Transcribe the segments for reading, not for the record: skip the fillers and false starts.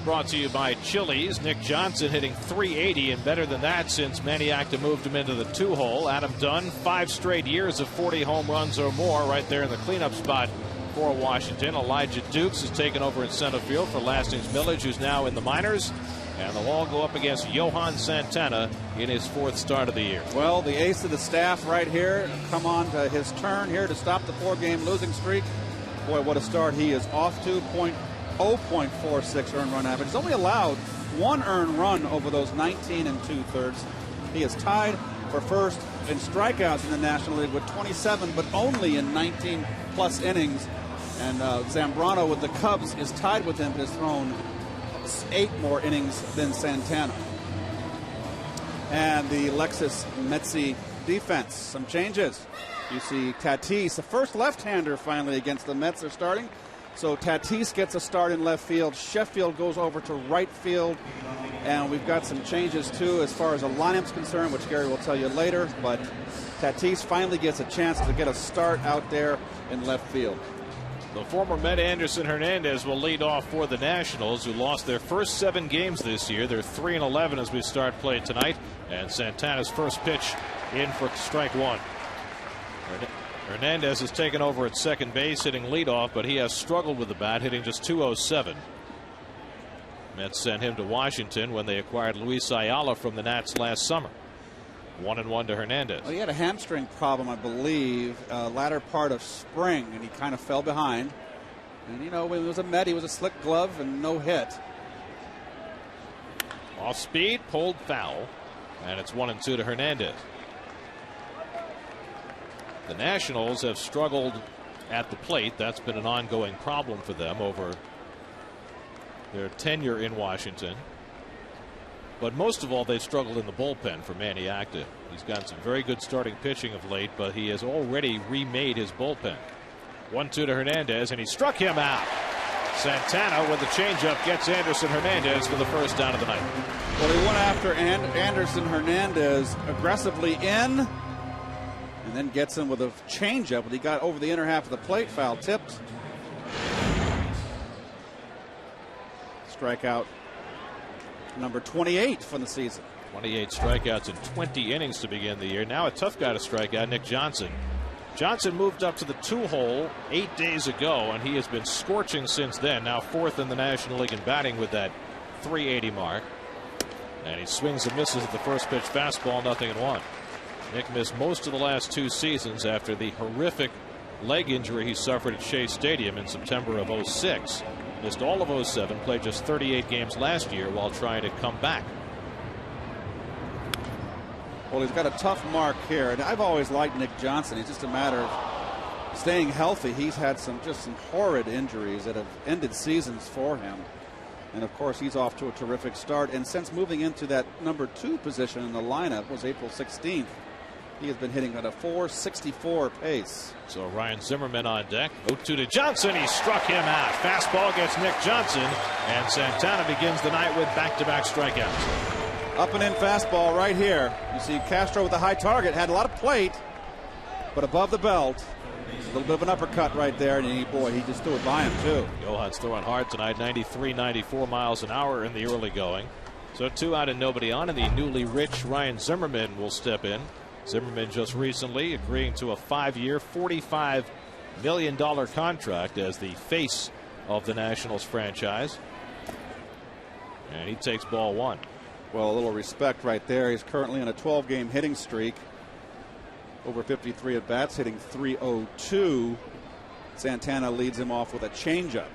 Brought to you by Chili's. Nick Johnson hitting .380 and better than that since Maniacta moved him into the 2-hole. Adam Dunn, 5 straight years of 40 home runs or more right there in the cleanup spot for Washington. Elijah Dukes has taken over in center field for Lastings Millage, who's now in the minors. And they'll all go up against Johan Santana in his 4th start of the year. Well, the ace of the staff right here, come on to his turn here to stop the 4-game losing streak. Boy, what a start he is off to. 0.46 earned run average. He's only allowed 1 earned run over those 19 2/3. He is tied for first in strikeouts in the National League with 27, but only in 19-plus innings. And Zambrano with the Cubs is tied with him, but has thrown 8 more innings than Santana. And the Lexus Metzi defense, some changes. You see Tatis, the first left-hander finally against the Mets are starting. So Tatis gets a start in left field. Sheffield goes over to right field. And we've got some changes, too, as far as the lineup's concerned, which Gary will tell you later. But Tatis finally gets a chance to get a start out there in left field. The former Met Anderson Hernandez will lead off for the Nationals, who lost their first 7 games this year. They're 3-11 as we start play tonight. And Santana's first pitch in for strike 1. Hernandez has taken over at second base, hitting leadoff, but he has struggled with the bat, hitting just .207. Mets sent him to Washington when they acquired Luis Ayala from the Nats last summer. 1-1 to Hernandez. Well, he had a hamstring problem, I believe, latter part of spring, and he kind of fell behind. And, you know, when he was a Met, he was a slick glove and no hit. Off speed, pulled foul, and it's 1-2 to Hernandez. The Nationals have struggled at the plate. That's been an ongoing problem for them over their tenure in Washington. But most of all, they've struggled in the bullpen for Maniacta. He's gotten some very good starting pitching of late, but he has already remade his bullpen. 1-2 to Hernandez, and he struck him out. Santana with the changeup gets Anderson Hernandez for the first down of the night. Well, he went after Anderson Hernandez aggressively in, and then gets him with a changeup. But he got over the inner half of the plate, foul tipped. Strikeout number 28 for the season. 28 strikeouts in 20 innings to begin the year. Now a tough guy to strike out, Nick Johnson. Johnson moved up to the 2-hole 8 days ago, and he has been scorching since then. Now 4th in the National League in batting with that .380 mark. And he swings and misses at the first pitch fastball, 0-1. Nick missed most of the last 2 seasons after the horrific leg injury he suffered at Shea Stadium in September of '06. Missed all of '07, played just 38 games last year while trying to come back. Well, he's got a tough mark here, and I've always liked Nick Johnson. It's just a matter of staying healthy. He's had some horrid injuries that have ended seasons for him. And of course, he's off to a terrific start. And since moving into that number 2 position in the lineup was April 16th, he has been hitting at a .464 pace. So Ryan Zimmerman on deck. 0-2 to Johnson. He struck him out. Fastball gets Nick Johnson, and Santana begins the night with back-to-back strikeouts. Up and in fastball right here. You see Castro with a high target. Had a lot of plate, but above the belt. A little bit of an uppercut right there, and he just threw it by him, too. Johan's throwing hard tonight, 93, 94 miles an hour in the early going. So 2 out and nobody on, and the newly rich Ryan Zimmerman will step in. Zimmerman just recently agreeing to a 5-year, $45 million contract as the face of the Nationals franchise. And he takes ball 1. Well, a little respect right there. He's currently on a 12-game hitting streak. Over 53 at bats, hitting .302. Santana leads him off with a changeup.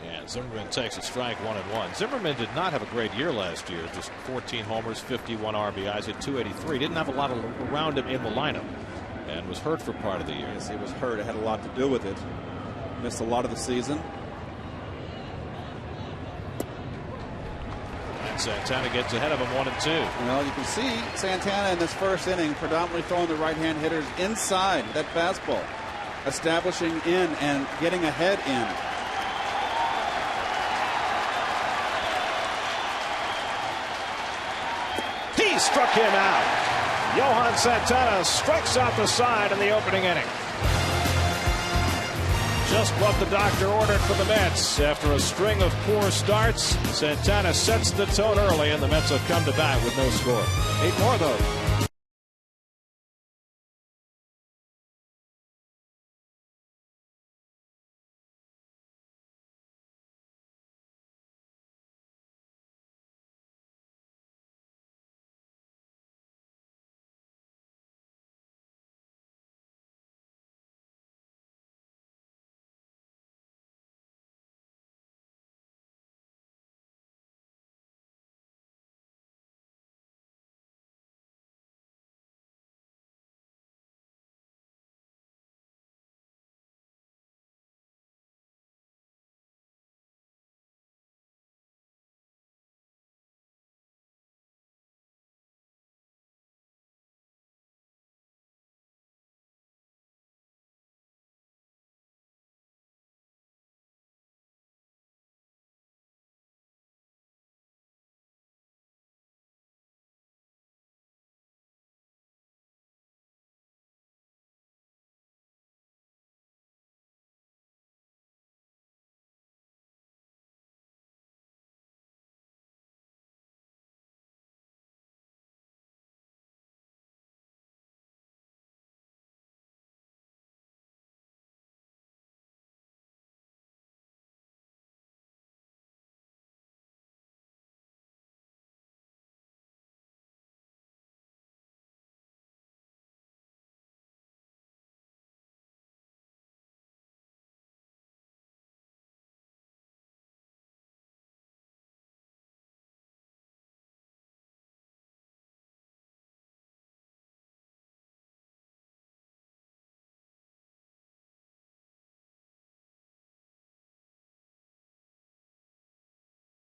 And Zimmerman takes a strike, 1-1. Zimmerman did not have a great year last year. Just 14 homers, 51 RBIs, hit .283. Didn't have a lot around him in the lineup, and was hurt for part of the year. Yes, he was hurt. It had a lot to do with it. Missed a lot of the season. Santana gets ahead of him, 1-2. Well, you can see Santana in this first inning predominantly throwing the right-hand hitters inside that fastball, establishing in and getting ahead in. He struck him out. Johan Santana strikes out the side in the opening inning. Just what the doctor ordered for the Mets. After a string of poor starts, Santana sets the tone early, and the Mets have come to bat with no score. 8 more, though.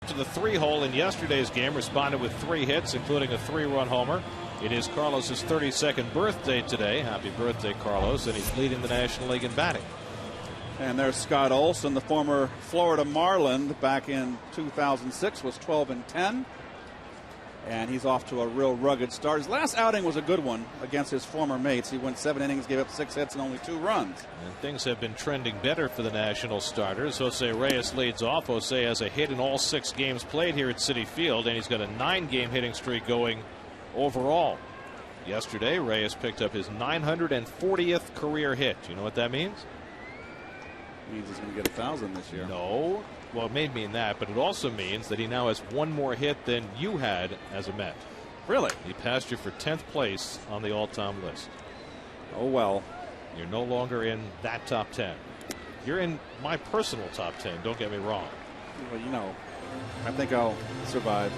To the 3-hole in yesterday's game, responded with 3 hits, including a 3-run homer. It is Carlos's 32nd birthday today. Happy birthday, Carlos, and he's leading the National League in batting. And there's Scott Olson, the former Florida Marlin, back in 2006, was 12-10. And he's off to a real rugged start. His last outing was a good one against his former mates. He went 7 innings, gave up 6 hits and only 2 runs. And things have been trending better for the National starters. Jose Reyes leads off. Jose has a hit in all 6 games played here at Citi Field, and he's got a 9-game hitting streak going overall. Yesterday, Reyes picked up his 940th career hit. Do you know what that means? It means he's going to get 1,000 this year. No. Well, it may mean that, but it also means that he now has 1 more hit than you had as a Met. Really? He passed you for 10th place on the all-time list. Oh, well. You're no longer in that top 10. You're in my personal top 10. Don't get me wrong. Well, you know, I think I'll survive.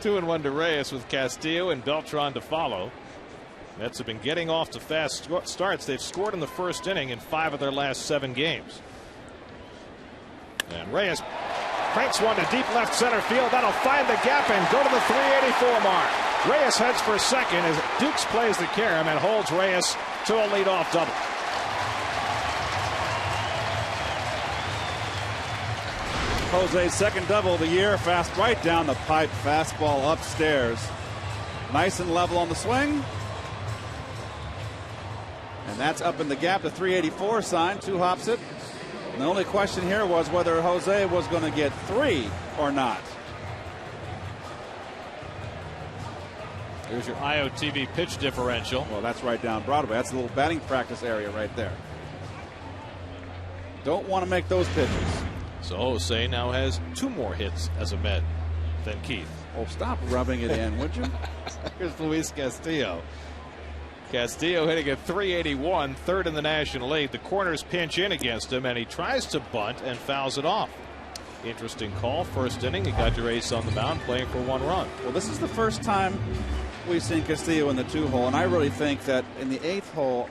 2-1 to Reyes with Castillo and Beltran to follow. Mets have been getting off to fast starts. They've scored in the first inning in 5 of their last 7 games. And Reyes cranks one to deep left center field. That'll find the gap and go to the 384 mark. Reyes heads for second as Dukes plays the carom and holds Reyes to a leadoff double. Jose's second double of the year. Fast right down the pipe. Fastball upstairs. Nice and level on the swing. And that's up in the gap. The 384 sign. 2 hops it. And the only question here was whether Jose was going to get 3 or not. Here's your IOTV pitch differential. Well, that's right down Broadway. That's a little batting practice area right there. Don't want to make those pitches. So Jose now has 2 more hits as a Met than Keith. Oh, stop rubbing it in, would you? Here's Luis Castillo. Castillo hitting at 381, 3rd in the National League. The corners pinch in against him, and he tries to bunt and fouls it off. Interesting call. First inning, he got your ace on the mound, playing for 1 run. Well, this is the first time we've seen Castillo in the 2-hole, and I really think that in the 8th hole,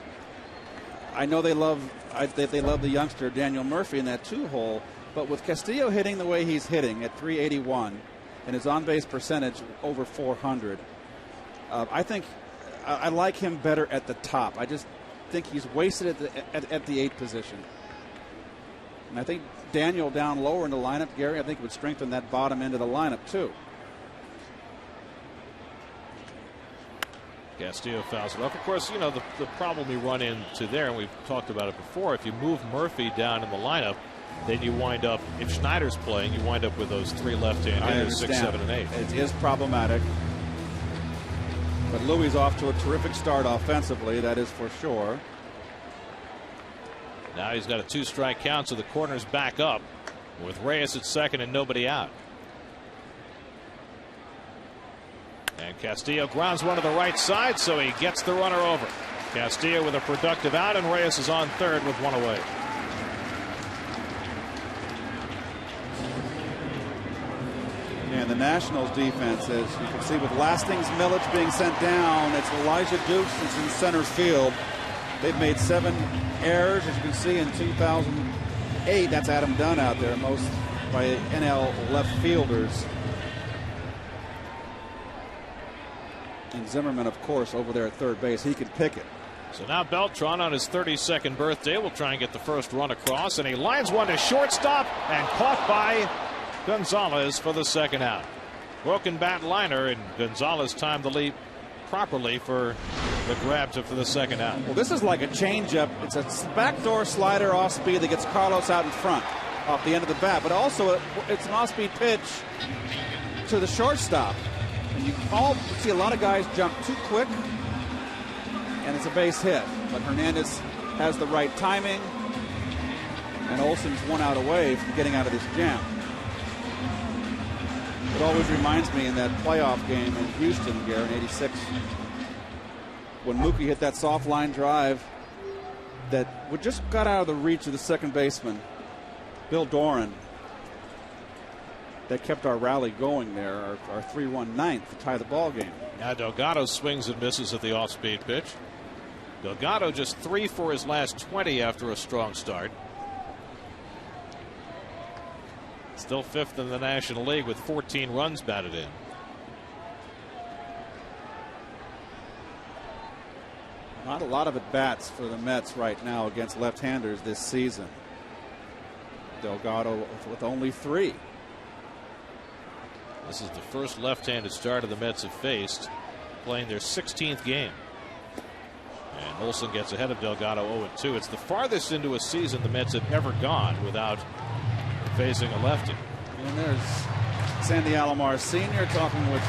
I know they love the youngster Daniel Murphy in that 2-hole, but with Castillo hitting the way he's hitting at 381 and his on-base percentage over 400, I think I like him better at the top. I just think he's wasted at the 8th position. And I think Daniel down lower in the lineup, Gary, I think would strengthen that bottom end of the lineup too. Castillo fouls it off. Of course, you know, the problem we run into there, and we've talked about it before, if you move Murphy down in the lineup, then you wind up, if Schneider's playing, you wind up with those three left-hand hitters, 6, 7, and 8. It is problematic. But Louis off to a terrific start offensively, that is for sure. Now he's got a 2-strike count, so the corner's back up with Reyes at second and nobody out. And Castillo grounds one to the right side, so he gets the runner over. Castillo with a productive out, and Reyes is on third with one away. And the Nationals defense, as you can see with Lastings, Millich being sent down, it's Elijah Dukes is in center field. They've made 7 errors, as you can see, in 2008. That's Adam Dunn out there, most by NL left fielders. And Zimmerman, of course, over there at third base. He can pick it. So now Beltran on his 32nd birthday will try and get the first run across, and he lines one to shortstop and caught by Gonzalez for the second out. Broken bat liner, and Gonzalez timed the leap properly for the grab for the second out. Well, this is like a changeup. It's a backdoor slider off speed that gets Carlos out in front off the end of the bat, but also it's an off-speed pitch to the shortstop. And you see a lot of guys jump too quick, and it's a base hit. But Hernandez has the right timing, and Olson's 1 out away from getting out of this jam. It always reminds me in that playoff game in Houston, Gary, in '86, when Mookie hit that soft line drive that just got out of the reach of the second baseman, Bill Doran, that kept our rally going there, our 3-1 ninth to tie the ball game. Now Delgado swings and misses at the off-speed pitch. Delgado just 3 for his last 20 after a strong start. Still 5th in the National League with 14 runs batted in. Not a lot of at-bats for the Mets right now against left-handers this season. Delgado with only 3. This is the first left-handed starter the Mets have faced, playing their 16th game. And Olson gets ahead of Delgado 0-2. It's the farthest into a season the Mets have ever gone without facing a lefty. And there's Sandy Alomar Sr. talking with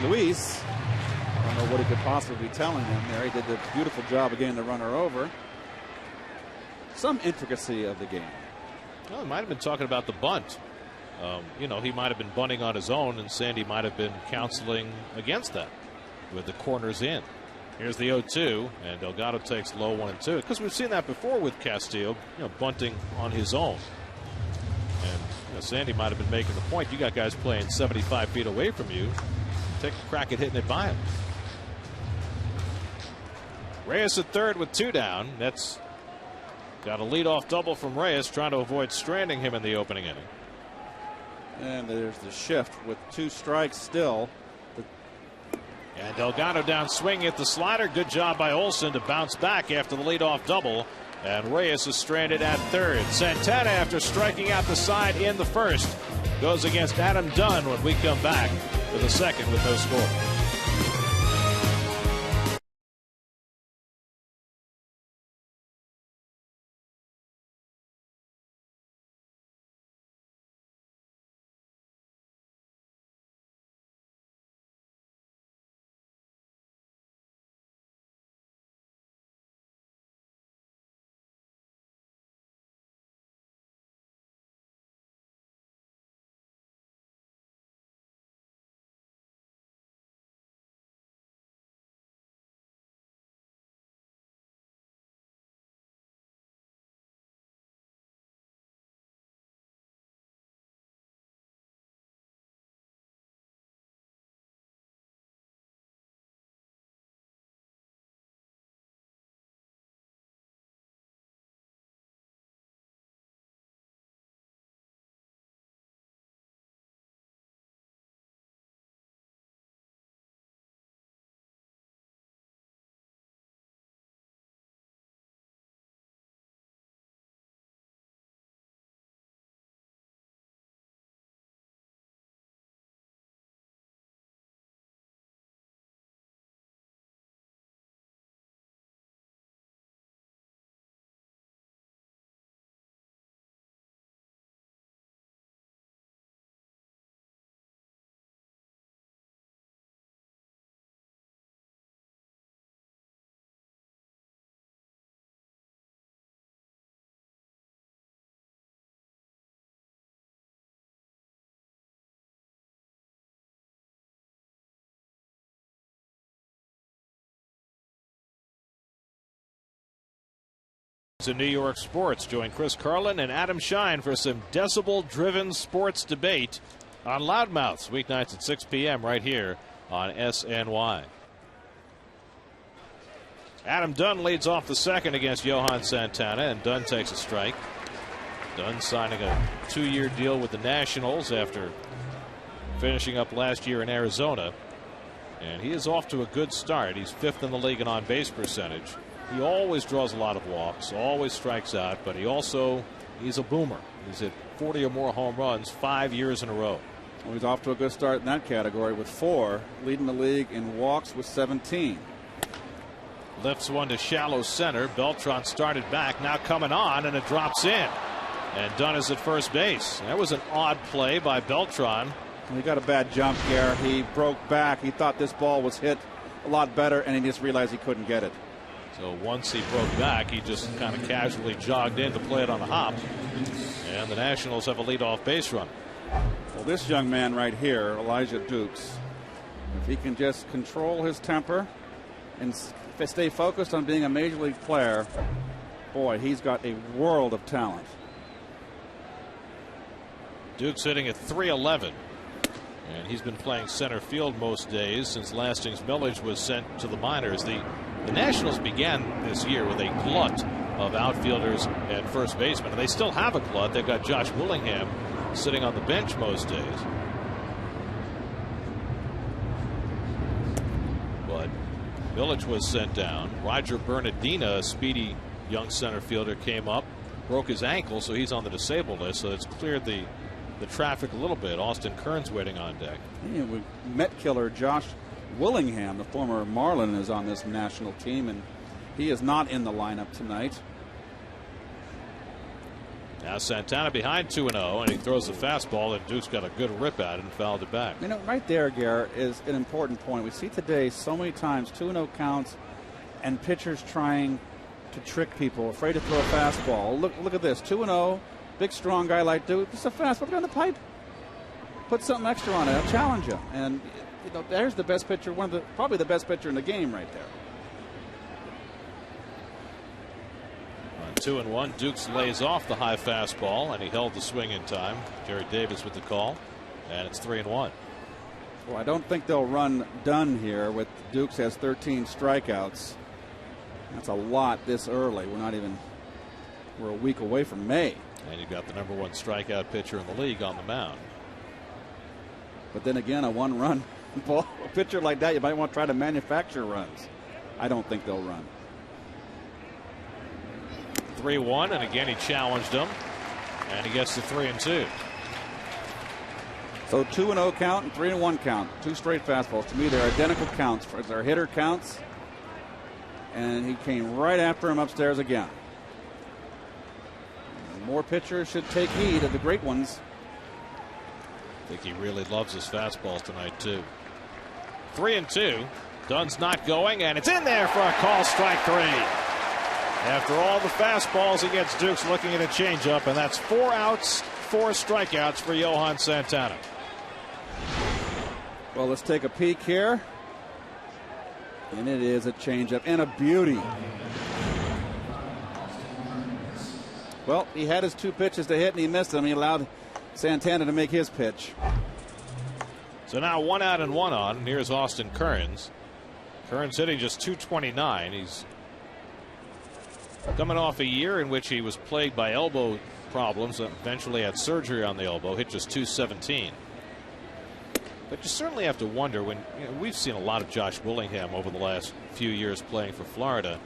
Luis. I don't know what he could possibly be telling him there. He did a beautiful job of getting the runner over. Some intricacy of the game. Well, he might have been talking about the bunt. You know, he might have been bunting on his own, and Sandy might have been counseling against that with the corners in. Here's the 0-2, and Delgado takes low 1-2, because we've seen that before with Castillo, you know, bunting on his own. And you know, Sandy might have been making the point, you got guys playing 75 feet away from you, take a crack at hitting it by him. Reyes at third with 2 down. That's got a leadoff double from Reyes, trying to avoid stranding him in the opening inning. And there's the shift with 2 strikes still. And Delgado down swinging at the slider. Good job by Olson to bounce back after the leadoff double. And Reyes is stranded at third. Santana, after striking out the side in the first, goes against Adam Dunn when we come back for the second with no score. It's a New York sports. Join Chris Carlin and Adam Shine for some decibel-driven sports debate on Loudmouths, weeknights at 6 p.m. right here on SNY. Adam Dunn leads off the second against Johan Santana, and Dunn takes a strike. Dunn signing a 2-year deal with the Nationals after finishing up last year in Arizona. And he is off to a good start. He's 5th in the league in on-base percentage. He always draws a lot of walks, always strikes out, but he's a boomer. He's hit 40 or more home runs 5 years in a row. Well, he's off to a good start in that category with 4, leading the league in walks with 17. Lifts one to shallow center. Beltran started back, now coming on, and it drops in. And Dunn is at first base. That was an odd play by Beltran. He got a bad jump here. He broke back. He thought this ball was hit a lot better, and he just realized he couldn't get it. So once he broke back, he just kind of casually jogged in to play it on the hop. And the Nationals have a leadoff base runner. Well, this young man right here, Elijah Dukes, if he can just control his temper and stay focused on being a major league player, boy, he's got a world of talent. Dukes hitting at .311. And he's been playing center field most days since Lastings Millage was sent to the minors. The Nationals began this year with a glut of outfielders and first basemen, and they still have a glut. They've got Josh Willingham sitting on the bench most days. But Millage was sent down. Roger Bernardina, a speedy young center fielder, came up, broke his ankle, so he's on the disabled list. So it's cleared the traffic a little bit. Austin Kearns waiting on deck. Yeah, Met killer Josh Willingham, the former Marlin, is on this national team, and he is not in the lineup tonight. Now Santana behind 2-0, and he throws the fastball, and Duke's got a good rip at it and fouled it back. You know, right there, Garrett, is an important point. We see today so many times 2-0 counts and pitchers trying to trick people, afraid to throw a fastball. Look at this, 2-0. Big, strong guy like Duke. Just a fastball down the pipe. Put something extra on it. I'll challenge you. And you know, there's the best pitcher, probably the best pitcher in the game right there. On 2-1, Dukes lays off the high fastball, and he held the swing in time. Jerry Davis with the call, and it's 3-1. Well, I don't think they'll run Dunn here. With Dukes has 13 strikeouts. That's a lot this early. We're a week away from May. And you've got the #1 strikeout pitcher in the league on the mound. But then again, a 1-run ball, a pitcher like that, you might want to try to manufacture runs. I don't think they'll run. 3-1, and again he challenged him, and he gets the 3-2. So 2-0 count and 3-1 count. 2 straight fastballs. To me, they're identical counts as our hitter counts. And he came right after him upstairs again. More pitchers should take heed of the great ones. I think he really loves his fastballs tonight, too. 3-2. Dunn's not going, and it's in there for a call, strike 3. After all the fastballs, he gets Dukes looking at a changeup, and that's 4 outs, 4 strikeouts for Johan Santana. Well, let's take a peek here. And it is a changeup and a beauty. Well, he had his 2 pitches to hit, and he missed them. He allowed Santana to make his pitch. So now 1 out and 1 on. And here's Austin Kearns. Kearns hitting just .229. He's coming off a year in which he was plagued by elbow problems. Eventually had surgery on the elbow. Hit just .217. But you certainly have to wonder when we've seen a lot of Josh Willingham over the last few years playing for Florida.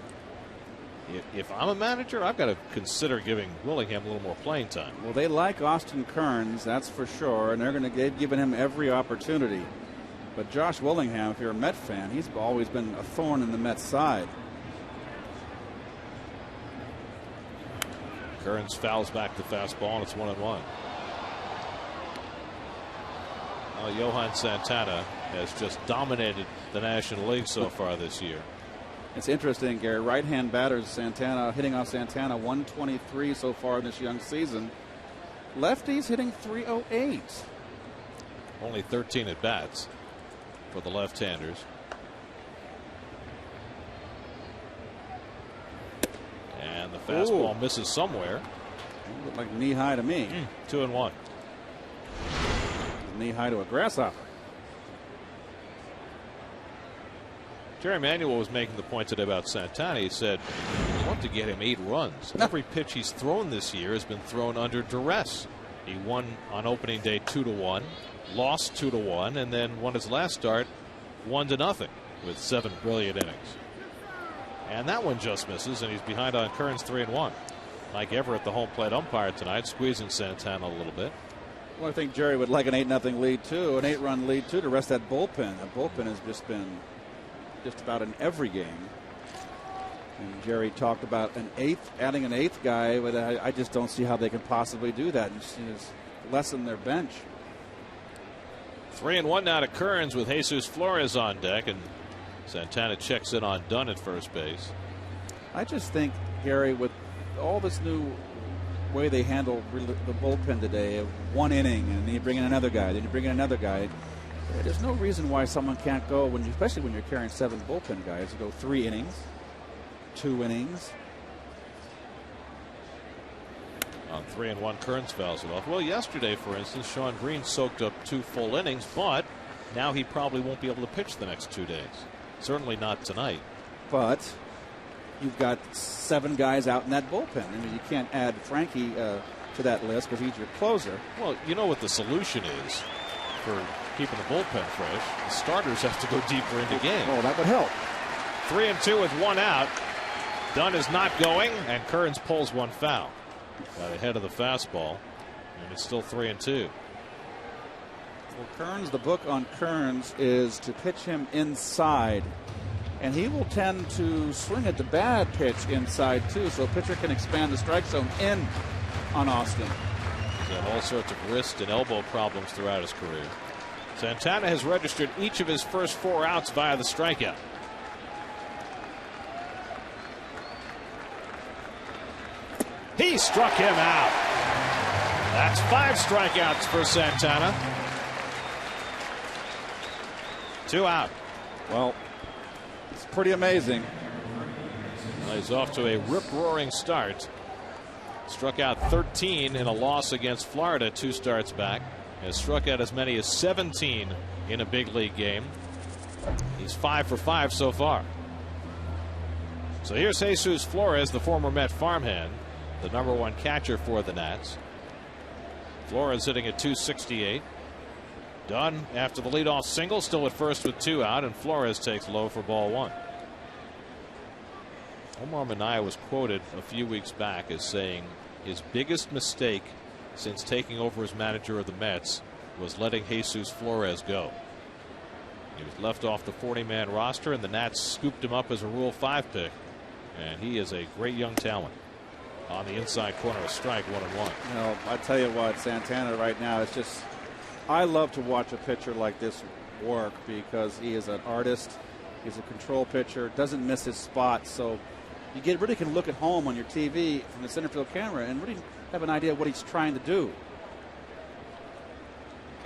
If I'm a manager, I've got to consider giving Willingham a little more playing time. Well, they like Austin Kearns, that's for sure, and they've given him every opportunity. But Josh Willingham, if you're a Met fan, he's always been a thorn in the Mets' side. Kearns fouls back the fastball, and it's 1-1. Johan Santana has just dominated the National League so far this year. It's interesting, Gary. Right-hand batters, Santana hitting off Santana 123 so far in this young season. Lefties hitting 308. Only 13 at bats for the left-handers. And the Fastball misses somewhere. Looked like knee high to me. 2-1. Knee high to a grasshopper. Jerry Manuel was making the point today about Santana. He said, "I want to get him 8 runs. Every pitch he's thrown this year has been thrown under duress. He won on opening day 2-1, lost 2-1, and then won his last start 1-0 with 7 brilliant innings. And that one just misses, and he's behind on Kearns 3-1. Mike Everett, the home plate umpire tonight, squeezing Santana a little bit. Well, I think Jerry would like an 8-0 lead too, an 8-run lead too, to rest that bullpen. The bullpen has just been just about in every game. And Jerry talked about adding an 8th guy, but I just don't see how they can possibly do that and just lessen their bench. 3-1 now to Kearns with Jesus Flores on deck, and Santana checks in on Dunn at first base. I just think, Gary, with all this new way they handle the bullpen today, 1 inning, and then you bring in another guy, then you bring in another guy. There's no reason why someone can't go, especially when you're carrying 7 bullpen guys, to go 3 innings, 2 innings. On 3-1, Kearns fouls it off. Well, yesterday, for instance, Sean Green soaked up 2 full innings, but now he probably won't be able to pitch the next 2 days. Certainly not tonight. But you've got 7 guys out in that bullpen. I mean, you can't add Frankie to that list because he's your closer. Well, you know what the solution is for keeping the bullpen fresh. The starters have to go deeper into games. Oh, that would help. 3-2 with 1 out. Dunn is not going, and Kearns pulls 1 foul. Got ahead of the fastball, and it's still 3-2. Well, Kearns, the book on Kearns is to pitch him inside, and he will tend to swing at the bad pitch inside too, so a pitcher can expand the strike zone in on Austin. He's had all sorts of wrist and elbow problems throughout his career. Santana has registered each of his first 4 outs via the strikeout. He struck him out. That's 5 strikeouts for Santana. 2 out. Well, it's pretty amazing. Well, he's off to a rip-roaring start. Struck out 13 in a loss against Florida 2 starts back. Has struck out as many as 17 in a big league game. He's 5 for 5 so far. So here's Jesus Flores, the former Met farmhand, the #1 catcher for the Nats. Flores hitting at .268. Dunn after the leadoff single, still at first with 2 out, and Flores takes low for ball 1. Omar Minaya was quoted a few weeks back as saying his biggest mistake since taking over as manager of the Mets was letting Jesus Flores go. He was left off the 40-man roster, and the Nats scooped him up as a Rule 5 pick, and he is a great young talent. On the inside corner, a strike, 1-1. You know, I tell you what, Santana right now, it's just, I love to watch a pitcher like this work because he is an artist. He's a control pitcher, doesn't miss his spot. So you really can look at home on your TV from the center field camera and really have an idea of what he's trying to do.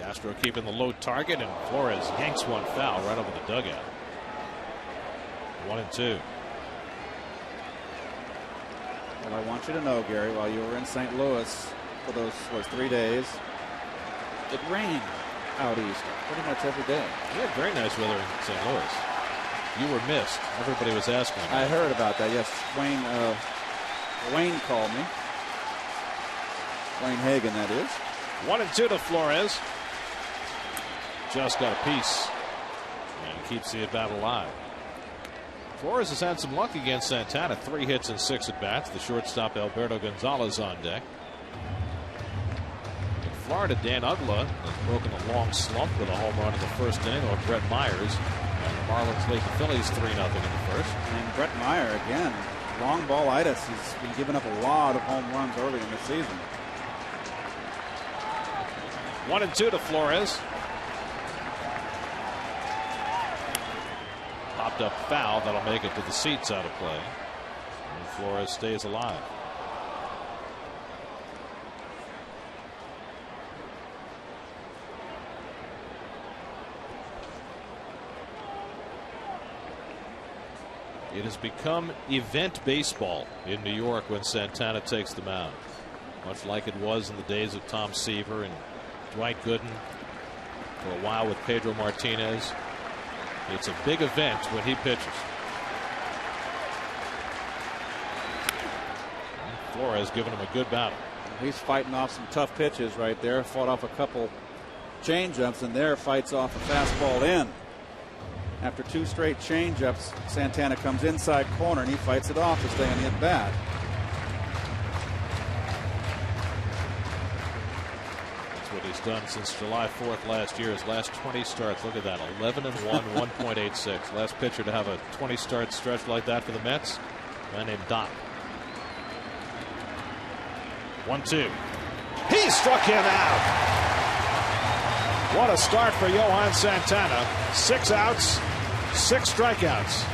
Castro keeping the low target, and Flores yanks 1 foul right over the dugout. 1-2. Well, I want you to know, Gary, while you were in St. Louis for those 3 days, it rained out east pretty much every day. We had very nice weather in St. Louis. You were missed. Everybody was asking about I heard about that. Yes, Wayne called me. Wayne Hagan, that is. 1-2 to Flores. Just got a piece and keeps the at bat alive. Flores has had some luck against Santana. 3 hits and 6 at bats. The shortstop Alberto Gonzalez on deck. In Florida, Dan Uggla has broken a long slump with a home run in the first inning over Brett Myers. And the Marlins lead the Phillies 3-0 in the first. And Brett Meyer again, long ball-itis. He's been giving up a lot of home runs early in the season. 1-2 to Flores. Popped up foul. That'll make it to the seats out of play. And Flores stays alive. It has become event baseball in New York when Santana takes the mound, much like it was in the days of Tom Seaver and Dwight Gooden, for a while with Pedro Martinez. It's a big event when he pitches. And Flores giving him a good battle. He's fighting off some tough pitches right there. Fought off a couple changeups, and there fights off a fastball in. After 2 straight changeups, Santana comes inside corner and he fights it off to stay on the at bat. That's what he's done since July 4th last year. His last 20 starts. Look at that, 11-1, 1.86. Last pitcher to have a 20-start stretch like that for the Mets, a man named Doc. 1-2. He struck him out. What a start for Johan Santana. 6 outs, 6 strikeouts.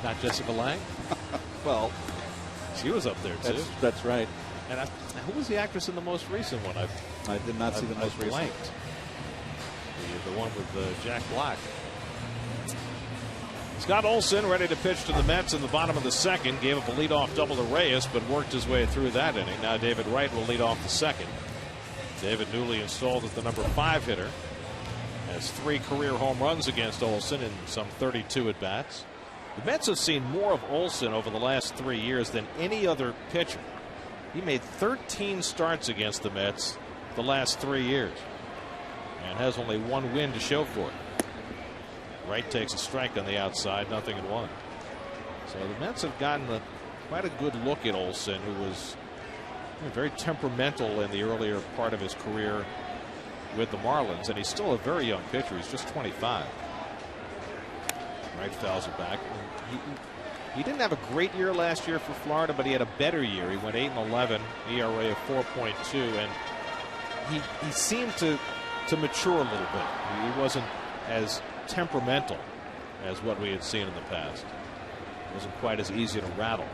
Not Jessica Lange? Well, she was up there too. That's right. And who was the actress in the most recent one? I did not see the most recent. Blanked. The one with Jack Black. Scott Olson ready to pitch to the Mets in the bottom of the second. Gave up a leadoff double to Reyes, but worked his way through that inning. Now David Wright will lead off the second. David, newly installed as the number 5 hitter, has 3 career home runs against Olson in some 32 at bats. The Mets have seen more of Olson over the last 3 years than any other pitcher. He made 13 starts against the Mets the last 3 years and has only 1 win to show for it. Wright takes a strike on the outside, 0-1. So the Mets have gotten quite a good look at Olson, who was very temperamental in the earlier part of his career with the Marlins, and he's still a very young pitcher. He's just 25. Wright fouls it back. He didn't have a great year last year for Florida, but he had a better year. He went 8-11, ERA of 4.2, and he seemed to mature a little bit. He wasn't as temperamental as what we had seen in the past. It wasn't quite as easy to rattle.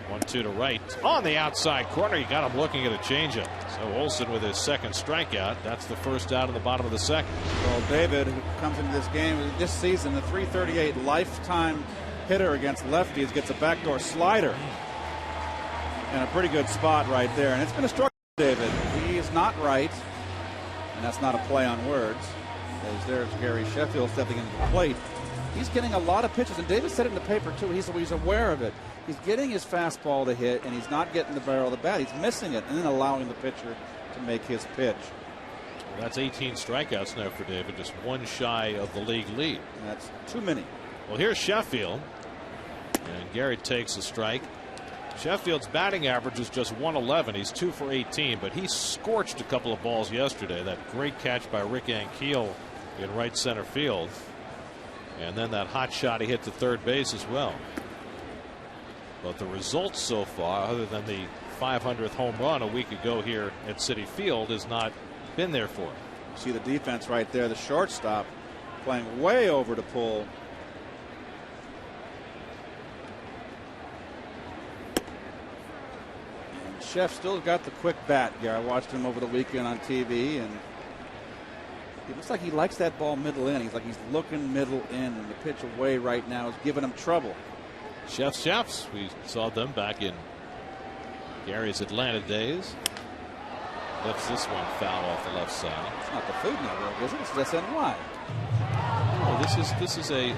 1-2 to Wright on the outside corner. You got him looking at a changeup. So Olson with his second strikeout. That's the first out in the bottom of the second. Well, David, who comes into this game this season, the .338 lifetime hitter against lefties, gets a backdoor slider in a pretty good spot right there. And it's been a struggle for David. He is not right, and that's not a play on words, as there's Gary Sheffield stepping into the plate. He's getting a lot of pitches, and David said it in the paper too. He's aware of it. He's getting his fastball to hit, and he's not getting the barrel of the bat. He's missing it, and then allowing the pitcher to make his pitch. Well, that's 18 strikeouts now for David, just 1 shy of the league lead. And that's too many. Well, here's Sheffield, and Gary takes a strike. Sheffield's batting average is just 111. He's 2 for 18, but he scorched a couple of balls yesterday. That great catch by Rick Ankiel in right center field, and then that hot shot he hit to third base as well. But the results so far, other than the 500th home run a week ago here at Citi Field, has not been there for him. See the defense right there. The shortstop playing way over to pull. And Sheff still got the quick bat. Yeah, I watched him over the weekend on TV, and it looks like he likes that ball middle in. He's looking middle in, and the pitch away right now is giving him trouble. Chefs. We saw them back in Gary's Atlanta days. Lifts this one foul off the left side. It's not the Food Network, is it? It's just NY. Oh, this is a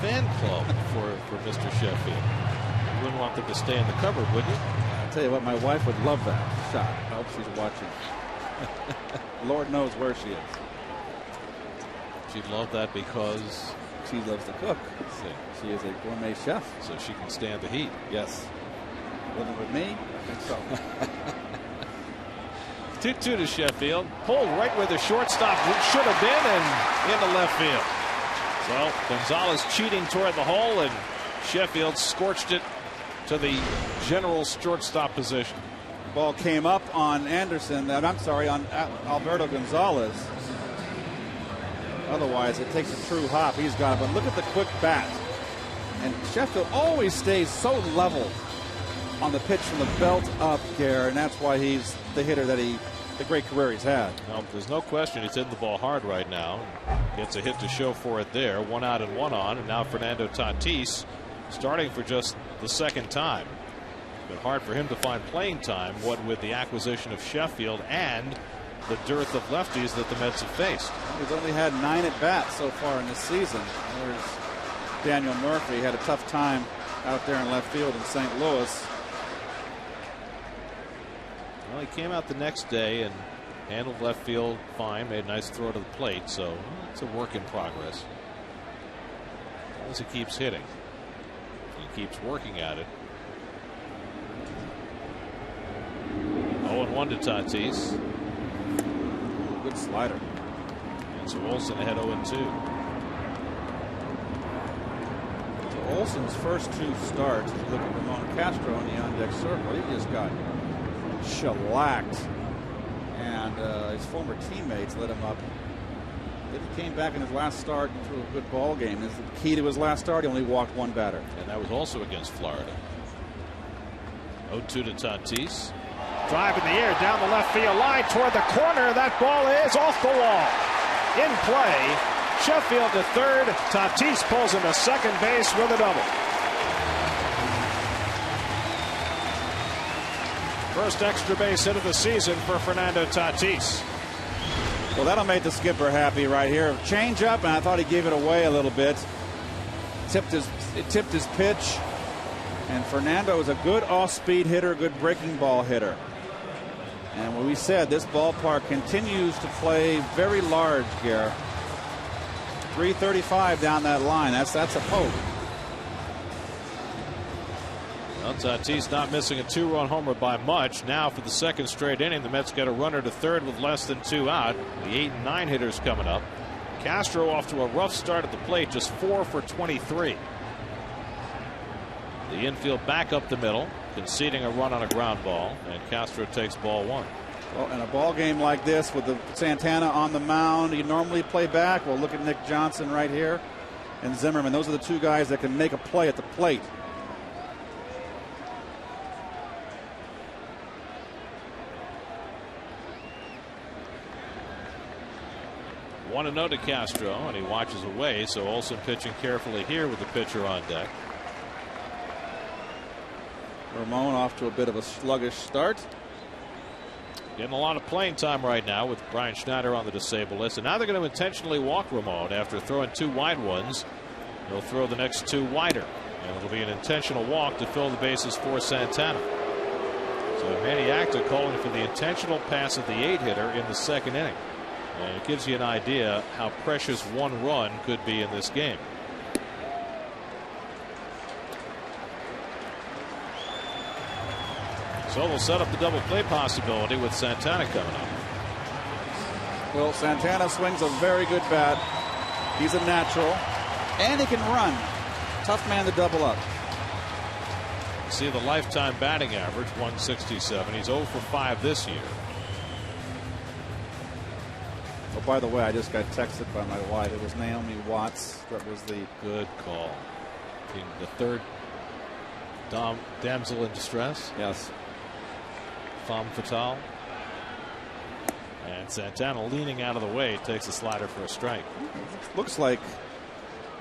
fan club for Mr. Sheffield. You wouldn't want them to stay in the cupboard, would you? I'll tell you what, my wife would love that shot. I hope she's watching. Lord knows where she is. She'd love that because she loves to cook. She is a gourmet chef. So she can stand the heat. Yes. Living with me? I think so. 2-2 to Sheffield. Pulled right where the shortstop should have been, and into left field. So Gonzalez cheating toward the hole, and Sheffield scorched it to the general shortstop position. Ball came up on Anderson. I'm sorry, on Alberto Gonzalez. Otherwise, it takes a true hop. He's got it. But look at the quick bat. And Sheffield always stays so level on the pitch from the belt up, Gare, and that's why he's the hitter that the great career he's had. Well, there's no question he's hitting the ball hard right now. Gets a hit to show for it there. 1 out and 1 on, and now Fernando Tatis starting for just the second time. It's been hard for him to find playing time, what with the acquisition of Sheffield and the dearth of lefties that the Mets have faced. He's only had 9 at bats so far in this season. There's Daniel Murphy. Had a tough time out there in left field in St. Louis. Well, he came out the next day and handled left field fine, made a nice throw to the plate, so it's a work in progress. As he keeps hitting, he keeps working at it. 0-1 to Tatis. Good slider. And so Olson ahead 0-2. So Olson's first 2 starts, if you look at Ramon Castro in the on-deck circle, he just got shellacked, and his former teammates lit him up. Then he came back in his last start and threw a good ball game. This is the key to his last start. He only walked 1 batter, and that was also against Florida. 0-2 to Tatis. Drive in the air down the left field line toward the corner. That ball is off the wall. In play. Sheffield to third. Tatis pulls him to second base with a double. First extra base hit of the season for Fernando Tatis. Well, that'll make the skipper happy right here. Change up, and I thought he gave it away a little bit. It tipped his pitch. And Fernando is a good off-speed hitter, good breaking ball hitter. And when we said this ballpark continues to play very large, Gare. 335 down that line. That's a poke. Well, Tatis not missing a 2-run homer by much. Now for the second straight inning, the Mets get a runner to third with less than 2 out. The 8 and 9 hitters coming up. Castro off to a rough start at the plate, just 4 for 23. The infield back up the middle, conceding a run on a ground ball, and Castro takes ball 1. Well, in a ball game like this with the Santana on the mound, you normally play back. Well, look at Nick Johnson right here and Zimmerman. Those are the 2 guys that can make a play at the plate. One to 0 to Castro, and he watches away, so Olson pitching carefully here with the pitcher on deck. Ramon off to a bit of a sluggish start. Getting a lot of playing time right now with Brian Schneider on the disabled list, and now they're going to intentionally walk Ramon after throwing 2 wide ones. They'll throw the next 2 wider, and it'll be an intentional walk to fill the bases for Santana. So Maniacta calling for the intentional pass of the 8 hitter in the second inning, and it gives you an idea how precious 1 run could be in this game. So they'll set up the double play possibility with Santana coming up. Well, Santana swings a very good bat. He's a natural, and he can run. Tough man to double up. See the lifetime batting average, 167. He's 0 for 5 this year. Oh, by the way, I just got texted by my wife. It was Naomi Watts. That was the good call. Being the third damsel in distress. Yes. Femme fatale. And Santana leaning out of the way takes a slider for a strike. Looks like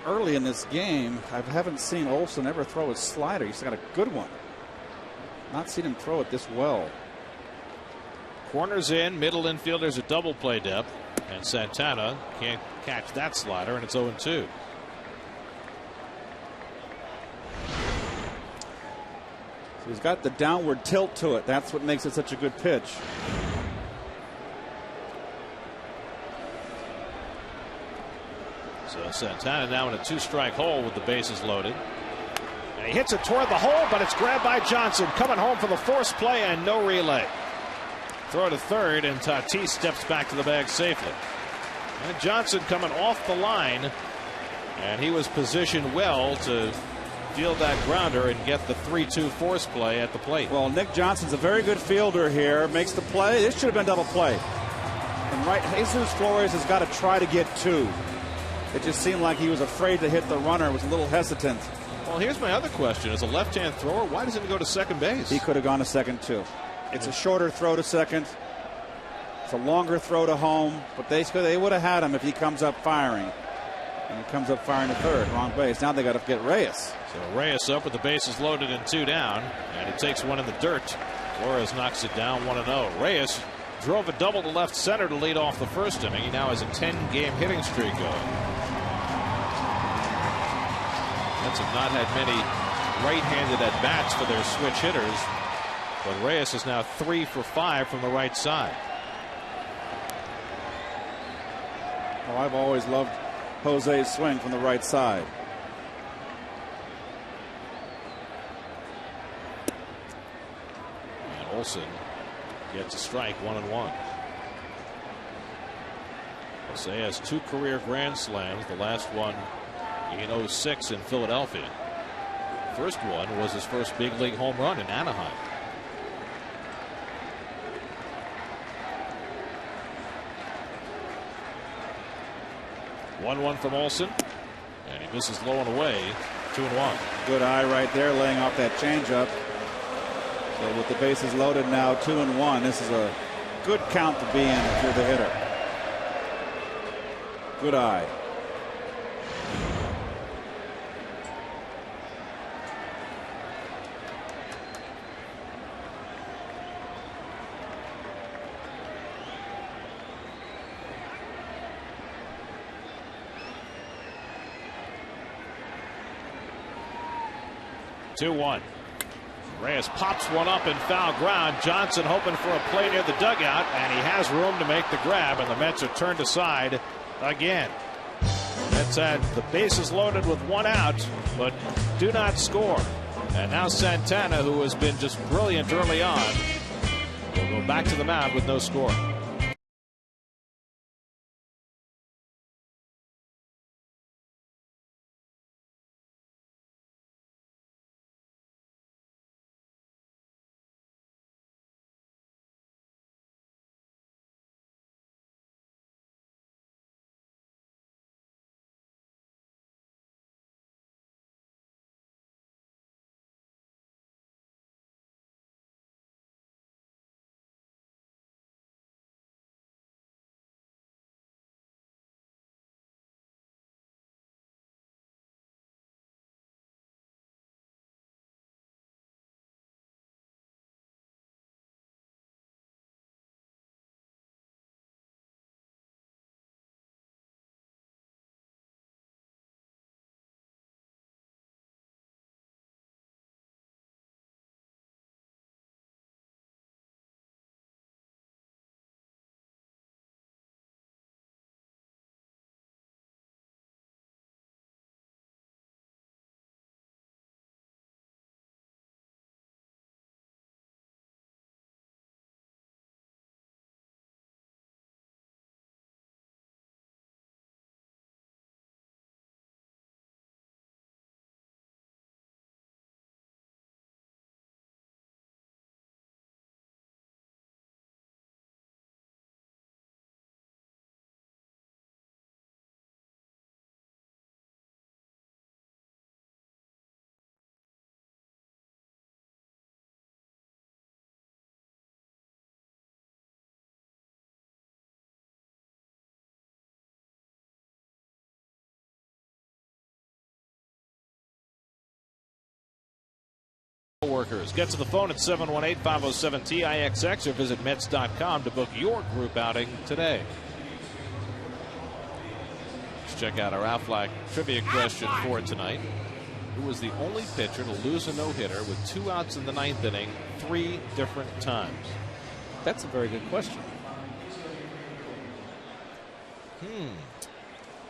early in this game, I haven't seen Olson ever throw a slider. He's got a good one. Not seen him throw it this well. Corners in, middle infielders at double play depth, and Santana can't catch that slider, and it's 0-2. So he's got the downward tilt to it. That's what makes it such a good pitch. So Santana now in a 2-strike hole with the bases loaded. And he hits it toward the hole, but it's grabbed by Johnson. Coming home for the force play and no relay. Throw to third, and Tatis steps back to the bag safely. And Johnson coming off the line, and he was positioned well to field that grounder and get the 3-2 force play at the plate. Well, Nick Johnson's a very good fielder here. Makes the play. This should have been double play. And right, Jesus Flores has got to try to get 2. It just seemed like he was afraid to hit the runner, was a little hesitant. Well, here's my other question. As a left-hand thrower, why doesn't he go to second base? He could have gone to second, too. It's a shorter throw to second. It's a longer throw to home, but they would have had him if he comes up firing. And he comes up firing to third, wrong base. Now they got to get Reyes. So Reyes up with the bases loaded and 2 down, and he takes one in the dirt. Flores knocks it down 1-0. Reyes drove a double to left center to lead off the first inning. He now has a 10-game hitting streak going. Mets have not had many right-handed at-bats for their switch hitters, but Reyes is now 3 for 5 from the right side. Oh, I've always loved Jose's swing from the right side. And Olson gets a strike, 1-1. Jose has 2 career grand slams, the last one in 06 in Philadelphia. First one was his first big league home run in Anaheim. One from Olson, and he misses low and away. 2-1. Good eye right there, laying off that changeup. So with the bases loaded now, 2-1. This is a good count to be in if you're the hitter. Good eye. Two-1. Reyes pops one up in foul ground. Johnson hoping for a play near the dugout, and he has room to make the grab, and the Mets are turned aside again. Mets had the bases loaded with 1 out, but do not score. And now Santana, who has been just brilliant early on, will go back to the mound with no score. Astros. Get to the phone at 718-507-TIXX or visit Mets.com to book your group outing today. Let's check out our Aflac trivia question for tonight. Who was the only pitcher to lose a no-hitter with 2 outs in the 9th inning 3 different times? That's a very good question.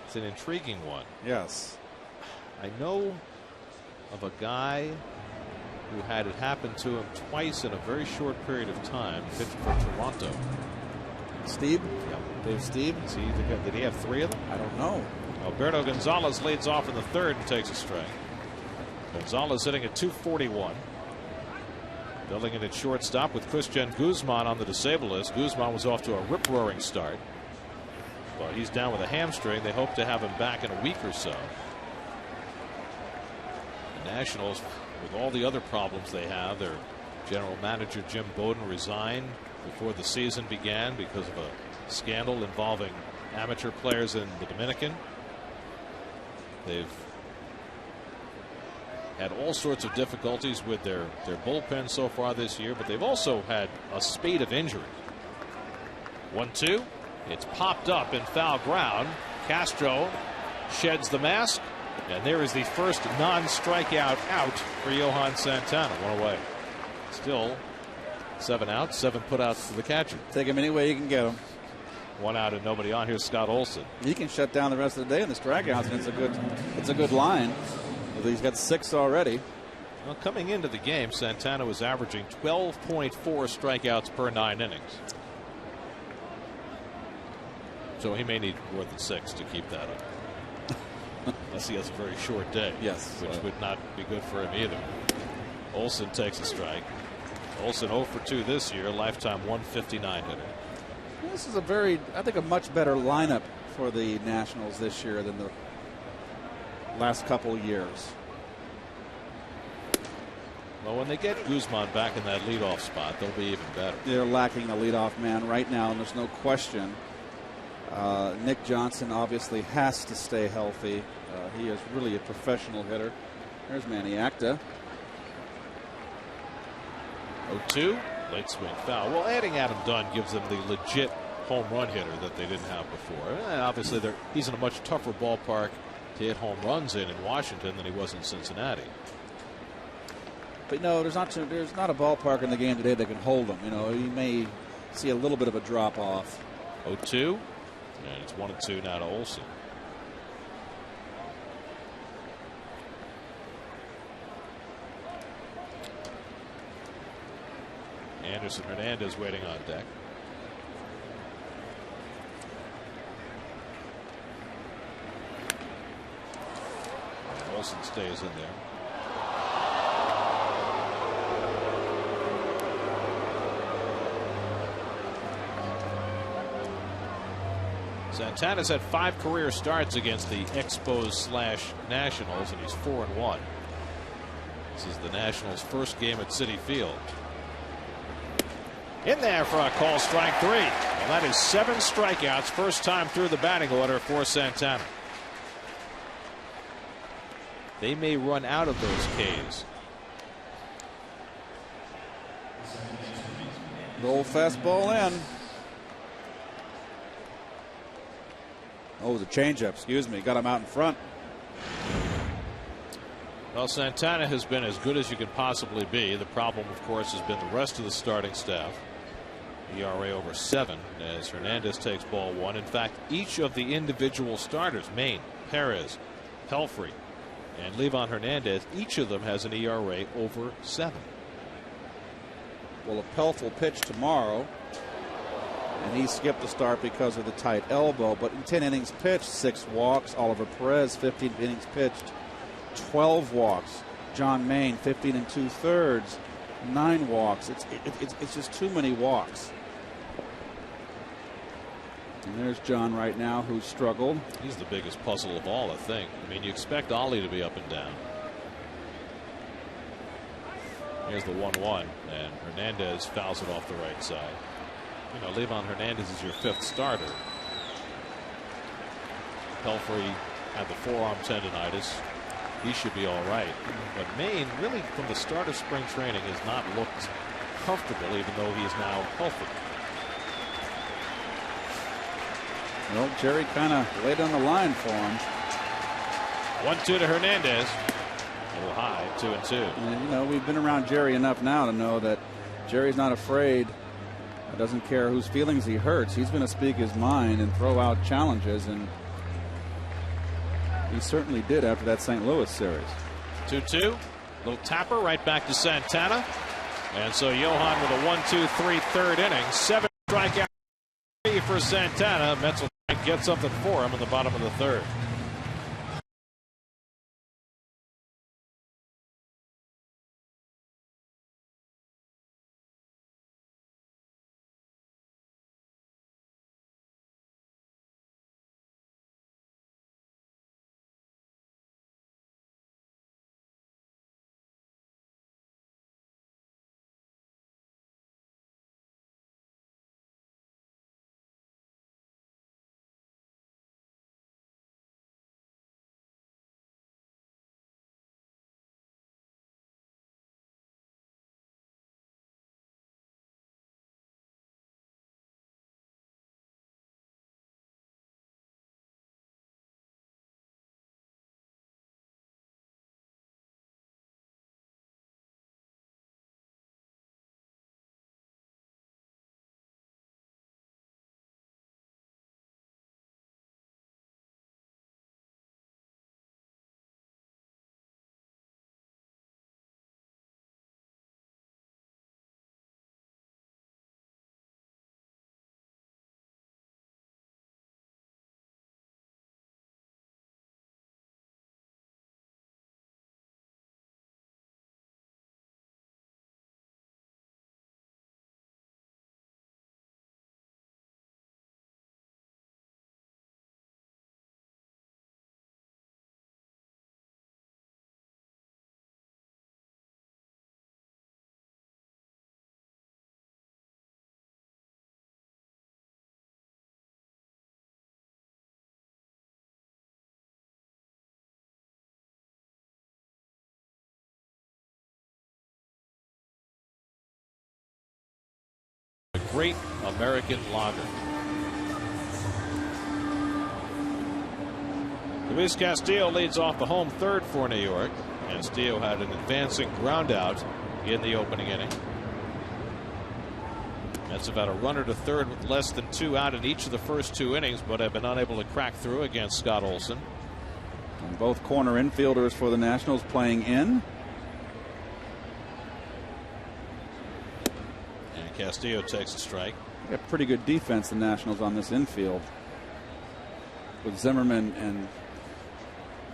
It's an intriguing one. Yes. I know of a guy who had it happen to him twice in a very short period of time, pitched for Toronto. Steve? Yeah. Dave Steve? Did he have 3 of them? I don't know. Alberto Gonzalez leads off in the 3rd and takes a strike. Gonzalez hitting at .241. Building it at shortstop with Christian Guzman on the disabled list. Guzman was off to a rip-roaring start, but he's down with a hamstring. They hope to have him back in a week or so. The Nationals, with all the other problems they have, their general manager Jim Bowden resigned before the season began because of a scandal involving amateur players in the Dominican. They've had all sorts of difficulties with their bullpen so far this year, but they've also had a spate of injuries. 1-2. It's popped up in foul ground. Castro sheds the mask, and there is the first non-strikeout out for Johan Santana. 1 away. Still 7 outs, 7 putouts to the catcher. Take him any way you can get him. 1 out and nobody on. Here's Scott Olson. He can shut down the rest of the day in the strikeouts, and it's a good line. He's got 6 already. Well, coming into the game, Santana was averaging 12.4 strikeouts per 9 innings. So he may need more than 6 to keep that up. Unless he has a very short day. Yes. Which would not be good for him either. Olson takes a strike. Olson 0 for 2 this year, lifetime 159 hitter. This is a much better lineup for the Nationals this year than the last couple of years. Well, when they get Guzman back in that leadoff spot, they'll be even better. They're lacking a leadoff man right now, and there's no question. Nick Johnson obviously has to stay healthy. He is really a professional hitter. There's Manny Acta. 0-2. Late swing foul. Well, adding Adam Dunn gives them the legit home run hitter that they didn't have before. And obviously, he's in a much tougher ballpark to hit home runs in Washington than he was in Cincinnati. But no, there's not a ballpark in the game today that can hold him. You know, you may see a little bit of a drop off. 0-2, and it's 1-2 now to Olson. Anderson Hernandez waiting on deck. And Olson stays in there. Santana's had 5 career starts against the Expos/Nationals, and he's 4-1. This is the Nationals' first game at Citi Field. In there for a call, strike 3. Well, that is 7 strikeouts, first time through the batting order for Santana. They may run out of those Ks. The old fastball in. Oh, it was a changeup. Excuse me. Got him out in front. Well, Santana has been as good as you can possibly be. The problem, of course, has been the rest of the starting staff. ERA over 7 as Hernandez takes ball 1. In fact, each of the individual starters, Maine, Perez, Pelfrey, and Livan Hernandez, each of them has an ERA over 7. Well, Pelf will pitch tomorrow, and he skipped the start because of the tight elbow. But in 10 innings pitched, 6 walks. Oliver Perez, 15 innings pitched, 12 walks. John Maine, 15 2/3, 9 walks. It's just too many walks. And there's John right now, who struggled. He's the biggest puzzle of all, I think. I mean, you expect Ollie to be up and down. Here's the 1-1, and Hernandez fouls it off the right side. You know, Livan Hernandez is your 5th starter. Pelfrey had the forearm tendonitis. he should be all right. But Maine, really, from the start of spring training, has not looked comfortable, even though he is now healthy. Well, Jerry kind of laid on the line for him. 1-2 to Hernandez. A little high, 2-2. And, you know, we've been around Jerry enough now to know that Jerry's not afraid. Doesn't care whose feelings he hurts. He's going to speak his mind and throw out challenges, and he certainly did after that St. Louis series. 2-2. Little tapper right back to Santana. And so Johan with a 1-2-3 third inning. 7 strikeout for Santana. Mets will get something for him in the bottom of the third. A great American lager. Luis Castillo leads off the home third for New York. Castillo had an advancing ground out in the opening inning. That's about a runner to third with less than 2 out in each of the first 2 innings, but have been unable to crack through against Scott Olson. And both corner infielders for the Nationals playing in. Castillo takes a strike. Got pretty good defense, the Nationals, on this infield, with Zimmerman and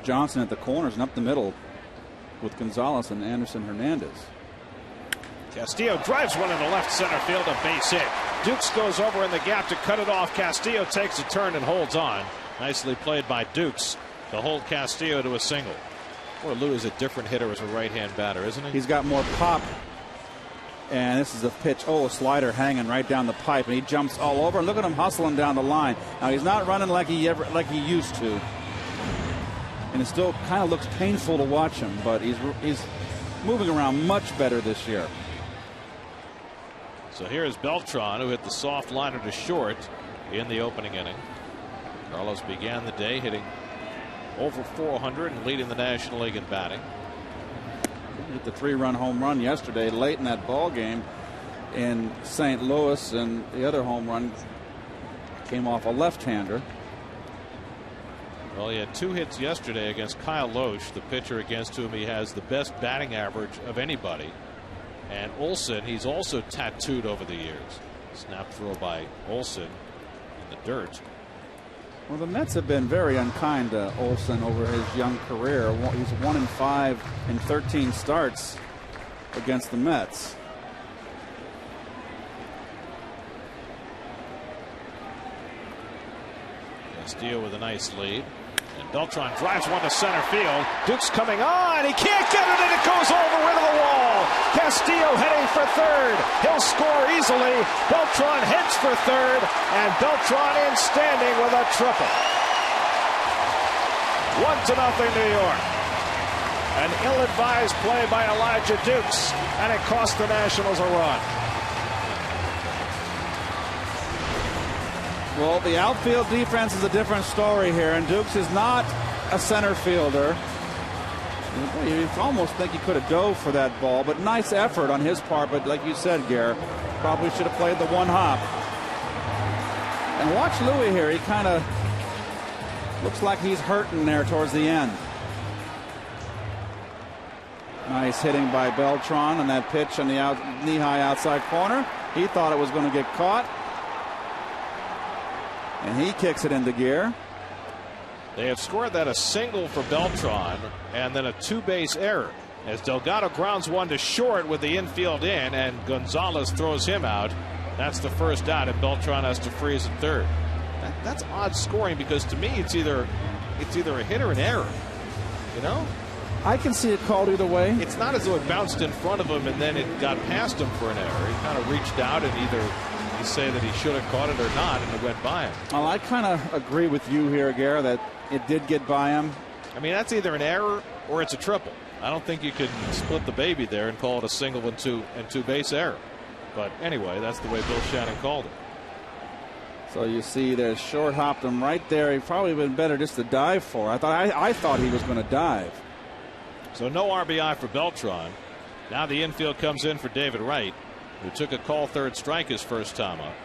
Johnson at the corners and up the middle with Gonzalez and Anderson Hernandez. Castillo drives one in the left center field, a base hit. Dukes goes over in the gap to cut it off. Castillo takes a turn and holds on. Nicely played by Dukes to hold Castillo to a single. Or Lou is a different hitter as a right-hand batter, isn't he? He's got more pop. And this is a pitch. Oh, a slider hanging right down the pipe, and he jumps all over. And look at him hustling down the line. Now he's not running like he used to, and it still kind of looks painful to watch him. But he's moving around much better this year. So here is Beltran, who hit the soft liner to short in the opening inning. Carlos began the day hitting over 400 and leading the National League in batting. Hit the 3-run home run yesterday late in that ball game in St. Louis, and the other home run came off a left-hander. Well, he had 2 hits yesterday against Kyle Loesch, the pitcher against whom he has the best batting average of anybody. And Olson, he's also tattooed over the years. Snap throw by Olson in the dirt. Well, the Mets have been very unkind to Olson over his young career. He's 1-5 in 13 starts against the Mets. Castillo with a nice lead. And Beltran drives one to center field. Duke's coming on. He can't get it, and it goes over into the wall. Castillo heading for third. He'll score easily. Beltran heads for third, and Beltran in standing with a triple. 1-0 New York. An ill-advised play by Elijah Dukes, and it cost the Nationals a run. Well, the outfield defense is a different story here, and Dukes is not a center fielder. You almost think he could have dove for that ball, but nice effort on his part. But like you said, Gare, probably should have played the one hop. And watch Louis here. He kind of looks like he's hurting there towards the end. Nice hitting by Beltran on that pitch on the knee-high outside corner. He thought it was going to get caught. And he kicks it into gear. They have scored that a single for Beltran and then a two-base error as Delgado grounds one to short with the infield in, and Gonzalez throws him out. That's the first out, and Beltran has to freeze at third. That's odd scoring, because to me it's either a hit or an error. You know? I can see it called either way. It's not as though it bounced in front of him and then it got past him for an error. He kind of reached out, and either you say that he should have caught it or not, and it went by him. Well, I kind of agree with you here, Gare, that it did get by him. I mean, that's either an error or it's a triple. I don't think you can split the baby there and call it a single and two base error. But anyway, that's the way Bill Shannon called it. So you see, there's short hopped him right there. He probably been better just to dive for. I thought he was going to dive. So no RBI for Beltran. Now the infield comes in for David Wright, who took a call third strike his first time up.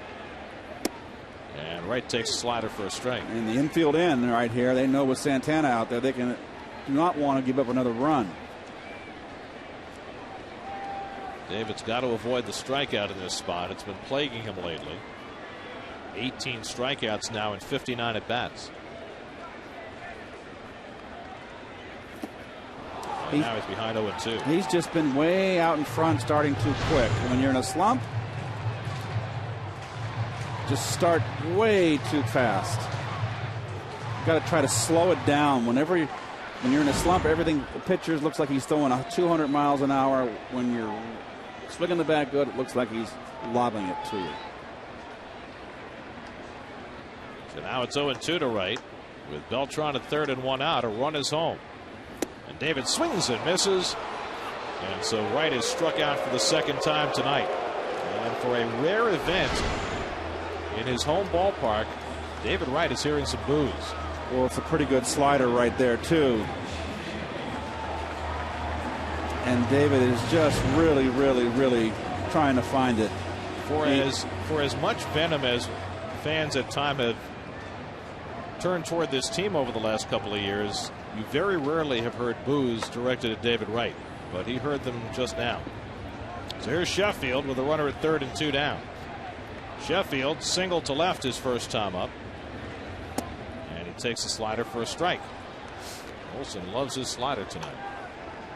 And Wright takes a slider for a strike. And the infield in right here, they know with Santana out there, they do not want to give up another run. David's got to avoid the strikeout in this spot. It's been plaguing him lately. 18 strikeouts now in 59 at bats. Now he's behind 0-2. He's just been way out in front, starting too quick. When you're in a slump, just start way too fast. You've got to try to slow it down. When you're in a slump, everything, the pitcher looks like he's throwing 200 miles an hour. When you're swinging the bat good, it looks like he's lobbing it to you. So now it's 0-2 to Wright, with Beltran at third and one out. A run is home. And David swings and misses. And so Wright is struck out for the second time tonight. And for a rare event in his home ballpark, David Wright is hearing some boos. Well, it's a pretty good slider right there, too. And David is just really, really, really trying to find it. For as much venom as fans at times have turned toward this team over the last couple of years, you very rarely have heard boos directed at David Wright, but he heard them just now. So here's Sheffield with a runner at third and two down. Sheffield single to left his first time up, and he takes a slider for a strike. Olson loves his slider tonight.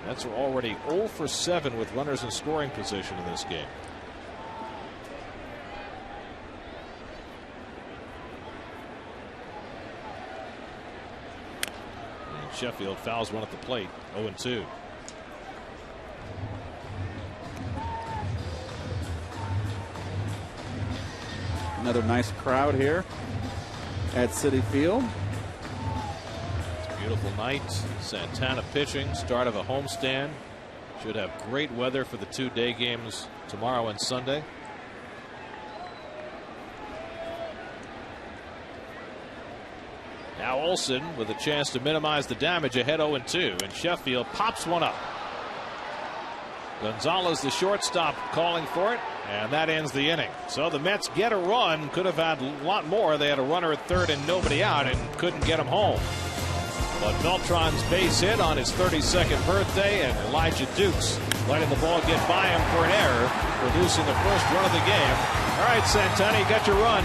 Mets are already 0 for 7 with runners in scoring position in this game. Sheffield fouls one at the plate. 0-2. Another nice crowd here at Citi Field. It's a beautiful night. Santana pitching. Start of a homestand. Should have great weather for the 2 day games tomorrow and Sunday. Now Olson with a chance to minimize the damage, ahead 0-2, and Sheffield pops one up. Gonzalez, the shortstop, calling for it, and that ends the inning. So the Mets get a run. Could have had a lot more. They had a runner at third and nobody out and couldn't get him home. But Beltran's base hit on his 32nd birthday, and Elijah Dukes letting the ball get by him for an error, producing the first run of the game. All right, Santana, you got your run.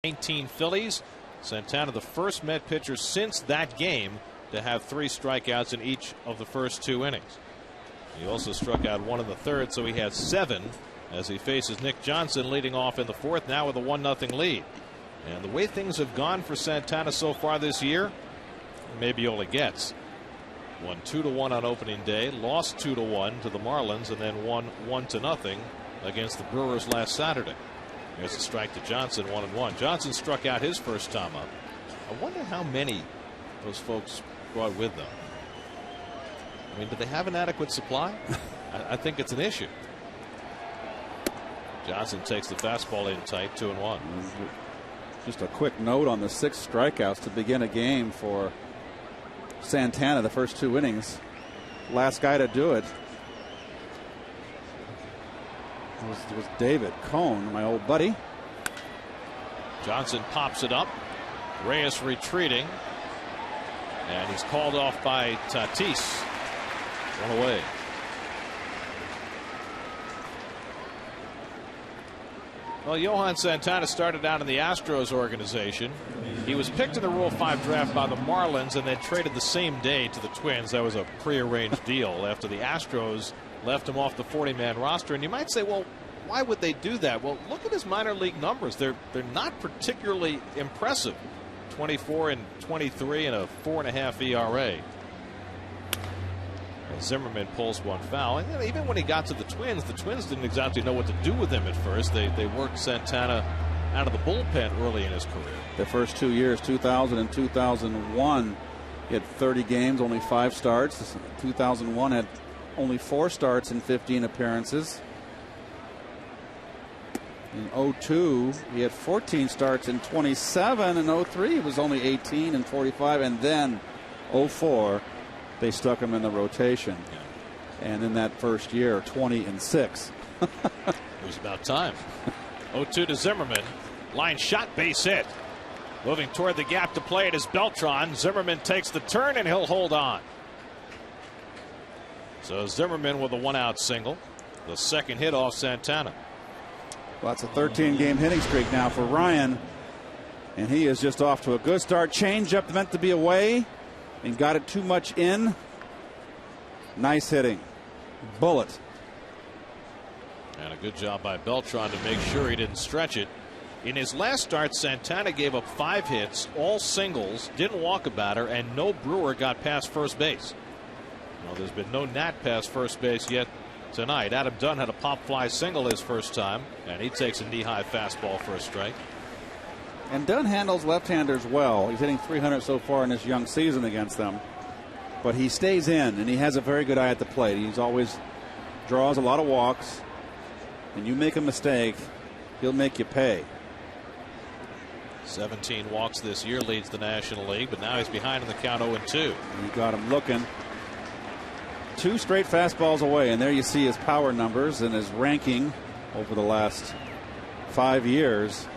19 Phillies. Santana, the first Met pitcher since that game to have 3 strikeouts in each of the first 2 innings. He also struck out 1 in the 3rd, so he had 7 as he faces Nick Johnson leading off in the 4th, now with a 1-0 lead. And the way things have gone for Santana so far this year, maybe all he gets. Won 2-1 on opening day, lost 2-1 to the Marlins, and then won 1-0 against the Brewers last Saturday. There's a strike to Johnson, 1-1. Johnson struck out his first time up. I wonder how many those folks brought with them. I mean, do they have an adequate supply? I think it's an issue. Johnson takes the fastball in tight, 2-1. Just a quick note on the 6 strikeouts to begin a game for Santana, the first 2 innings. Last guy to do it was David Cone, my old buddy. Johnson pops it up. Reyes retreating. And he's called off by Tatis. 1 away. Well, Johan Santana started out in the Astros organization. He was picked in the Rule 5 draft by the Marlins and then traded the same day to the Twins. That was a prearranged deal after the Astros left him off the 40-man roster. And you might say, well, why would they do that? Well, look at his minor league numbers. They're not particularly impressive. 24 and 23 and a 4.5 ERA. And Zimmerman pulls one foul. And even when he got to the Twins didn't exactly know what to do with him at first. They worked Santana out of the bullpen early in his career. The first 2 years, 2000 and 2001, he had 30 games, only 5 starts. 2001 had only 4 starts in 15 appearances. In 02, he had 14 starts in 27. In 03, he was only 18 and 45. And then 04, they stuck him in the rotation. Yeah. And in that first year, 20 and 6. It was about time. 0-2 to Zimmerman. Line shot, base hit. Moving toward the gap to play it is Beltran. Zimmerman takes the turn and he'll hold on. So Zimmerman with a 1-out single. The second hit off Santana. Well, that's a 13-game hitting streak now for Ryan. And he is just off to a good start. Changeup meant to be away and got it too much in. Nice hitting. Bullet. And a good job by Beltran to make sure he didn't stretch it. In his last start, Santana gave up 5 hits, all singles, didn't walk a batter, and no Brewer got past first base. Well, there's been no Nat past first base yet tonight. Adam Dunn had a pop fly single his first time, and he takes a knee-high fastball for a strike. And Dunn handles left-handers well. He's hitting 300 so far in this young season against them. But he stays in, and he has a very good eye at the plate. He's always draws a lot of walks. And you make a mistake, he'll make you pay. 17 walks this year, leads the National League, but now he's behind in the count 0-2. You got him looking. 2 straight fastballs away, and there you see his power numbers and his ranking over the last 5 years.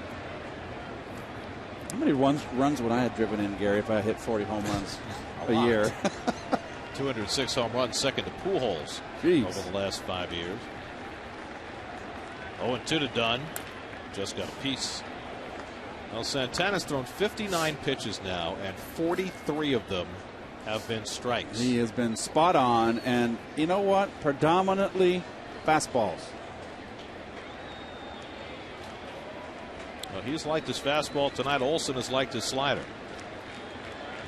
How many runs would I have driven in, Gary, if I hit 40 home runs a year? 206 home runs, second to Pujols. Jeez. Over the last 5 years. 0-2 to Dunn. Just got a piece. Well, Santana's thrown 59 pitches now, and 43 of them have been strikes. He has been spot on, and you know what? Predominantly fastballs. Well, he's liked his fastball tonight. Olsen has liked his slider.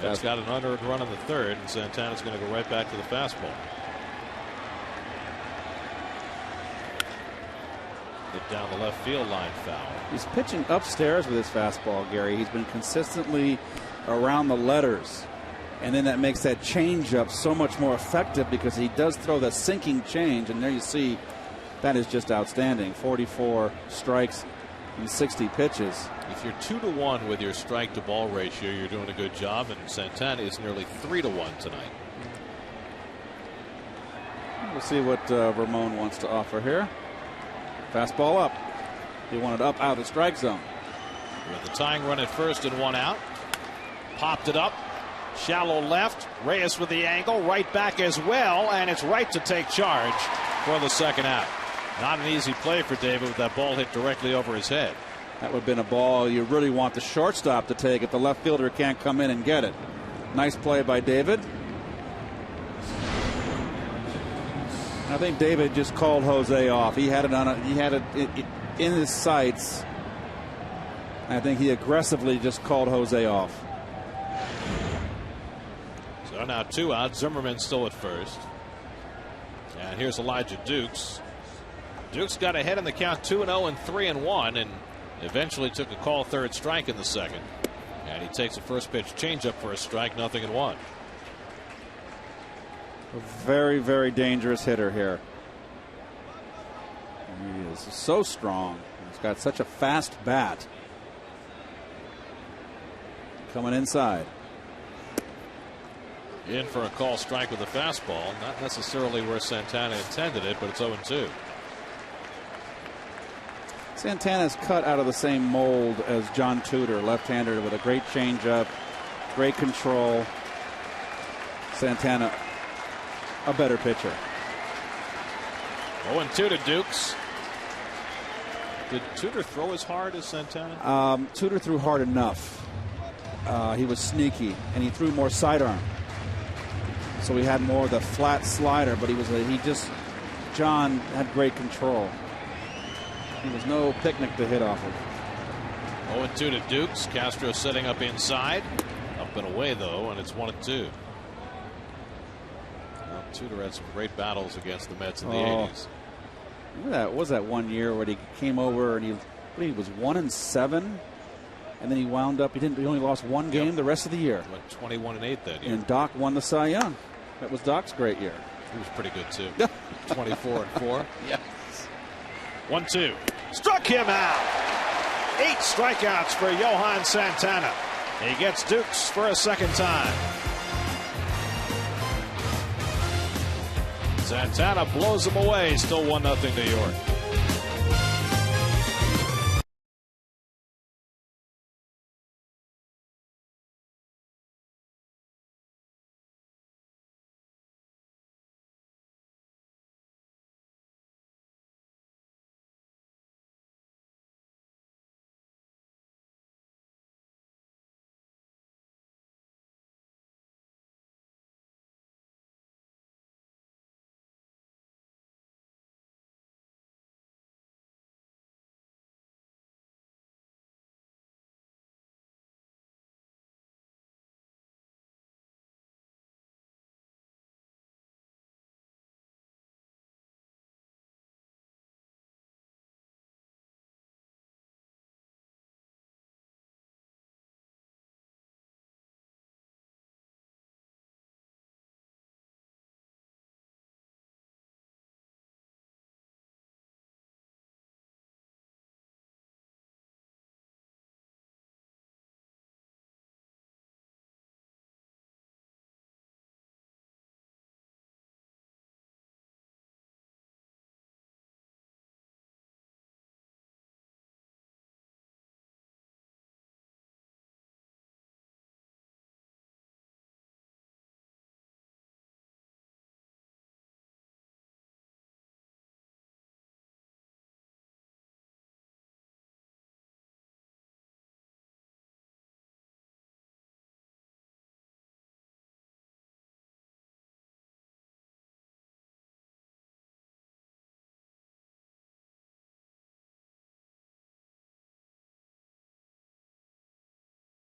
That's got an unearned run in the 3rd, and Santana's going to go right back to the fastball. Hit down the left field line foul. He's pitching upstairs with his fastball, Gary. He's been consistently around the letters. And then that makes that changeup so much more effective because he does throw the sinking change. And there you see that is just outstanding. 44 strikes in 60 pitches. If you're 2-1 with your strike to ball ratio, you're doing a good job. And Santana is nearly 3-1 tonight. We'll see what Ramon wants to offer here. Fastball up. He wanted up out of the strike zone. With the tying run at first and 1 out. Popped it up. Shallow left. Reyes with the angle. Right back as well. And it's right to take charge for the second out. Not an easy play for David with that ball hit directly over his head. That would have been a ball you really want the shortstop to take if the left fielder can't come in and get it. Nice play by David. I think David just called Jose off. He had it on. He had it in his sights. I think he aggressively just called Jose off. So now 2 out. Zimmerman still at first. And here's Elijah Dukes. Dukes got ahead in the count 2-0 and 3-1, and eventually took a call third strike in the second. And he takes a first pitch changeup for a strike, 0-1. A very, very dangerous hitter here. He is so strong. He's got such a fast bat. Coming inside. In for a call strike with a fastball. Not necessarily where Santana intended it, but it's 0-2. Santana's cut out of the same mold as John Tudor, left-hander with a great changeup, great control. Santana, a better pitcher. 0-2 to Dukes. Did Tudor throw as hard as Santana? Tudor threw hard enough. He was sneaky, and he threw more sidearm. So he had more of the flat slider, but John had great control. He was no picnic to hit off of. 0-2 to Dukes. Castro setting up inside. Up and away, though, and it's 1-2. Well, Tudor had some great battles against the Mets in the 80s. That was that one year where he came over and he was 1-7, and then he wound up. He only lost one game the rest of the year. Went 21-8 that year. And Doc won the Cy Young. That was Doc's great year. He was pretty good too. 24-4. Yes. 1-2. Struck him out. 8 strikeouts for Johan Santana. He gets Dukes for a second time. Santana blows him away. Still 1-0 New York.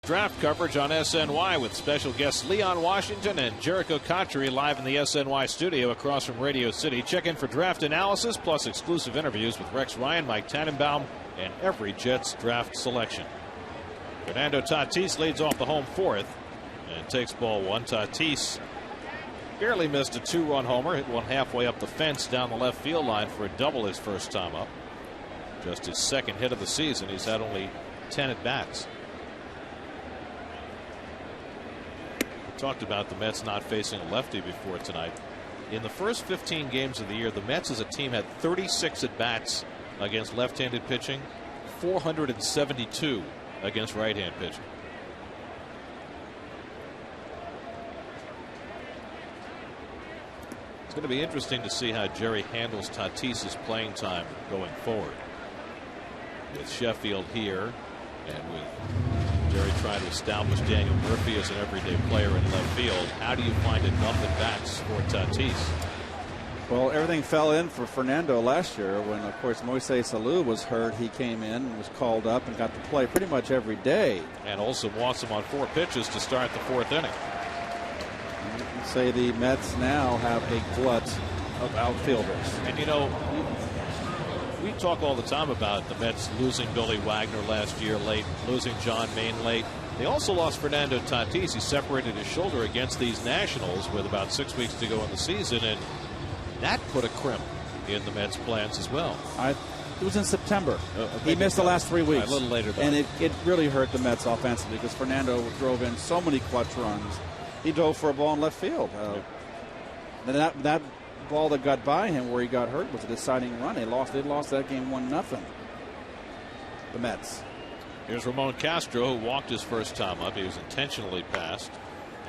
Draft coverage on SNY with special guests Leon Washington and Jericho Cotchery live in the SNY studio across from Radio City. Check in for draft analysis plus exclusive interviews with Rex Ryan, Mike Tannenbaum, and every Jets draft selection. Fernando Tatis leads off the home fourth and takes ball 1. Tatis barely missed a 2-run homer, hit one halfway up the fence down the left field line for a double his first time up. Just his second hit of the season. He's had only 10 at bats. Talked about the Mets not facing a lefty before tonight. In the first 15 games of the year, the Mets as a team had 36 at bats against left-handed pitching, 472 against right-hand pitching. It's going to be interesting to see how Jerry handles Tatis's playing time going forward. with Sheffield here, and with Jerry trying to establish Daniel Murphy as an everyday player in left field. How do you find enough at bats for Tatis? Well, everything fell in for Fernando last year when, of course, Moises Alou was hurt. He came in and was called up and got to play pretty much every day. And Olsen wants him on 4 pitches to start the 4th inning. You can say the Mets now have a glut of outfielders. And, you know, we talk all the time about the Mets losing Billy Wagner last year late, losing John Maine late. They also lost Fernando Tatis. He separated his shoulder against these Nationals with about 6 weeks to go in the season, and that put a crimp in the Mets' plans as well. It was in September. He missed the last 3 weeks. A little later, and it really hurt the Mets offensively because Fernando drove in so many clutch runs. He dove for a ball in left field. That ball that got by him where he got hurt was a deciding run. They lost that game 1-0. The Mets. Here's Ramon Castro, who walked his first time up. He was intentionally passed,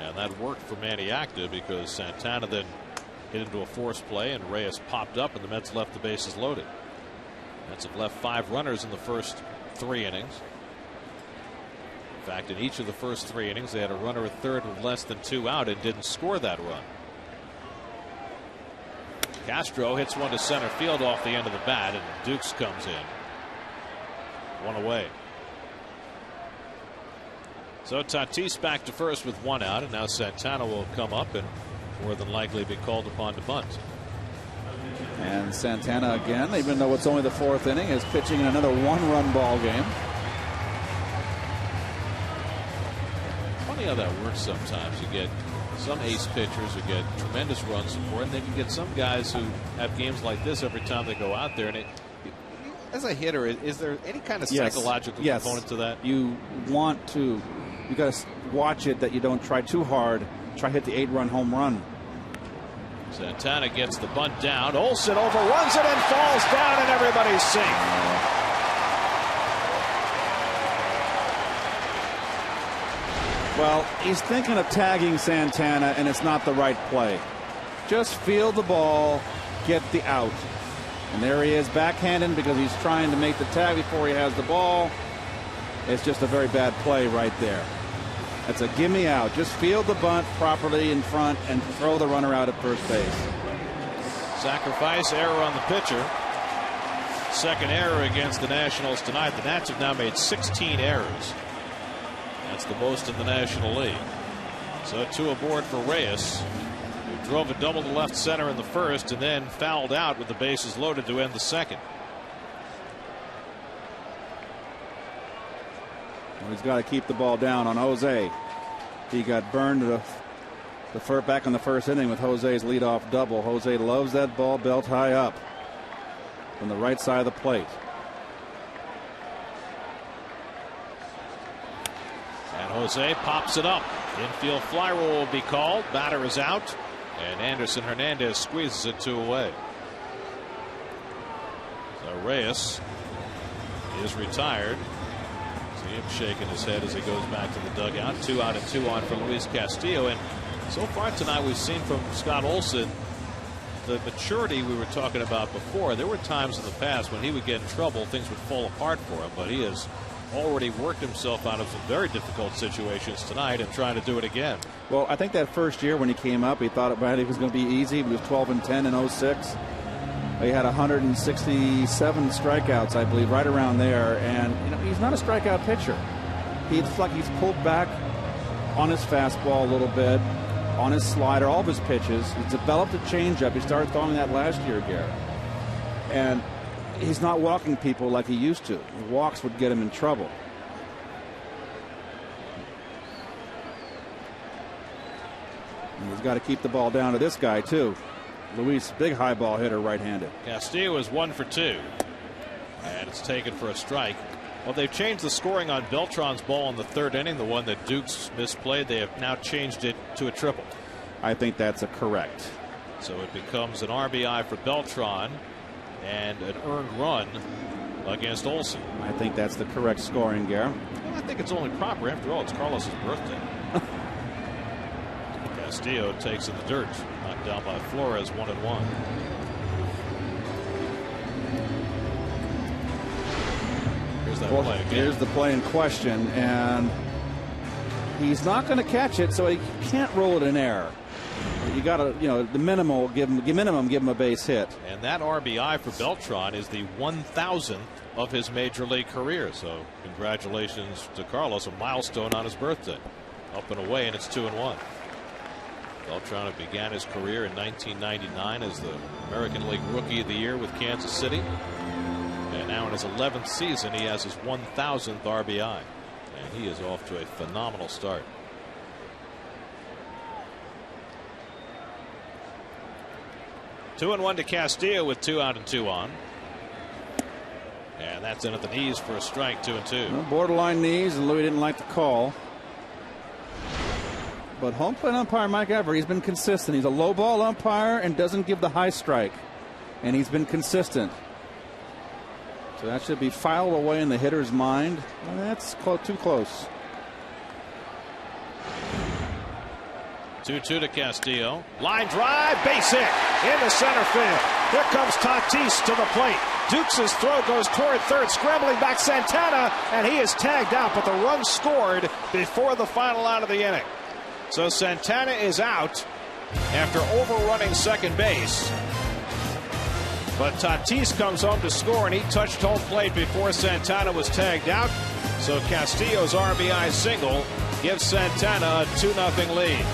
and that worked for Manny Acta because Santana then hit into a force play and Reyes popped up and the Mets left the bases loaded. Mets have left 5 runners in the first 3 innings. In fact, in each of the first 3 innings, they had a runner at third with less than 2 out and didn't score that run. Castro hits one to center field off the end of the bat, and Dukes comes in. 1 away. So Tatis back to first with 1 out, and now Santana will come up and more than likely be called upon to bunt. And Santana again, even though it's only the 4th inning, is pitching in another 1-run ball game. Funny how that works sometimes. You get some ace pitchers who get tremendous run support, and then you get some guys who have games like this every time they go out there. And as a hitter, is there any kind of psychological component to that? You got to watch it that you don't try too hard. Try hit the 8-run home run. Santana gets the bunt down. Olsen overruns it and falls down, and everybody's safe. Well, he's thinking of tagging Santana, and it's not the right play. Just field the ball, get the out. And there he is backhanded because he's trying to make the tag before he has the ball. It's just a very bad play right there. That's a gimme out. Just field the bunt properly in front and throw the runner out at first base. Sacrifice error on the pitcher. Second error against the Nationals tonight. The Nats have now made 16 errors. That's the most in the National League. So 2 aboard for Reyes, who drove a double to left center in the first and then fouled out with the bases loaded to end the second. Well, he's got to keep the ball down on Jose. He got burned back in the first inning with Jose's leadoff double. Jose loves that ball belt high up from the right side of the plate. And Jose pops it up. Infield fly rule will be called. Batter is out, and Anderson Hernandez squeezes it 2 away. So Reyes is retired. See him shaking his head as he goes back to the dugout. 2 out and 2 on for Luis Castillo. And so far tonight we've seen from Scott Olsen the maturity we were talking about before. There were times in the past when he would get in trouble, things would fall apart for him, but he has already worked himself out of some very difficult situations tonight and trying to do it again. Well, I think that first year when he came up, he thought it was going to be easy. He was 12-10 in 06. He had 167 strikeouts, I believe, right around there. And he's not a strikeout pitcher. It's like he's pulled back on his fastball a little bit, on his slider, all of his pitches. He's developed a changeup. He started throwing that last year, Garrett. And he's not walking people like he used to. Walks would get him in trouble. And he's got to keep the ball down to this guy, too. Luis, big high ball hitter, right-handed. Castillo is 1 for 2. And it's taken for a strike. Well, they've changed the scoring on Beltran's ball in the 3rd inning, the one that Dukes misplayed. They have now changed it to a triple. I think that's a correct. So it becomes an RBI for Beltran and an earned run against Olsen. I think that's the correct scoring, Garrett. Well, I think it's only proper. After all, it's Carlos's birthday. Castillo takes in the dirt, knocked down by Flores, 1-1. Here's that Well, play again. here's the play in question, and he's not going to catch it, so he can't roll it in air. You got to, the minimum give him a base hit. And that RBI for Beltran is the 1,000th of his major league career. So congratulations to Carlos, a milestone on his birthday. Up and away, and it's 2-1. Beltran began his career in 1999 as the American League Rookie of the Year with Kansas City. And now in his 11th season, he has his 1,000th RBI. And he is off to a phenomenal start. Two and one to Castillo with 2 out and 2 on. And that's in at the knees for a strike, 2-2. Well, borderline knees, and Louis didn't like the call. But home plate umpire Mike Everett, he's been consistent. He's a low ball umpire and doesn't give the high strike. And he's been consistent. So that should be filed away in the hitter's mind. Well, that's too close. 2-2 to Castillo. Line drive, base hit into center field. Here comes Tatis to the plate. Dukes' throw goes toward third, scrambling back Santana, and he is tagged out, but the run scored before the final out of the inning. So Santana is out after overrunning second base. But Tatis comes home to score, and he touched home plate before Santana was tagged out. So Castillo's RBI single gives Santana a 2-0 lead.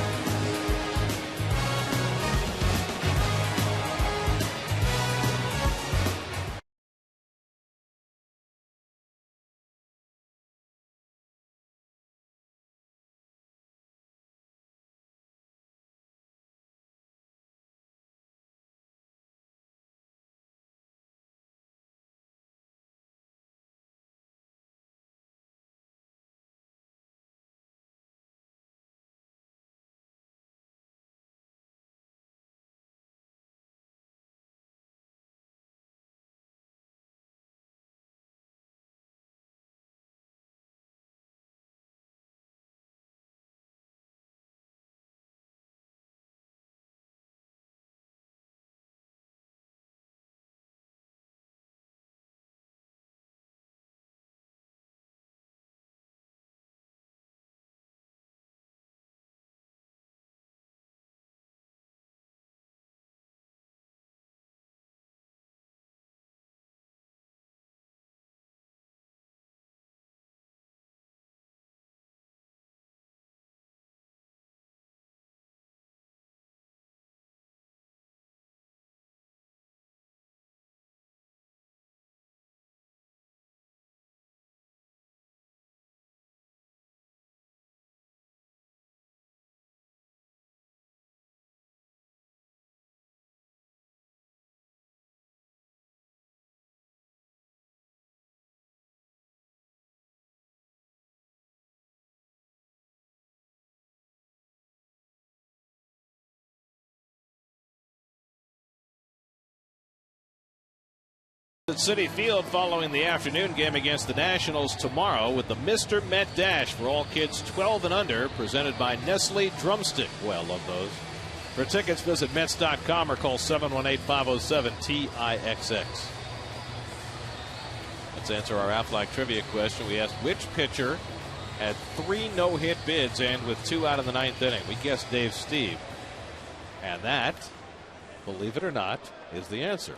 At Citi Field following the afternoon game against the Nationals tomorrow with the Mr. Met Dash for all kids 12 and under, presented by Nestle Drumstick. Well, love those. For tickets, visit Mets.com or call 718-507-TIXX. Let's answer our Aflac trivia question. We asked which pitcher had 3 no-hit bids and with 2 out in the 9th inning. We guessed Dave Steve. And that, believe it or not, is the answer.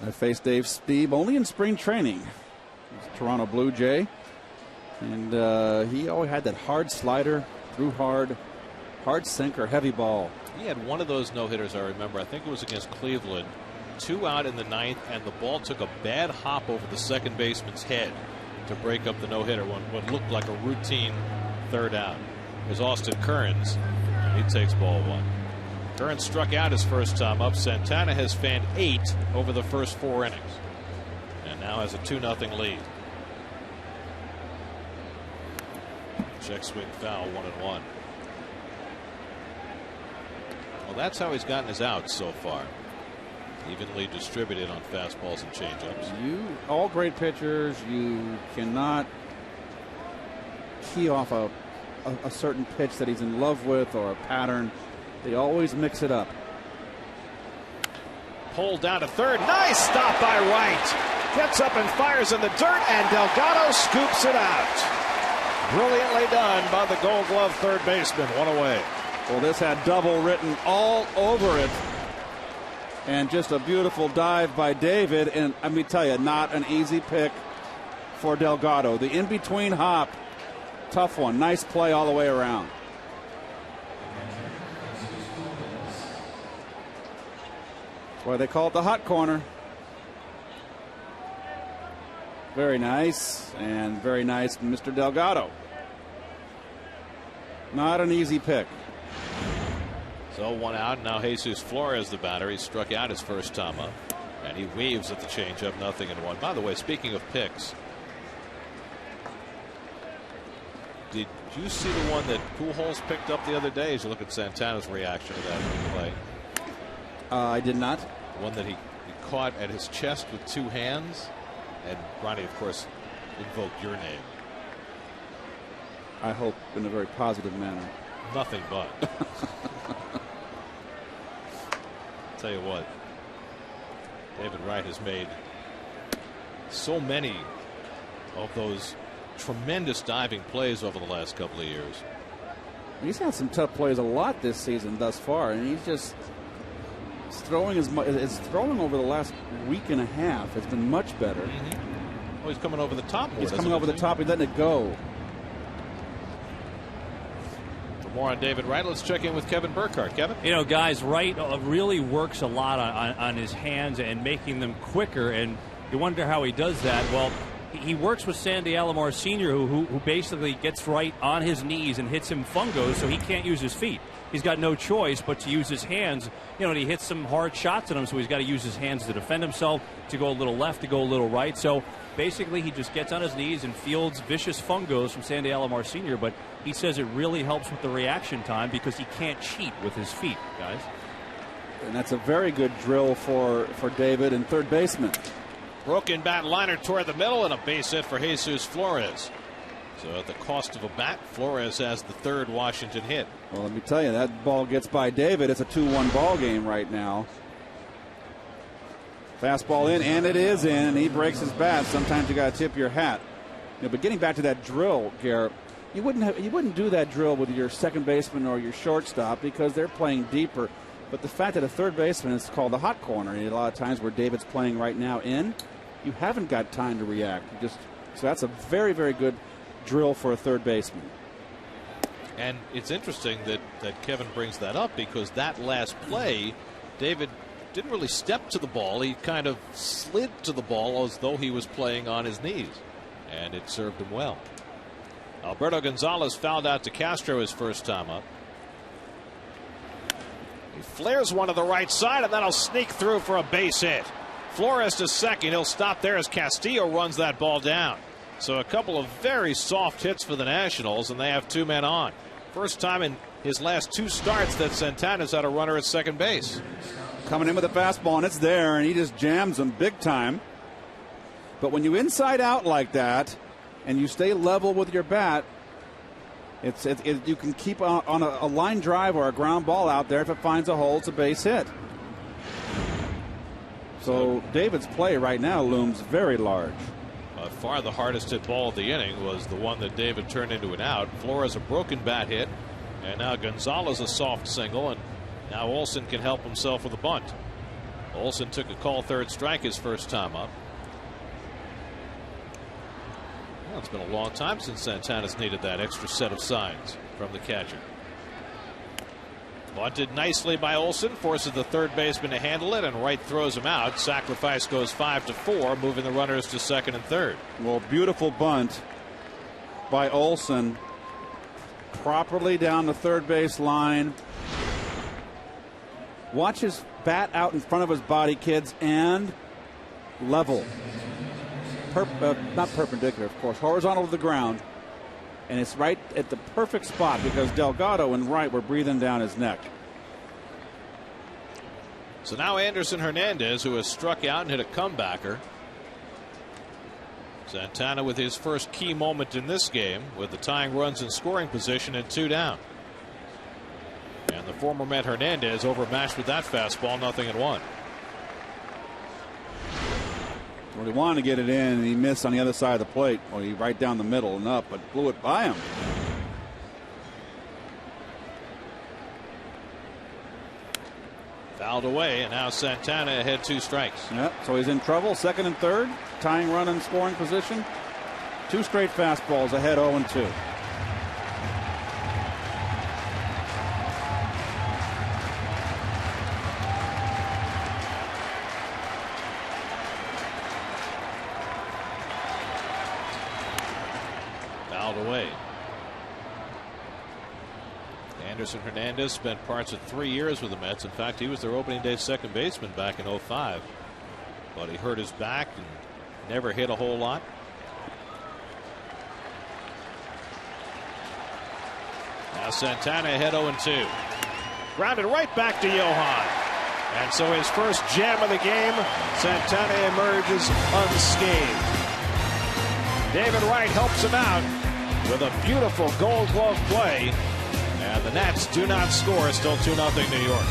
I faced Dave Steve only in spring training. He's a Toronto Blue Jay. And he always had that hard slider, threw hard sinker, heavy ball. He had one of those no-hitters, I remember. I think it was against Cleveland. 2 out in the 9th, and the ball took a bad hop over the second baseman's head to break up the no-hitter. What looked like a routine third out. It was Austin Kearns. He takes ball 1. Kearns struck out his first time up. Santana has fanned 8 over the first 4 innings. And now has a 2-0 lead. Check swing foul, 1-1. Well, that's how he's gotten his outs so far. Evenly distributed on fastballs and changeups. All great pitchers, you cannot key off a certain pitch that he's in love with or a pattern. They always mix it up. Pulled down to third. Nice stop by Wright. Gets up and fires in the dirt, and Delgado scoops it out. Brilliantly done by the Gold Glove third baseman. One away. Well, this had double written all over it. And just a beautiful dive by David. And let me tell you, not an easy pick for Delgado. The in-between hop, tough one. Nice play all the way around. That's why they call it the hot corner. Very nice, and very nice, Mr. Delgado. Not an easy pick. So one out. Now Jesus Flores, the batter. He struck out his first time up, and he waves at the changeup. 0-1. By the way, speaking of picks, did you see the one that Pujols picked up the other day? As you look at Santana's reaction to that play, I did not. One that he caught at his chest with two hands, and Ronnie, of course, invoked your name. I hope in a very positive manner. Nothing but. Tell you what, David Wright has made so many of those tremendous diving plays over the last couple of years. He's had some tough plays a lot this season thus far, and he's throwing his throwing over the last week and a half has been much better. Mm-hmm. Oh, he's coming over the top more. He's coming over the top. He's letting it go. For more on David Wright, let's check in with Kevin Burkhardt. Kevin? You know, guys, Wright really works a lot on his hands and making them quicker, and you wonder how he does that. Well, he works with Sandy Alomar Sr., who basically gets Wright on his knees and hits him fungos, so he can't use his feet. He's got no choice but to use his hands. You know, and he hits some hard shots at him, so he's got to use his hands to defend himself, to go a little left, to go a little right. So basically, he just gets on his knees and fields vicious fungos from Sandy Alomar Sr., but he says it really helps with the reaction time because he can't cheat with his feet, guys. And that's a very good drill for David and third baseman. Broken bat liner toward the middle, and a base hit for Jesus Flores. So at the cost of a bat, Flores has the third Washington hit. Well, let me tell you, that ball gets by David. It's a 2-1 ball game right now. Fastball in, and it is in, and he breaks his bat. Sometimes you got to tip your hat. You know, but getting back to that drill, Garrett, you wouldn't do that drill with your second baseman or your shortstop because they're playing deeper. But the fact that a third baseman is called the hot corner, and a lot of times where David's playing right now you haven't got time to react. So that's a very, very good drill for a third baseman. And it's interesting that Kevin brings that up because that last play, David didn't really step to the ball. He kind of slid to the ball as though he was playing on his knees, and it served him well. Alberto Gonzalez fouled out to Castro his first time up. He flares one to the right side, and that'll sneak through for a base hit. Flores to second. He'll stop there as Castillo runs that ball down. So a couple of very soft hits for the Nationals, and they have two men on. First time in his last two starts that Santana's had a runner at second base. Coming in with a fastball, and it's there, and he just jams them big time. But when you inside out like that, and you stay level with your bat, you can keep on a line drive or a ground ball out there. If it finds a hole, it's a base hit. So David's play right now looms very large. By far the hardest hit ball of the inning was the one that David turned into an out. Flores a broken bat hit, and now Gonzalez a soft single, and now Olsen can help himself with a bunt. Olsen took a call third strike his first time up. Well, it's been a long time since Santana's needed that extra set of signs from the catcher. Bunted nicely by Olsen, forces the third baseman to handle it, and Wright throws him out. Sacrifice goes 5-4, moving the runners to second and third. Well, beautiful bunt by Olsen, properly down the third base line. Watch his bat out in front of his body, kids, and level. Not perpendicular, of course, horizontal to the ground. And it's right at the perfect spot because Delgado and Wright were breathing down his neck. So now Anderson Hernandez, who has struck out and hit a comebacker. Santana with his first key moment in this game with the tying runs in scoring position and 2 down. And the former Met Hernandez overmatched with that fastball, 0-1. Well, he wanted to get it in, and he missed on the other side of the plate. Well, he right down the middle and up, but blew it by him. Fouled away, and now Santana ahead 2 strikes. Yep, so he's in trouble. Second and third, tying run in scoring position. 2 straight fastballs ahead, 0-2. Fouled away. Anderson Hernandez spent parts of 3 years with the Mets. In fact, he was their opening day second baseman back in '05. But he hurt his back and never hit a whole lot. Now Santana ahead 0-2. Grounded right back to Johan. And so his first jam of the game, Santana emerges unscathed. David Wright helps him out with a beautiful Gold Glove play. And the Nats do not score. Still 2-0 New York.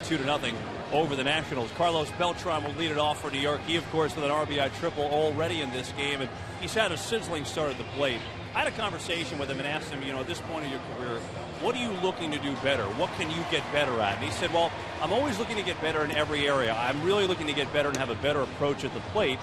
Two to nothing over the Nationals. Carlos Beltran will lead it off for New York. He, of course, with an RBI triple already in this game, and he's had a sizzling start at the plate. I had a conversation with him and asked him, at this point of your career, what are you looking to do better? What can you get better at? And he said, well, I'm always looking to get better in every area. I'm really looking to get better and have a better approach at the plate,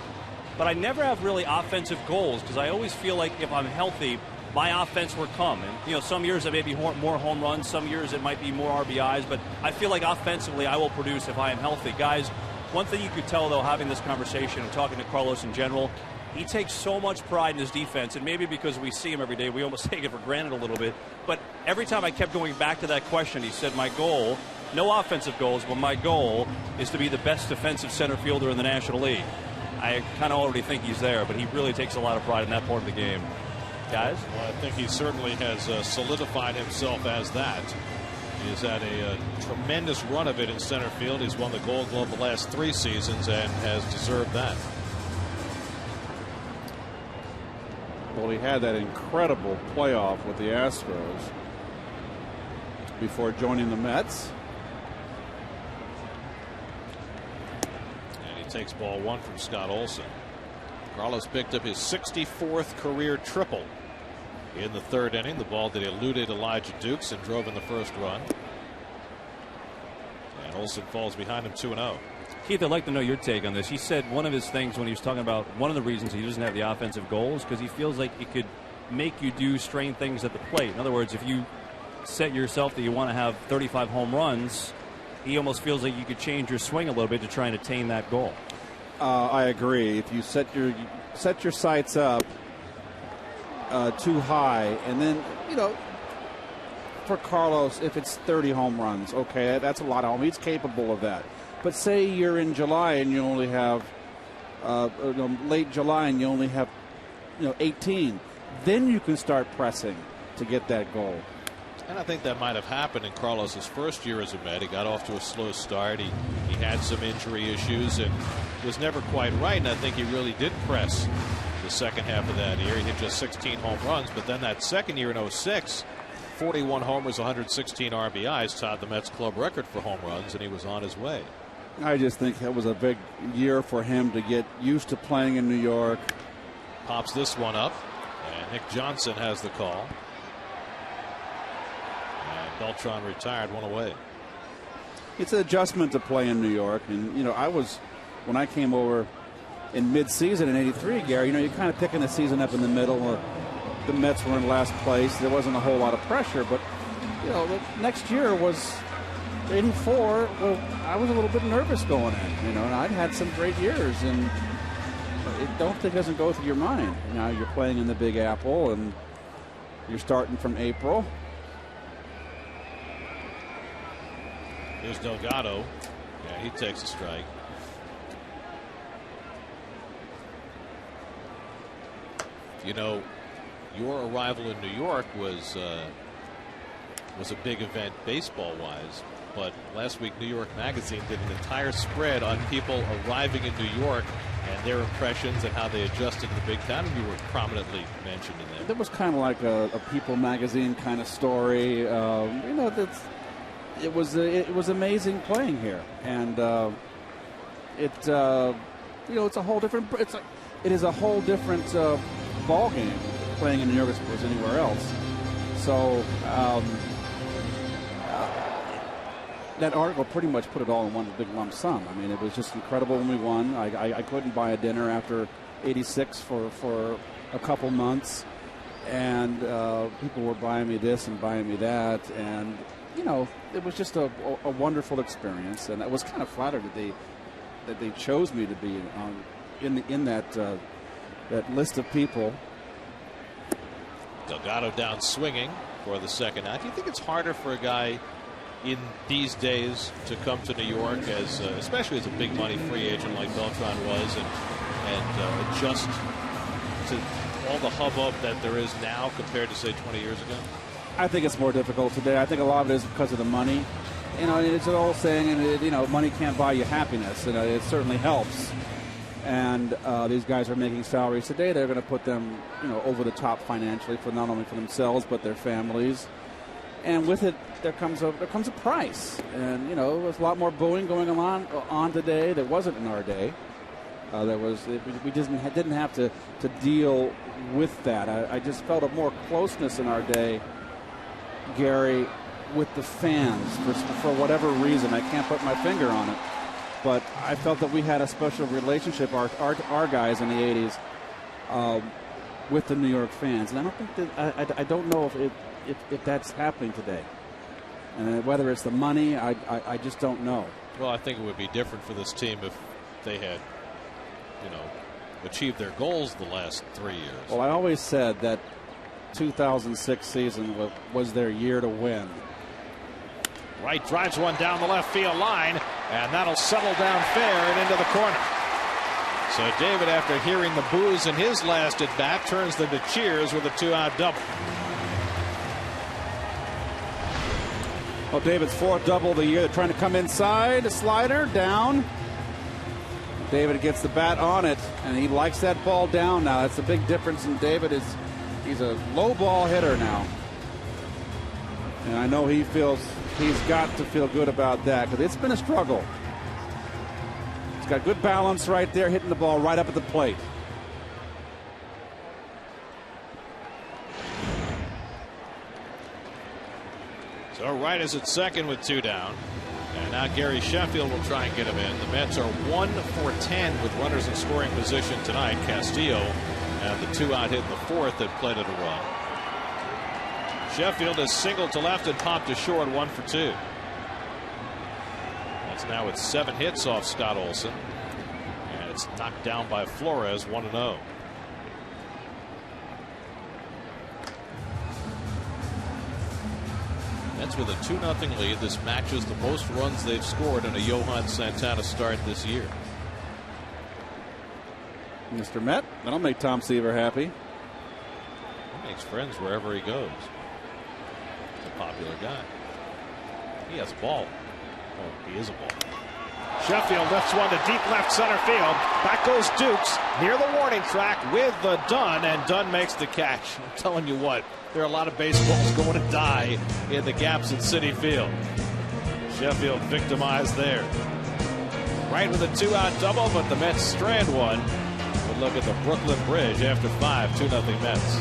but I never have really offensive goals because I always feel like if I'm healthy, my offense will come. And, some years it may be more home runs, some years it might be more RBIs, but I feel like offensively I will produce if I am healthy. Guys, one thing you could tell, though, having this conversation and talking to Carlos in general, he takes so much pride in his defense, and maybe because we see him every day, we almost take it for granted a little bit. But every time I kept going back to that question, he said, my goal, no offensive goals, but my goal is to be the best defensive center fielder in the National League. I kind of already think he's there, but he really takes a lot of pride in that part of the game. Guys? Well, I think he certainly has solidified himself as that. He has had a tremendous run of it in center field. He's won the Gold Glove the last 3 seasons and has deserved that. Well, he had that incredible playoff with the Astros before joining the Mets. And he takes ball 1 from Scott Olson. Carlos picked up his 64th career triple in the 3rd inning. The ball that eluded Elijah Dukes and drove in the first run. And Olson falls behind him 2-0. Keith, I'd like to know your take on this. He said one of his things when he was talking about one of the reasons he doesn't have the offensive goals because he feels like it could make you do strange things at the plate. In other words, if you set yourself that you want to have 35 home runs, he almost feels like you could change your swing a little bit to try and attain that goal. I agree. If you set your sights up too high, and then for Carlos, if it's 30 home runs, okay, that's a lot of home. He's capable of that. But say you're in July and you only have late July and you only have 18, then you can start pressing to get that goal. And I think that might have happened in Carlos's first year as a Met. He got off to a slow start. He had some injury issues and was never quite right. And I think he really did press the second half of that year. He hit just 16 home runs, but then that second year in 06, 41 homers, 116 RBIs, tied the Mets club record for home runs, and he was on his way. I just think that was a big year for him to get used to playing in New York. Pops this one up, and Nick Johnson has the call. And Beltran retired, one away. It's an adjustment to play in New York. And, you know, when I came over in mid-season in '83, Gary, you know, you're kind of picking the season up in the middle. The Mets were in last place. There wasn't a whole lot of pressure. But, you know, the next year was '84. Well, I was a little bit nervous going in, you know, and I'd had some great years. And it doesn't go through your mind. Now you're playing in the Big Apple, and you're starting from April. Here's Delgado. Yeah, he takes a strike. You know, your arrival in New York was a big event baseball-wise. But last week, New York Magazine did an entire spread on people arriving in New York and their impressions and how they adjusted to the big town. And you were prominently mentioned in there. That was kind of like a People magazine kind of story. You know, it was amazing playing here, and you know, it's a whole different. It is a whole different ball game playing in New York as opposed to anywhere else. So. That article pretty much put it all in one big lump sum. I mean, it was just incredible when we won. I couldn't buy a dinner after '86 for a couple months, and people were buying me this and buying me that, and you know, it was just a wonderful experience. And I was kind of flattered that they chose me to be in that list of people. Delgado down swinging for the second half. Do you think it's harder for a guy in these days to come to New York, as especially as a big money free agent like Beltran was, and adjust to all the hubbub that there is now compared to, say, 20 years ago? I think it's more difficult today. I think a lot of it is because of the money. You know, it's an old saying, and you know, money can't buy you happiness. And it certainly helps. And these guys are making salaries today. They're going to put them, you know, over the top financially for not only for themselves but their families. And with it, there comes a price. And you know, there's a lot more booing going on today. There wasn't in our day. We didn't have to deal with that. I just felt a more closeness in our day, Gary, with the fans for whatever reason. I can't put my finger on it, but I felt that we had a special relationship, our guys in the '80s, with the New York fans. And I don't think that I don't know if that's happening today. And whether it's the money, I just don't know. Well, I think it would be different for this team if they had, you know, achieved their goals the last 3 years. Well, I always said that 2006 season was their year to win. Wright drives one down the left field line, and that'll settle down fair and into the corner. So David, after hearing the boos in his last at bat, turns them to cheers with a 2-out double. Well, David's fourth double of the year. They're trying to come inside. A slider down. David gets the bat on it, and he likes that ball down now. That's the big difference in David. He's a low ball hitter now. And I know he's got to feel good about that, because it's been a struggle. He's got good balance right there, hitting the ball right up at the plate. So Wright is at second with 2 down. And now Gary Sheffield will try and get him in. The Mets are 1 for 10 with runners in scoring position tonight. Castillo and the 2-out hit in the fourth that played it a run. Sheffield has singled to left and popped to short, 1 for 2. That's now with 7 hits off Scott Olson. And it's knocked down by Flores, 1-0. Mets with a 2-0 lead. This matches the most runs they've scored in a Johan Santana start this year. Mr. Met, that'll make Tom Seaver happy. He makes friends wherever he goes. He's a popular guy. He has a ball. Oh, he is a ball. Sheffield lifts one to deep left center field. Back goes Dukes near the warning track with Dunn, and Dunn makes the catch. I'm telling you what, there are a lot of baseballs going to die in the gaps at Citi Field. Sheffield victimized there. Right with a 2-out double, but the Mets strand one. We'll look at the Brooklyn Bridge after 5, 2-0 Mets.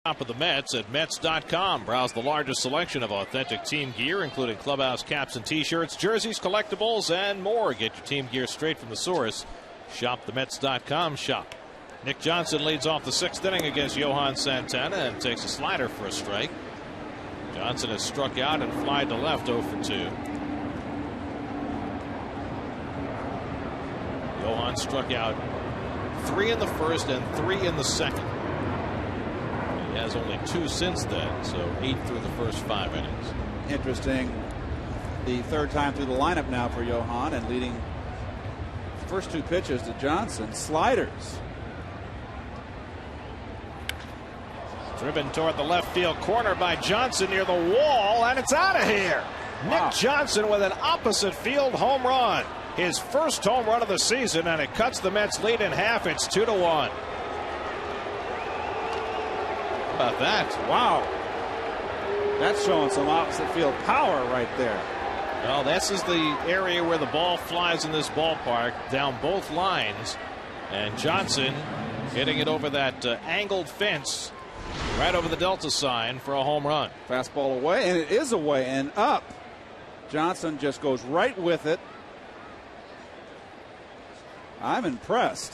Top of the Mets at Mets.com. Browse the largest selection of authentic team gear, including clubhouse caps and t-shirts, jerseys, collectibles, and more. Get your team gear straight from the source. Shop the Mets.com shop. Nick Johnson leads off the 6th inning against Johan Santana and takes a slider for a strike. Johnson has struck out and flied to left 0 for 2. Johan struck out 3 in the first and 3 in the second. He has only 2 since then, so 8 through the first 5 innings. Interesting. The 3rd time through the lineup now for Johan, and leading the first 2 pitches to Johnson. Sliders. Driven toward the left field corner by Johnson near the wall, and it's out of here. Wow. Nick Johnson with an opposite field home run. His first home run of the season, and it cuts the Mets lead in half. It's 2-1. How about that? Wow. That's showing some opposite field power right there. Well, this is the area where the ball flies in this ballpark, down both lines. And Johnson hitting it over that angled fence right over the Delta sign for a home run. Fastball away, and it is away and up. Johnson just goes right with it. I'm impressed.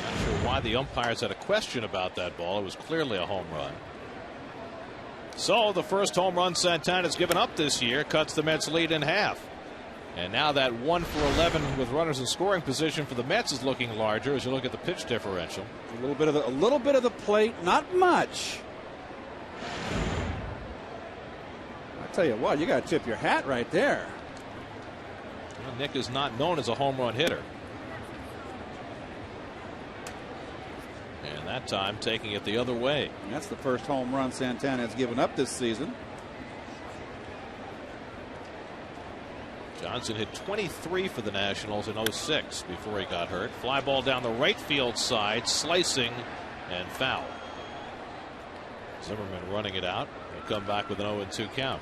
Not sure why the umpires had a question about that ball. It was clearly a home run. So the first home run Santana's given up this year cuts the Mets lead in half. And now that 1 for 11 with runners in scoring position for the Mets is looking larger as you look at the pitch differential. A little bit of the plate, not much. I tell you what, you got to tip your hat right there. Well, Nick is not known as a home run hitter. And that time taking it the other way. And that's the first home run Santana has given up this season. Johnson hit 23 for the Nationals in 06 before he got hurt. Fly ball down the right field side, slicing and foul. Zimmerman running it out. He'll come back with an 0-2 count.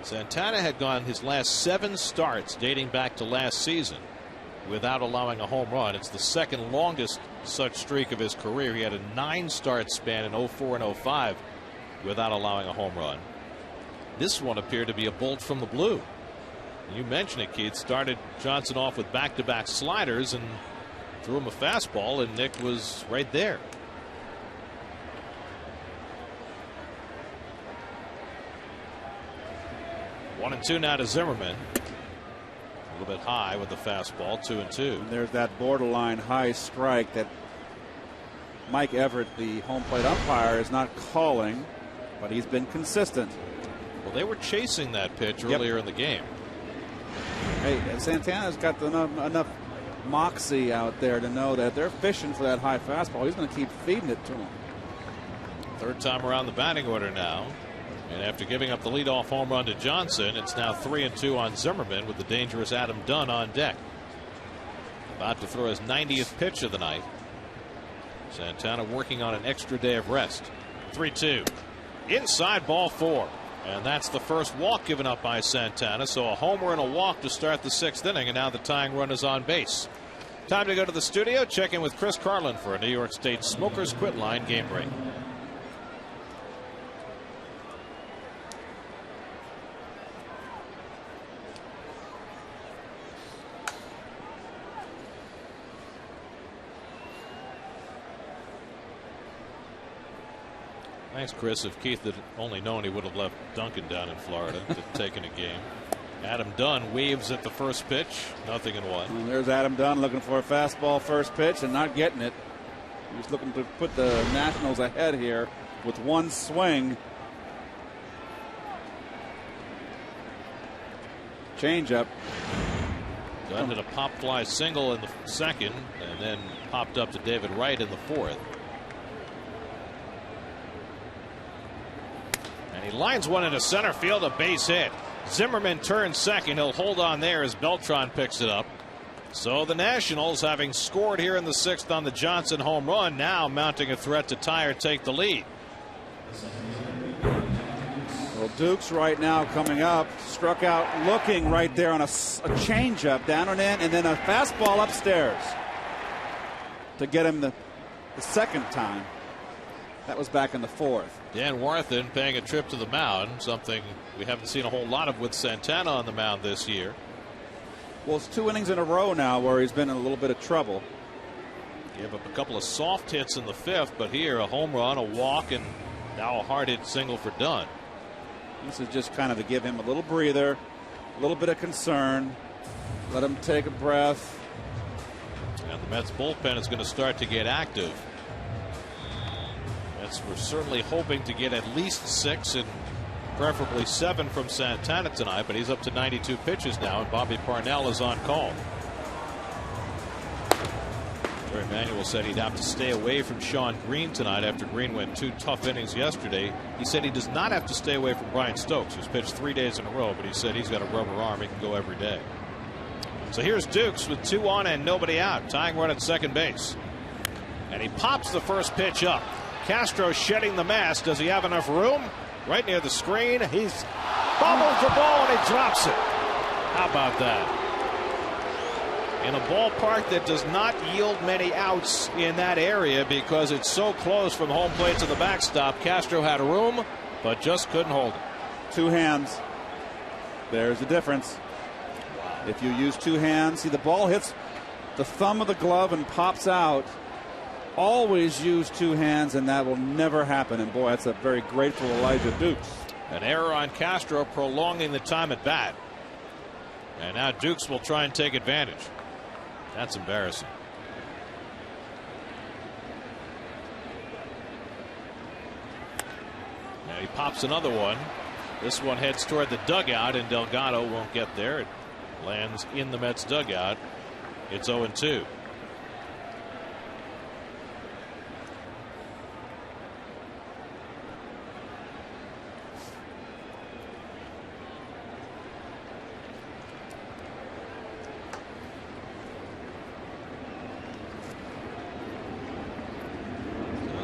Santana had gone his last 7 starts dating back to last season without allowing a home run. It's the second longest such streak of his career. He had a 9-start span in 04 and 05 without allowing a home run. This one appeared to be a bolt from the blue. You mentioned it, Keith. Started Johnson off with back-to-back sliders and threw him a fastball, and Nick was right there. 1-2 now to Zimmerman. A little bit high with the fastball. 2-2. And there's that borderline high strike that Mike Everett, the home plate umpire, is not calling, but he's been consistent. Well, they were chasing that pitch earlier in the game. Hey, Santana's got enough moxie out there to know that they're fishing for that high fastball. He's going to keep feeding it to him. Third time around the batting order now. And after giving up the leadoff home run to Johnson, it's now 3-2 on Zimmerman with the dangerous Adam Dunn on deck. About to throw his 90th pitch of the night. Santana working on an extra day of rest. 3-2. Inside, ball 4. And that's the first walk given up by Santana. So a homer and a walk to start the 6th inning. And now the tying run is on base. Time to go to the studio. Check in with Chris Carlin for a New York State Smokers Quit Line game break. Thanks, Chris. If Keith had only known, he would have left Duncan down in Florida to taking a game. Adam Dunn waves at the first pitch. 0-1. Well, there's Adam Dunn looking for a fastball first pitch and not getting it. He's looking to put the Nationals ahead here with one swing. Changeup. Dunn did a pop fly single in the 2nd and then popped up to David Wright in the 4th. And he lines one into center field, a base hit. Zimmerman turns second. He'll hold on there as Beltran picks it up. So the Nationals, having scored here in the 6th on the Johnson home run, now mounting a threat to tie or take the lead. Well, Dukes right now coming up, struck out looking right there on a changeup down and in, and then a fastball upstairs to get him the 2nd time. That was back in the 4th. Dan Warthen paying a trip to the mound, something we haven't seen a whole lot of with Santana on the mound this year. Well, it's 2 innings in a row now where he's been in a little bit of trouble. Gave up a couple of soft hits in the 5th, but here a home run, a walk, and now a hard hit single for Dunn. This is just kind of to give him a little breather, a little bit of concern, let him take a breath. And the Mets bullpen is going to start to get active. We're certainly hoping to get at least 6 and preferably 7 from Santana tonight, but he's up to 92 pitches now, and Bobby Parnell is on call. Jerry Manuel said he'd have to stay away from Sean Green tonight after Green went 2 tough innings yesterday. He said he does not have to stay away from Brian Stokes, who's pitched 3 days in a row, but he said he's got a rubber arm. He can go every day. So here's Dukes with 2 on and nobody out. Tying run at second base. And he pops the first pitch up. Castro shedding the mask. Does he have enough room? Right near the screen. He's bobbles the ball and he drops it. How about that? In a ballpark that does not yield many outs in that area because it's so close from home plate to the backstop, Castro had room but just couldn't hold it. 2 hands. There's the difference. If you use 2 hands, see the ball hits the thumb of the glove and pops out. Always use 2 hands, and that will never happen. And boy, that's a very grateful Elijah Dukes. An error on Castro prolonging the time at bat. And now Dukes will try and take advantage. That's embarrassing. Now he pops another one. This one heads toward the dugout, and Delgado won't get there. It lands in the Mets dugout. It's 0-2.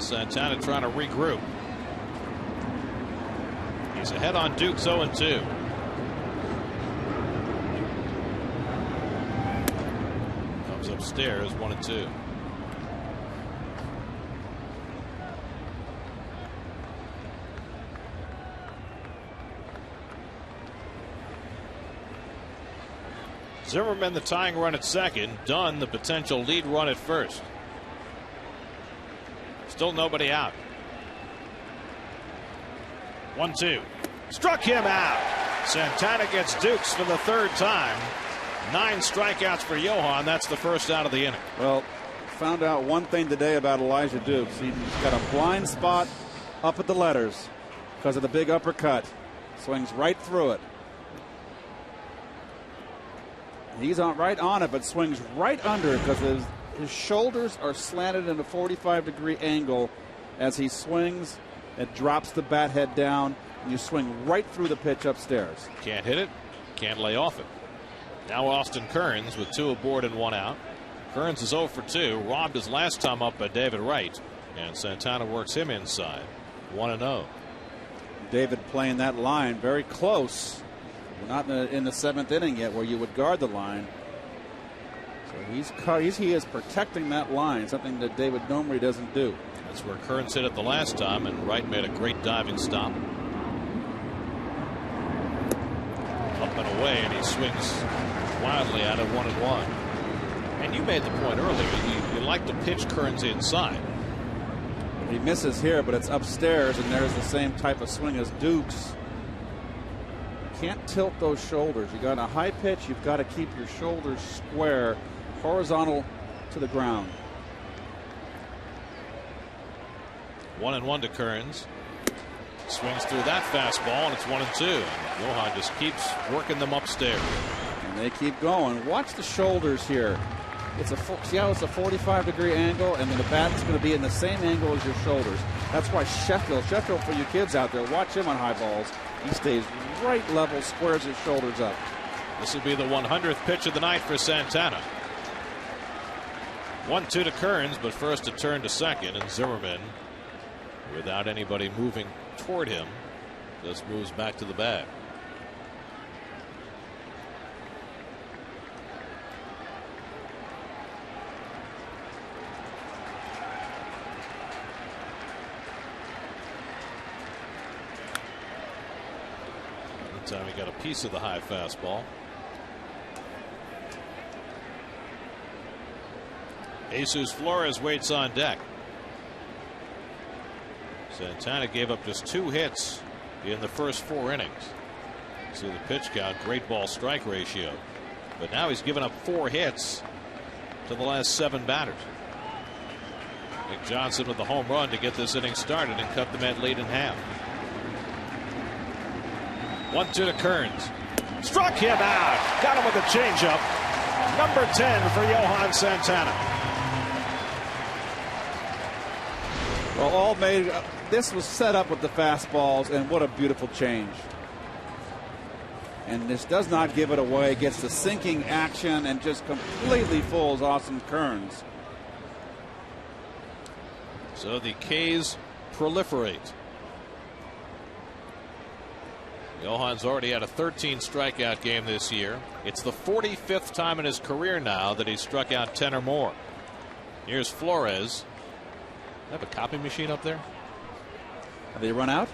Santana trying to regroup. He's ahead on Dukes 0-2. Comes upstairs 1-2. Zimmerman the tying run at second. Dunn the potential lead run at first. Still nobody out. 1-2. Struck him out. Santana gets Dukes for the third time. 9 strikeouts for Johan. That's the first out of the inning. Well, found out one thing today about Elijah Dukes. He's got a blind spot up at the letters because of the big uppercut. Swings right through it. He's right on it, but swings right under it because his shoulders are slanted in a 45-degree angle as he swings. It drops the bat head down, and you swing right through the pitch upstairs. Can't hit it, can't lay off it. Now Austin Kearns with 2 aboard and 1 out. Kearns is 0 for 2, robbed his last time up by David Wright, and Santana works him inside. 1-0. David playing that line very close. We're not in the 7th inning yet where you would guard the line. So he is protecting that line, something that David normally doesn't do. That's where Kearns hit it the last time, and Wright made a great diving stop. Up and away, and he swings wildly at it 1-1. And you made the point earlier, you like to pitch Kearns inside. He misses here, but it's upstairs, and there's the same type of swing as Dukes. Can't tilt those shoulders. You got a high pitch, you've got to keep your shoulders square, horizontal to the ground. 1-1 to Kearns. Swings through that fastball, and it's 1-2. Johan just keeps working them upstairs. And they keep going. Watch the shoulders here. See how it's a 45-degree angle, and then the bat's going to be in the same angle as your shoulders. That's why Sheffield, for you kids out there, watch him on high balls. He stays right level, squares his shoulders up. This will be the 100th pitch of the night for Santana. 1-2 to Kearns, but first a turn to second, and Zimmerman, without anybody moving toward him, just moves back to the bag. Time he got a piece of the high fastball. Jesus Flores waits on deck. Santana gave up just 2 hits in the first 4 innings. See the pitch count, great ball strike ratio. But now he's given up 4 hits to the last 7 batters. Nick Johnson with the home run to get this inning started and cut the Met lead in half. 1-2 to Kearns. Struck him out. Got him with a changeup. Number 10 for Johan Santana. Well, this was set up with the fastballs, and what a beautiful change. And this does not give it away. Gets the sinking action and just completely fools Austin Kearns. So the K's proliferate. Johan's already had a 13 strikeout game this year. It's the 45th time in his career now that he's struck out 10 or more. Here's Flores. Have a copy machine up there? Have they run out?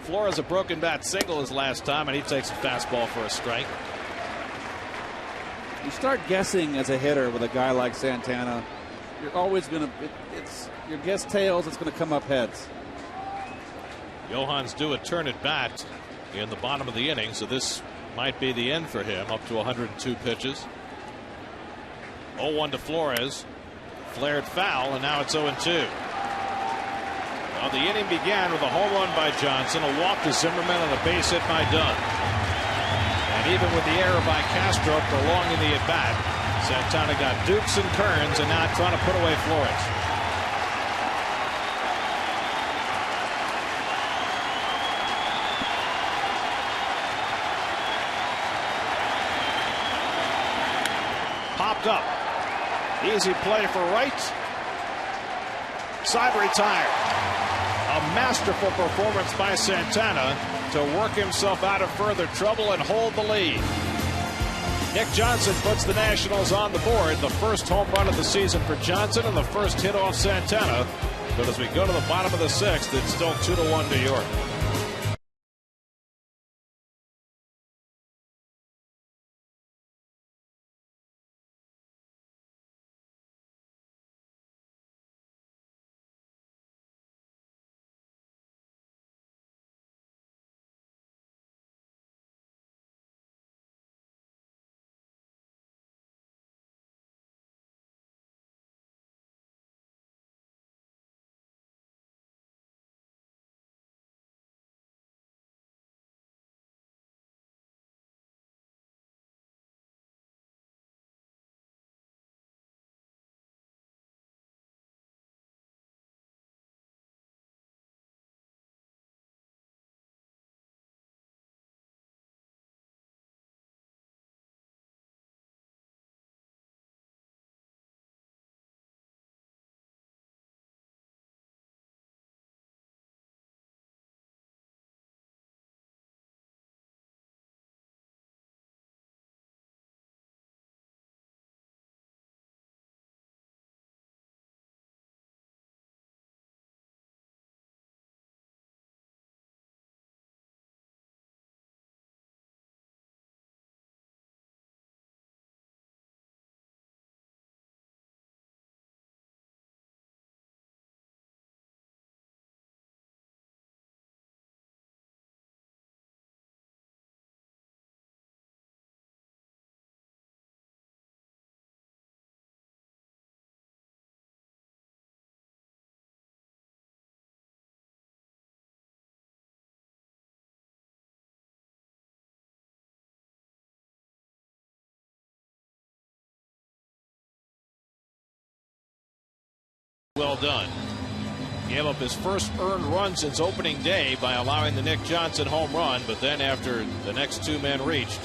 Flores a broken bat single his last time, and he takes a fastball for a strike. You start guessing as a hitter with a guy like Santana. You're always going to, your guess tails, it's going to come up heads. Johan's due a turn at bat in the bottom of the inning, so this might be the end for him. Up to 102 pitches. 0-1 to Flores. Flared foul, and now it's 0-2. Well, the inning began with a home run by Johnson, a walk to Zimmerman, and a base hit by Dunn. And even with the error by Castro prolonging the at-bat, Santana got Dukes and Kearns, and now trying to put away Flores. Popped up. Easy play for Wright. Side retired. A masterful performance by Santana to work himself out of further trouble and hold the lead. Nick Johnson puts the Nationals on the board. The first home run of the season for Johnson and the first hit off Santana. But as we go to the bottom of the 6th, it's still 2-1 New York. Well done. Gave up his first earned run since opening day by allowing the Nick Johnson home run, but then after the next two men reached,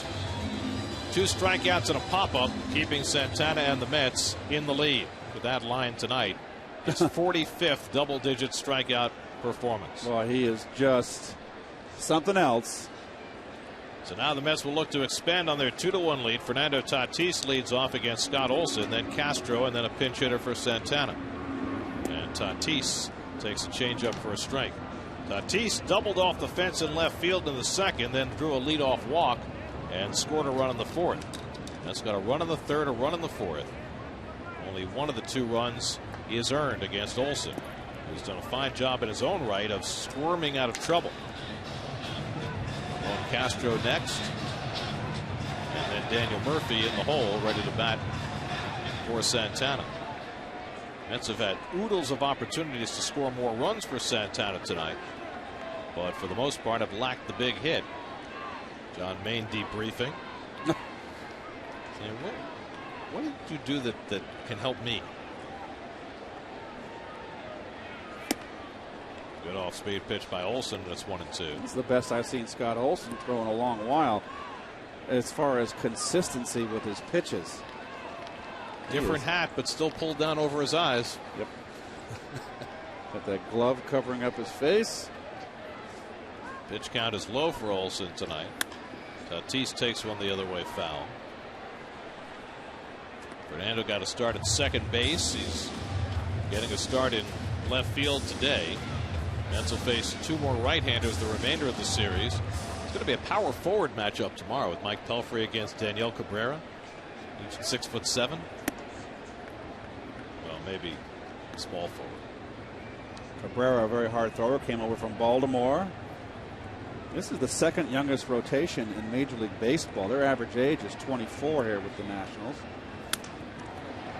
2 strikeouts and a pop-up, keeping Santana and the Mets in the lead with that line tonight. His 45th double-digit strikeout performance. Well, he is just something else. So now the Mets will look to expand on their 2-1 lead. Fernando Tatis leads off against Scott Olson, then Castro, and then a pinch hitter for Santana. And Tatis takes a changeup for a strike. Tatis doubled off the fence in left field in the second, then drew a leadoff walk and scored a run in the fourth. That's got a run in the third, a run in the fourth. Only one of the 2 runs is earned against Olson, who's done a fine job in his own right of squirming out of trouble. Castro next, and then Daniel Murphy in the hole, ready to bat for Santana. Mets have had oodles of opportunities to score more runs for Santana tonight, but for the most part have lacked the big hit. John Maine debriefing. Saying, what did you do that can help me? Good off-speed pitch by Olson, but it's 1-2. It's the best I've seen Scott Olson throw in a long while as far as consistency with his pitches. Different hat, but still pulled down over his eyes. Yep. Got that glove covering up his face. Pitch count is low for Olson tonight. Tatis takes one the other way foul. Fernando got a start at second base. He's getting a start in left field today. Mets will face 2 more right-handers the remainder of the series. It's going to be a power forward matchup tomorrow with Mike Pelfrey against Daniel Cabrera, each 6'7". Well, maybe small forward. Cabrera, a very hard thrower, came over from Baltimore. This is the 2nd youngest rotation in Major League Baseball. Their average age is 24 here with the Nationals.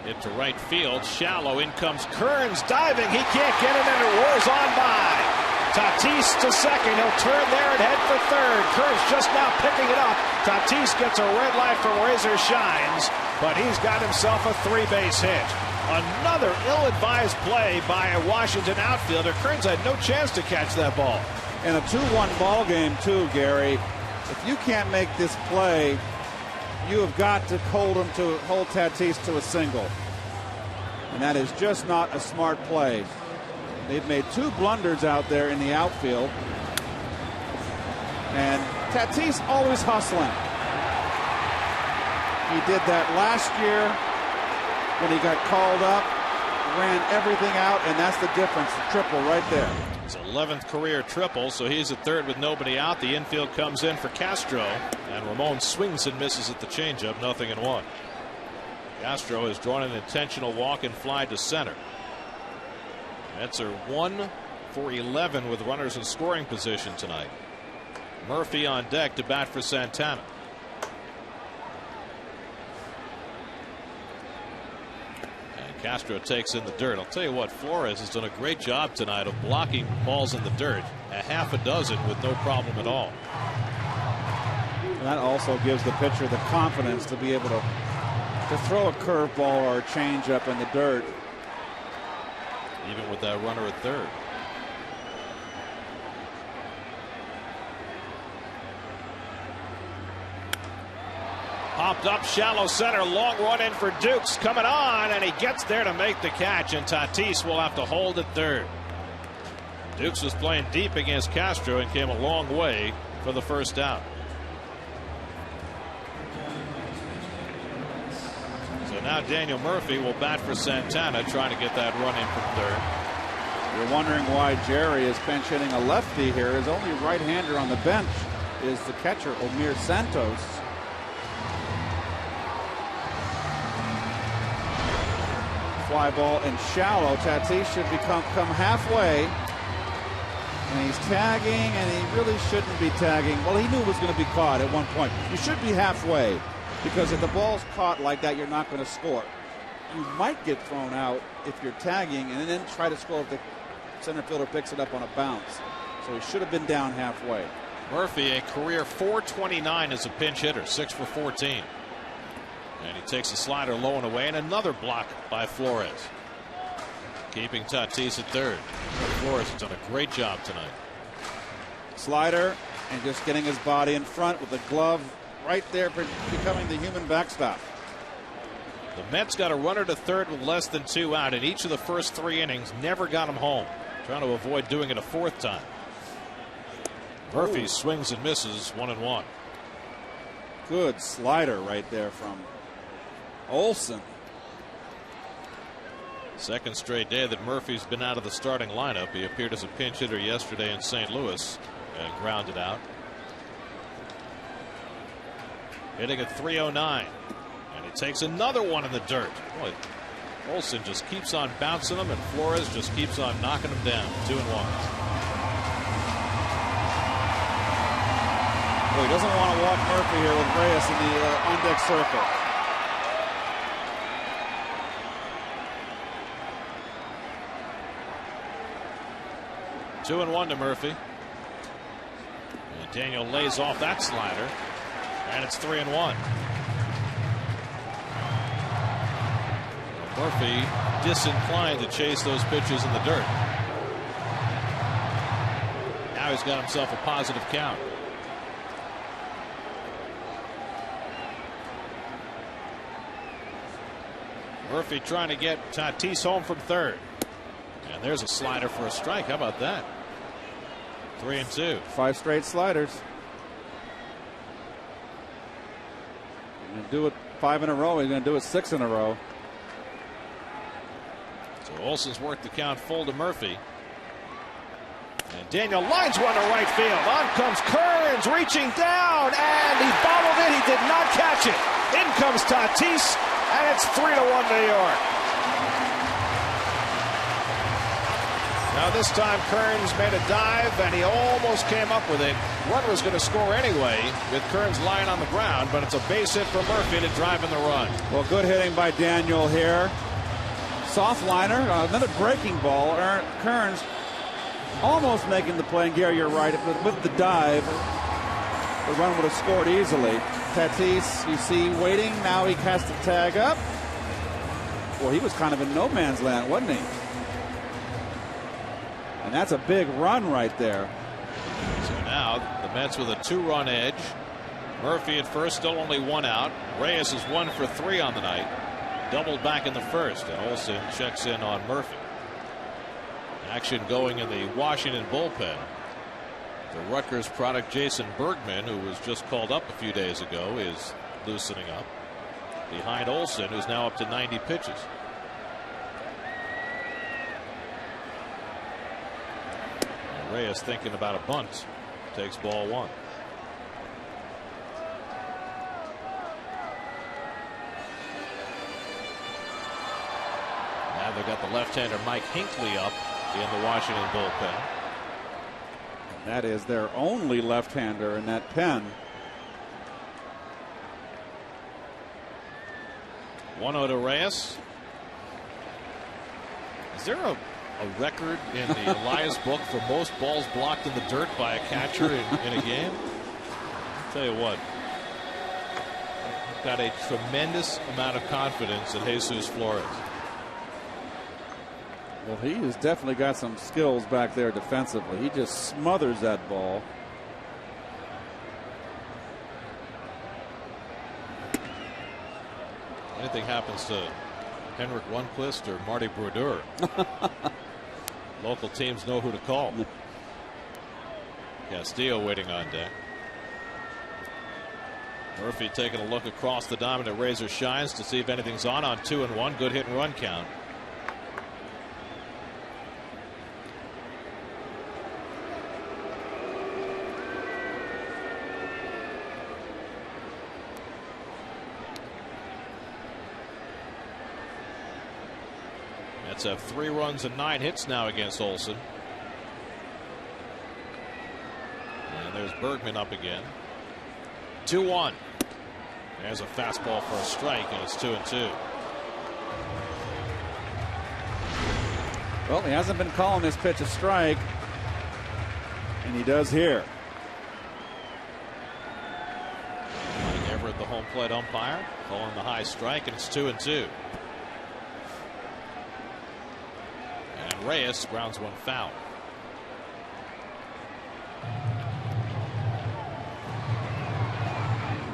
Hit to right field, shallow. In comes Kearns diving. He can't get it, and it roars on by. Tatis to second. He'll turn there and head for third. Kearns just now picking it up. Tatis gets a red light from Razor Shines, but he's got himself a 3-base hit. Another ill-advised play by a Washington outfielder. Kearns had no chance to catch that ball. And a 2-1 ball game too, Gary. If you can't make this play, you have got to hold Tatis to a single. And that is just not a smart play. They've made 2 blunders out there in the outfield. And Tatis always hustling. He did that last year when he got called up, ran everything out, and that's the difference. The triple right there. His 11th career triple, so he's at third with nobody out. The infield comes in for Castro, and Ramon swings and misses at the changeup, 0-1. Castro has drawn an intentional walk and fly to center. Mets are 1 for 11 with runners in scoring position tonight. Murphy on deck to bat for Santana. Castro takes in the dirt. I'll tell you what, Flores has done a great job tonight of blocking balls in the dirt, a half a dozen with no problem at all. And that also gives the pitcher the confidence to be able to throw a curveball or a changeup in the dirt. Even with that runner at third. Popped up shallow center, long run in for Dukes, coming on, and he gets there to make the catch, and Tatis will have to hold at third. Dukes was playing deep against Castro and came a long way for the first out. So now Daniel Murphy will bat for Santana, trying to get that run in from third. You're wondering why Jerry is pinch hitting a lefty here. His only right-hander on the bench is the catcher, Omir Santos. Fly ball and shallow. Tatis should come halfway, and he's tagging, and he really shouldn't be tagging. Well, he knew it was going to be caught at one point. You should be halfway, because if the ball's caught like that, you're not going to score. You might get thrown out if you're tagging, and then try to score if the center fielder picks it up on a bounce. So he should have been down halfway. Murphy, a career .429 as a pinch hitter, 6 for 14. And he takes a slider low and away, and another block by Flores. keeping Tatis at third. Flores has done a great job tonight. Slider and just getting his body in front with the glove right there, becoming the human backstop. The Mets got a runner to third with less than 2 out in each of the first 3 innings. Never got him home. Trying to avoid doing it a 4th time. Murphy swings and misses, 1-1. Good slider right there from Olson. Second straight day that Murphy's been out of the starting lineup. He appeared as a pinch hitter yesterday in St. Louis and grounded out. Hitting at 309. And he takes another one in the dirt. Boy, Olson just keeps on bouncing him, and Flores just keeps on knocking him down. 2-1. Well, he doesn't want to walk Murphy here with Reyes in the on-deck circle. Two and 1 to Murphy. And Daniel lays off that slider, and it's 3-1. Murphy disinclined to chase those pitches in the dirt. Now he's got himself a positive count. Murphy trying to get Tatis home from third. And there's a slider for a strike. How about that? 3-2. 5 straight sliders. He's going to do it 5 in a row. He's going to do it 6 in a row. So Olson's worked the count full to Murphy. And Daniel lines one to right field. On comes Kearns reaching down, and he bobbled it. He did not catch it. In comes Tatis, and it's 3-1 New York. Now this time Kearns made a dive, and he almost came up with it. Runner was going to score anyway with Kearns lying on the ground, but it's a base hit for Murphy to drive in the run. Well, good hitting by Daniel here. Soft liner, another breaking ball. Kearns almost making the play. And Gary, you're right. With the dive, the run would have scored easily. Tatis, you see, waiting. Now he has to tag up. Well, he was kind of in no man's land, wasn't he? And that's a big run right there. So now the Mets with a 2-run edge. Murphy at first, still only 1 out. Reyes is 1 for 3 on the night. Doubled back in the first, and Olson checks in on Murphy. Action going in the Washington bullpen. The Rutgers product Jason Bergman, who was just called up a few days ago, is loosening up behind Olson, who's now up to 90 pitches. And Reyes thinking about a bunt. Takes ball 1. Now they got the left-hander Mike Hinckley up in the Washington bullpen. That is their only left-hander in that pen. 1-0 to Reyes. Is there a record in the Elias book for most balls blocked in the dirt by a catcher in a game? I'll tell you what. Got a tremendous amount of confidence in Jesus Flores. Well, he has definitely got some skills back there defensively. He just smothers that ball. Anything happens to Henrik Lundqvist or Marty Brodeur, local teams know who to call. Castillo waiting on deck. Murphy taking a look across the diamond at Razor Shines to see if anything's on 2-1. Good hit and run count. Mets have 3 runs and 9 hits now against Olson. And there's Bergman up again. 2-1. There's a fastball for a strike, and it's 2-2. Well, he hasn't been calling this pitch a strike, and he does here. Mike Everett, the home plate umpire, calling the high strike, and it's 2-2. Reyes grounds one foul.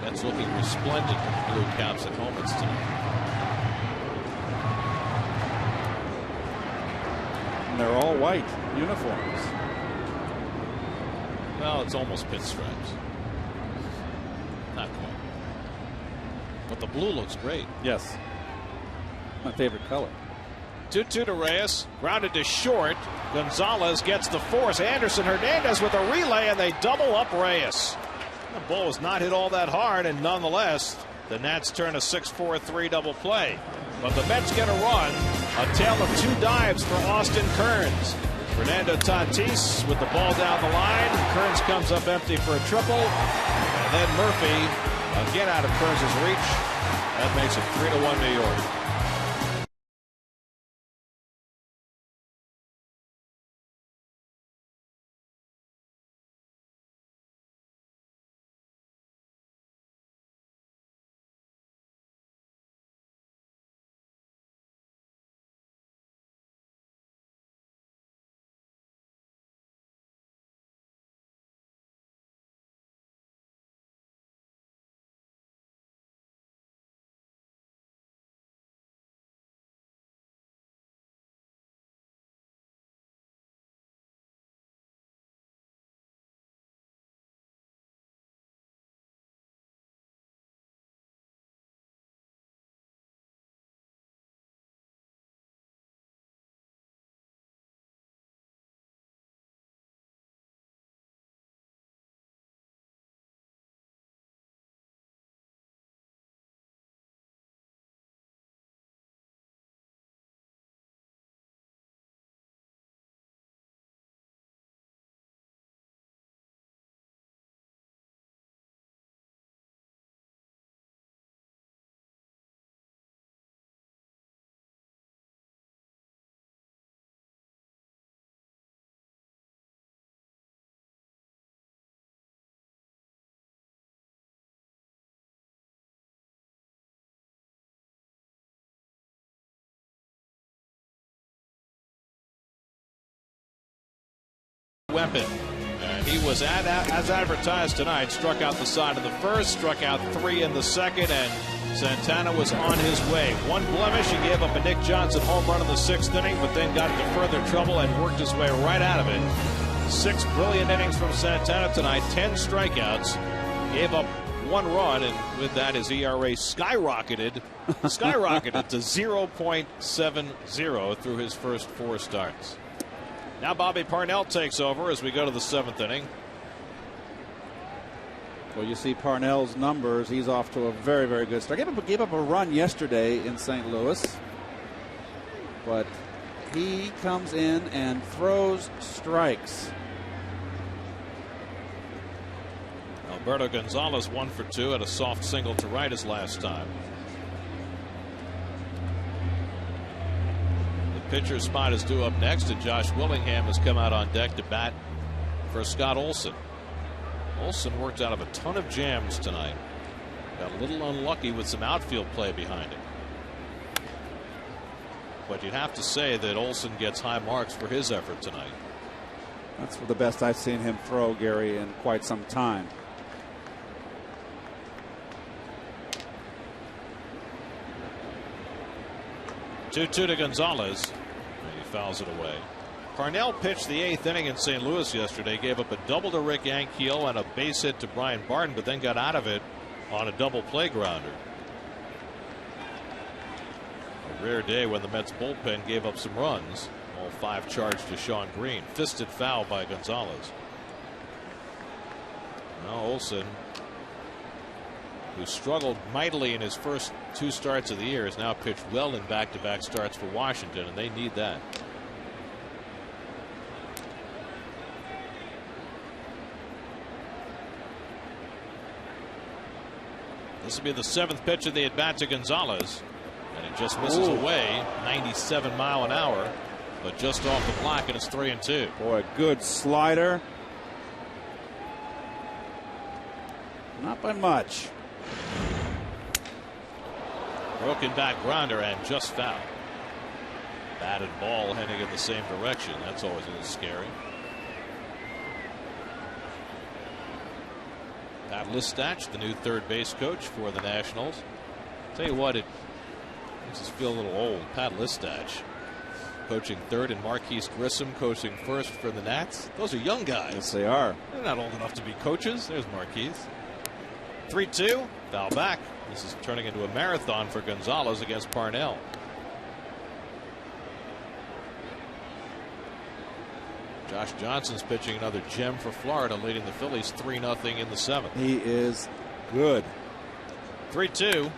Mets looking resplendent with blue caps and helmets tonight. And they're all white uniforms. Well, it's almost pinstripes. Not quite. But the blue looks great. Yes. My favorite color. 2-2 to Reyes. Grounded to short. Gonzalez gets the force. Anderson Hernandez with a relay, and they double up Reyes. The ball was not hit all that hard, and nonetheless, the Nats turn a 6-4-3 double play. But the Mets get a run. A tale of two dives for Austin Kearns. Fernando Tatis with the ball down the line. Kearns comes up empty for a triple. And then Murphy again out of Kearns' reach. That makes it 3-1 New York. Weapon. And he was as advertised tonight. Struck out the side of the first, struck out 3 in the second, and Santana was on his way. One blemish, he gave up a Nick Johnson home run in the 6th inning, but then got into further trouble and worked his way right out of it. 6 brilliant innings from Santana tonight, 10 strikeouts, gave up 1 run, and with that his ERA skyrocketed to 0.70 through his first 4 starts. Now Bobby Parnell takes over as we go to the 7th inning. Well, you see Parnell's numbers. He's off to a very, very good start. Gave up a run yesterday in St. Louis. But he comes in and throws strikes. Alberto Gonzalez 1 for 2 at a soft single to right his last time. Pitcher's spot is due up next, and Josh Willingham has come out on deck to bat for Scott Olson. Olson worked out of a ton of jams tonight. Got a little unlucky with some outfield play behind him. But you'd have to say that Olson gets high marks for his effort tonight. That's the best I've seen him throw, Gary, in quite some time. Two to Gonzalez. And he fouls it away. Parnell pitched the 8th inning in St. Louis yesterday. Gave up a double to Rick Ankiel and a base hit to Brian Barton, but then got out of it on a double play grounder. A rare day when the Mets bullpen gave up some runs. All 5 charged to Sean Green. Fisted foul by Gonzalez. Now Olson, who struggled mightily in his first 2 starts of the year, has now pitched well in back-to-back starts for Washington, and they need that. This will be the 7th pitch of the at-bat to Gonzalez, and it just misses away. 97 mile an hour, but just off the block, and it's 3-2. Boy, a good slider. Not by much. Broken back grounder and just foul. Batted ball heading in the same direction. That's always a little scary. Pat Listach, the new third base coach for the Nationals. Tell you what, it makes us feel a little old. Pat Listach coaching third and Marquise Grissom coaching first for the Nats. Those are young guys. Yes, they are. They're not old enough to be coaches. There's Marquise. 3-2. Foul back. This is turning into a marathon for Gonzalez against Parnell. Josh Johnson's pitching another gem for Florida, leading the Phillies 3-0 in the 7th. He is good. 3-2.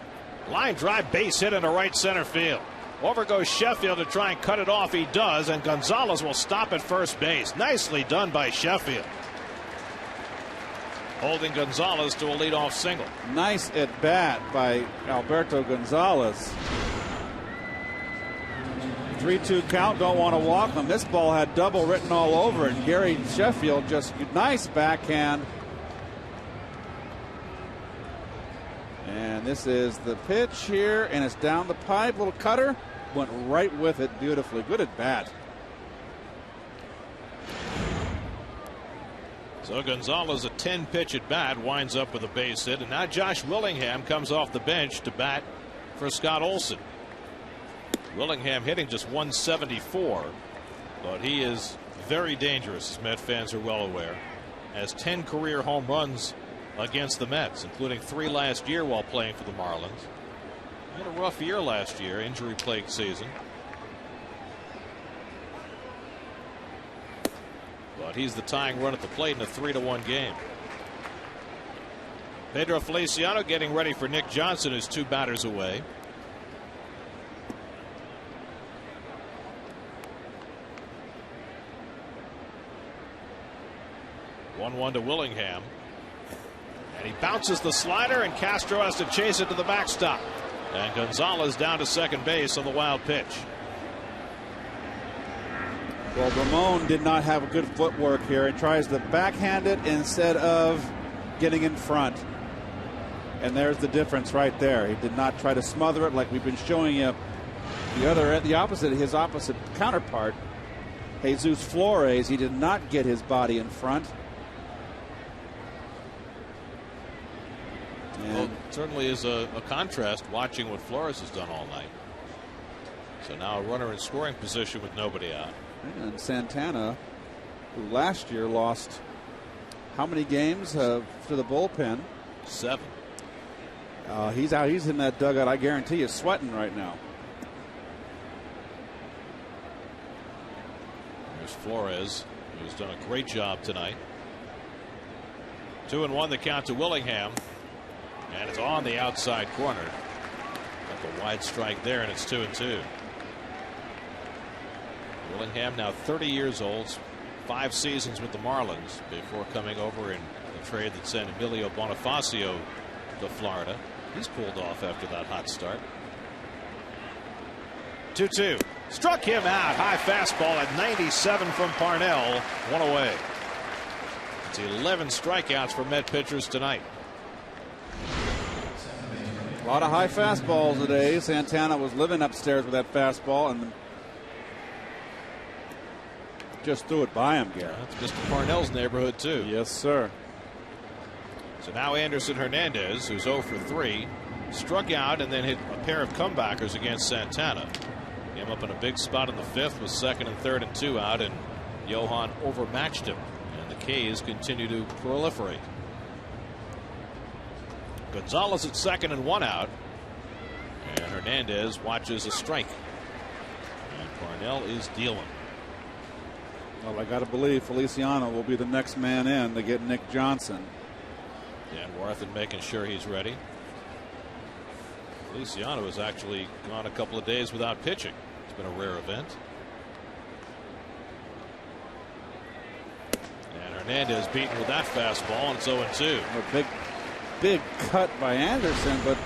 Line drive, base hit into right center field. Over goes Sheffield to try and cut it off. He does, and Gonzalez will stop at first base. Nicely done by Sheffield, holding Gonzalez to a leadoff single. Nice at bat by Alberto Gonzalez. 3-2 count, don't want to walk him. This ball had double written all over it. Gary Sheffield just nice backhand. And this is the pitch here, and it's down the pipe. Little cutter, went right with it beautifully. Good at bat. So Gonzalez, a 10-pitch at bat, winds up with a base hit, and now Josh Willingham comes off the bench to bat for Scott Olson. Willingham hitting just 174, but he is very dangerous, as Met fans are well aware. Has 10 career home runs against the Mets, including 3 last year while playing for the Marlins. He had a rough year last year, injury-plagued season. But he's the tying run at the plate in a 3-1 game. Pedro Feliciano getting ready for Nick Johnson, who's 2 batters away. One to Willingham, and he bounces the slider, and Castro has to chase it to the backstop, and Gonzalez down to second base on the wild pitch. Well, Ramon did not have a good footwork here and tries to backhand it instead of getting in front, and there's the difference right there. He did not try to smother it like we've been showing you. His opposite counterpart, Jesus Flores, he did not get his body in front. Well, it certainly is a contrast watching what Flores has done all night. So now a runner in scoring position with nobody out. And Santana, who last year lost how many games to the bullpen? 7. He's out. He's in that dugout. I guarantee you, sweating right now. There's Flores, who's done a great job tonight. 2-1 the count to Willingham. And it's on the outside corner. Got the wide strike there, and it's 2-2. Willingham now 30 years old, 5 seasons with the Marlins before coming over in the trade that sent Emilio Bonifacio to Florida. He's cooled off after that hot start. 2-2. Struck him out. High fastball at 97 from Parnell. 1 away. It's 11 strikeouts for Met pitchers tonight. A lot of high fastballs today. Santana was living upstairs with that fastball and just threw it by him, Gary. That's Mr. Parnell's neighborhood, too. Yes, sir. So now Anderson Hernandez, who's 0 for 3, struck out and then hit a pair of comebackers against Santana. Came up in a big spot in the 5th with 2nd and 3rd and 2 out, and Johan overmatched him. And the K's continue to proliferate. Gonzalez at 2nd and 1 out, and Hernandez watches a strike, and Parnell is dealing. Well, I got to believe Feliciano will be the next man in to get Nick Johnson. Dan Warthen making sure he's ready. Feliciano has actually gone a couple of days without pitching. It's been a rare event. And Hernandez beaten with that fastball, and it's 0-2. A big cut by Anderson, but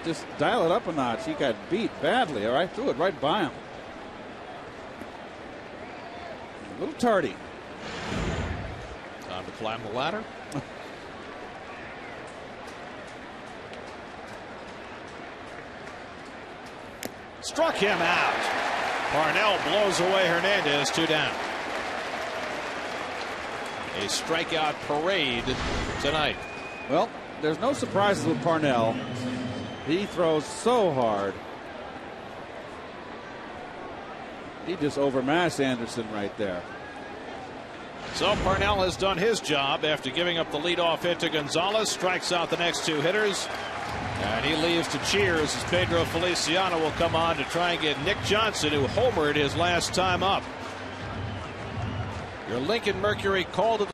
just dial it up a notch. He got beat badly. All right, threw it right by him. A little tardy. Time to climb the ladder. Struck him out. Parnell blows away Hernandez, 2 down. A strikeout parade tonight. Well, there's no surprises with Parnell. He throws so hard. He just overmatched Anderson right there. So Parnell has done his job after giving up the leadoff hit to Gonzalez. Strikes out the next 2 hitters. And he leaves to cheers as Pedro Feliciano will come on to try and get Nick Johnson, who homered his last time up. Your Lincoln Mercury called to the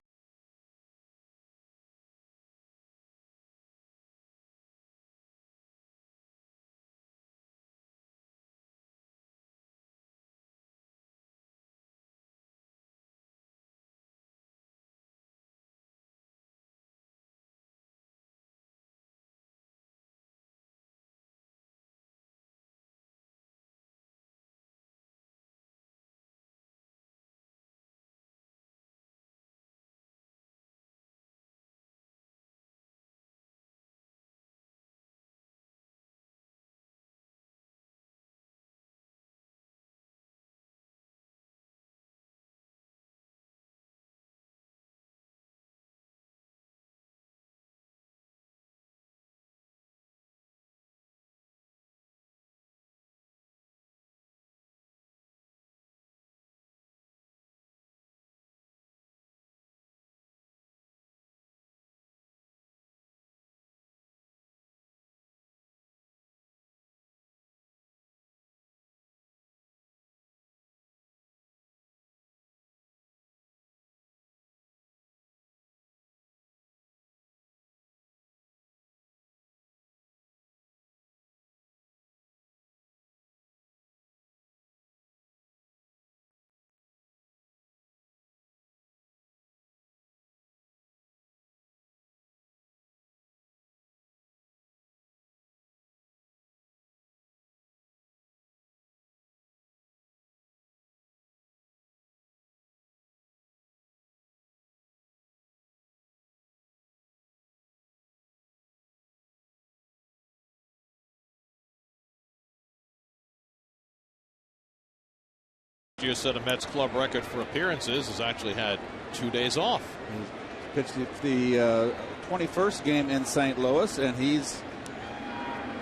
year set a Mets club record for appearances, has actually had 2 days off. He pitched the 21st game in St. Louis, and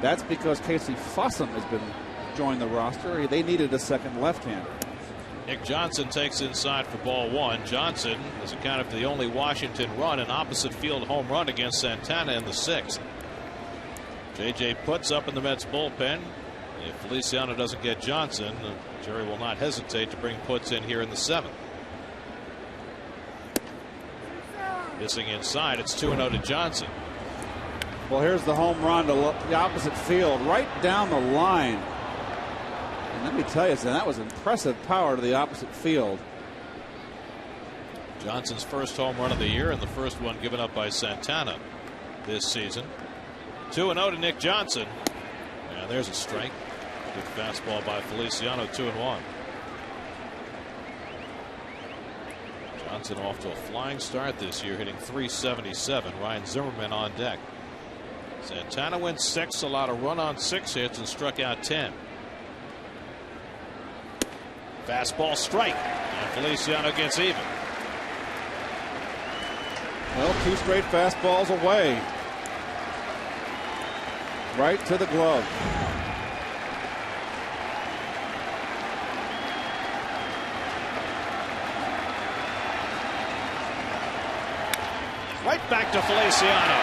that's because Casey Fossum has been joined the roster. They needed a second left-hander. Nick Johnson takes inside for ball 1. Johnson has accounted for the only Washington run, an opposite field home run against Santana in the 6th. JJ puts up in the Mets bullpen. If Feliciano doesn't get Johnson, Jerry will not hesitate to bring Puts in here in the 7th. Missing inside, it's 2-0 to Johnson. Well, here's the home run to the opposite field, right down the line. And let me tell you, that was impressive power to the opposite field. Johnson's first home run of the year and the first one given up by Santana this season. 2-0 to Nick Johnson. And there's a strike. Good fastball by Feliciano, 2-1. Johnson off to a flying start this year, hitting .377. Ryan Zimmerman on deck. Santana went 6, allowed a run on 6 hits, and struck out 10. Fastball strike, and Feliciano gets even. Well, 2 straight fastballs away. Right to the glove. Right back to Feliciano.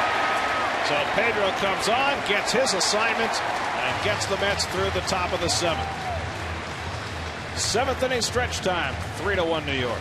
So Pedro comes on, gets his assignment, and gets the Mets through the top of the 7th. 7th inning stretch time, 3-1 New York.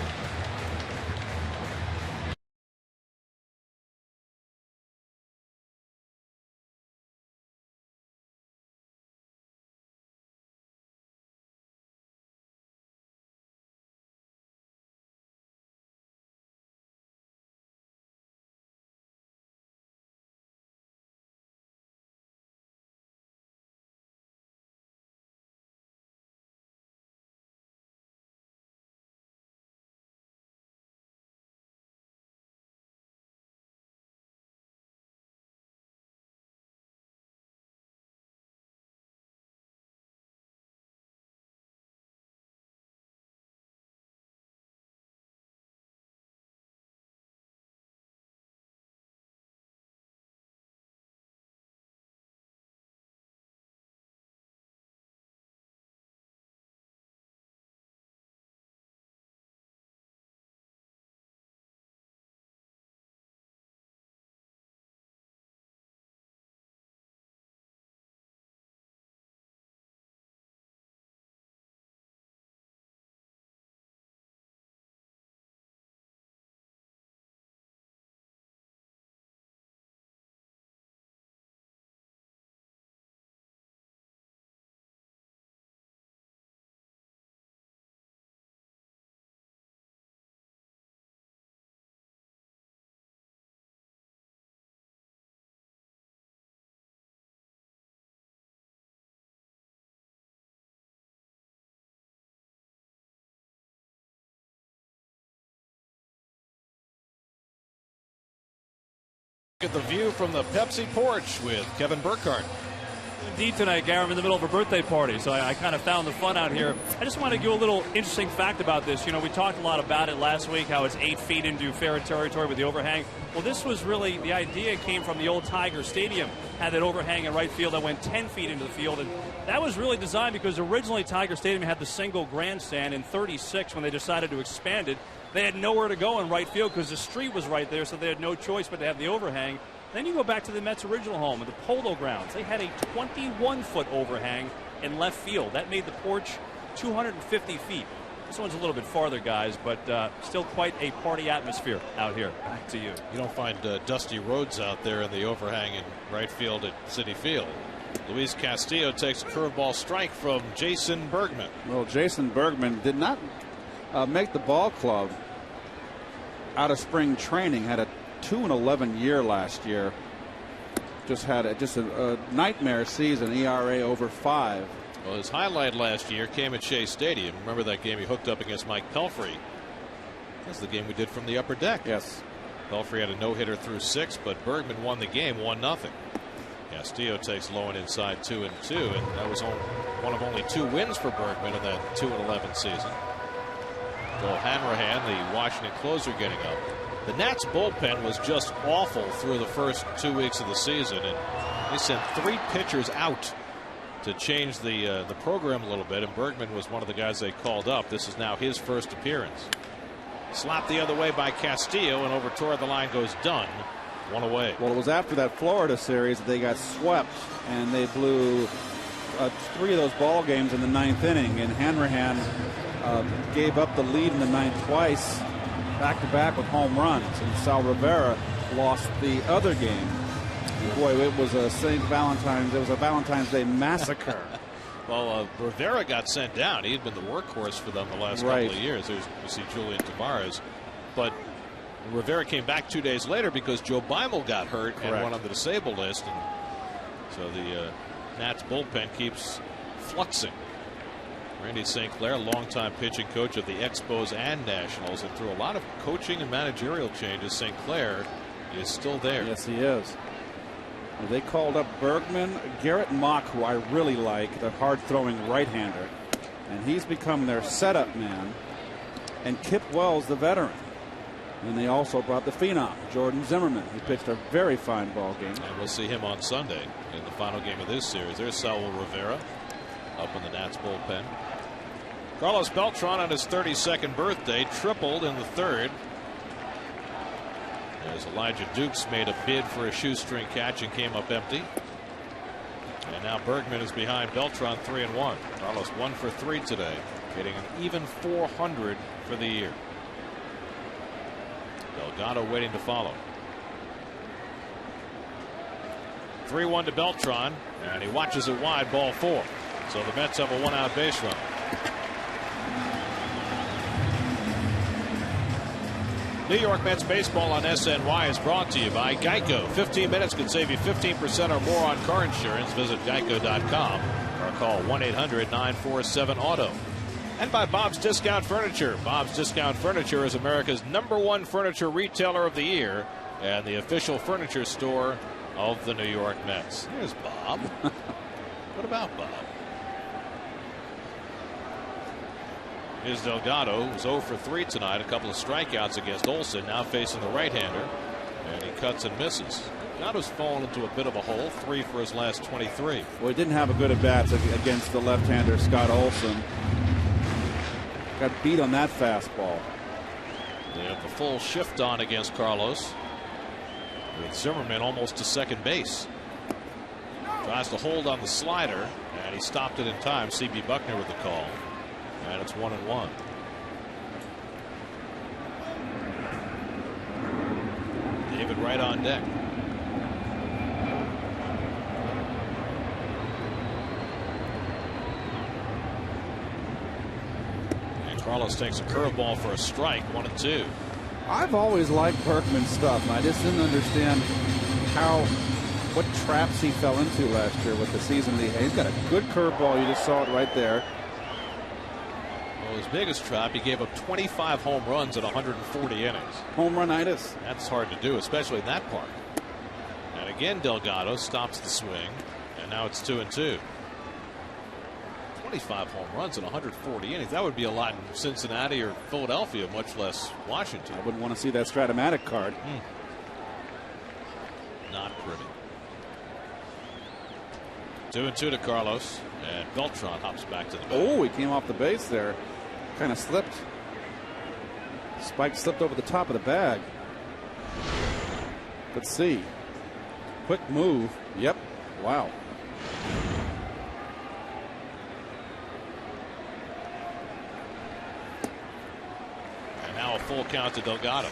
At the view from the Pepsi porch with Kevin Burkhardt. Indeed tonight, Gary, I'm in the middle of a birthday party, so I kind of found the fun out here. I just want to give a little interesting fact about this. You know, we talked a lot about it last week, how it's 8 feet into fair territory with the overhang. Well, this was really, the idea came from the old Tiger Stadium, had that overhang in right field that went 10 feet into the field, and that was really designed because originally Tiger Stadium had the single grandstand in '36 when they decided to expand it. They had nowhere to go in right field because the street was right there, so they had no choice but to have the overhang. Then you go back to the Mets' original home, at the Polo Grounds. They had a 21-foot overhang in left field. That made the porch 250 feet. This one's a little bit farther, guys, but still quite a party atmosphere out here. Back to you. You don't find Dusty Rhodes out there in the overhang in right field at Citi Field. Luis Castillo takes a curveball strike from Jason Bergman. Well, Jason Bergman did not make the ball club out of spring training. Had a 2-11 year last year. Just had a nightmare season. ERA over 5. Well, his highlight last year came at Shea Stadium. Remember that game he hooked up against Mike Pelfrey? That's the game we did from the upper deck. Yes. Pelfrey had a no-hitter through 6, but Bergman won the game 1-0. Castillo takes low and inside 2-2, and that was one of only 2 wins for Bergman in that 2-11 season. Bill Hanrahan, the Washington closer, getting up. The Nats bullpen was just awful through the first 2 weeks of the season, and they sent 3 pitchers out to change the program a little bit, and Bergman was one of the guys they called up. This is now his first appearance. Slapped the other way by Castillo, and over toward the line goes Dunn. 1 away. Well, it was after that Florida series that they got swept, and they blew 3 of those ball games in the 9th inning, and Hanrahan gave up the lead in the 9th twice, back-to-back with home runs, and Sal Rivera lost the other game. Boy, it was a St. Valentine's. It was a Valentine's Day massacre. Well, Rivera got sent down. He had been the workhorse for them the last couple of years. We see Julian Tavares, but Rivera came back 2 days later because Joe Beimel got hurt and went on the disabled list, and so the Nats bullpen keeps fluxing. Randy St. Clair, longtime pitching coach of the Expos and Nationals, and through a lot of coaching and managerial changes, St. Clair is still there. Yes, he is. They called up Bergman, Garrett Mock, who I really like, the hard-throwing right-hander, and he's become their setup man, and Kip Wells, the veteran. And they also brought the phenom, Jordan Zimmerman. He pitched a very fine ball game. And we'll see him on Sunday in the final game of this series. There's Saul Rivera up in the Nats bullpen. Carlos Beltran on his 32nd birthday tripled in the 3rd. As Elijah Dukes made a bid for a shoestring catch and came up empty. And now Bergman is behind Beltran 3-1. Carlos 1 for 3 today, getting an even 400 for the year. Delgado waiting to follow. 3-1 to Beltran, and he watches it wide, ball 4. So the Mets have a 1-out base run. New York Mets baseball on SNY is brought to you by Geico. 15 minutes could save you 15% or more on car insurance. Visit geico.com or call 1-800-947-AUTO. And by Bob's Discount Furniture. Bob's Discount Furniture is America's #1 furniture retailer of the year and the official furniture store of the New York Mets. Here's Bob. What about Bob? Here's Delgado, who's 0 for 3 tonight. A couple of strikeouts against Olsen. Now facing the right-hander, and he cuts and misses. Delgado's fallen into a bit of a hole. 3 for his last 23. Well, he didn't have a good at-bats against the left-hander Scott Olsen. Got beat on that fastball. They have the full shift on against Carlos, with Zimmerman almost to second base. Tries to hold on the slider, and he stopped it in time. C.B. Buckner with the call. And it's 1-1. David Wright on deck. And Carlos takes a curveball for a strike, 1-2. I've always liked Berkman's stuff. I just didn't understand what traps he fell into last year with the season that he had. He's got a good curveball. You just saw it right there. His biggest trap, he gave up 25 home runs in 140 innings. Home runitis. That's hard to do, especially in that park. again, Delgado stops the swing, and now it's 2-2. 25 home runs in 140 innings. That would be a lot in Cincinnati or Philadelphia, much less Washington. I wouldn't want to see that Stratomatic card. Not pretty. 2-2 to Carlos, and Beltran hops back to the bat. Oh, he came off the base there. Kind of slipped. Spike slipped over the top of the bag. Let's see. Quick move. Yep. Wow. And now a full count to Delgado.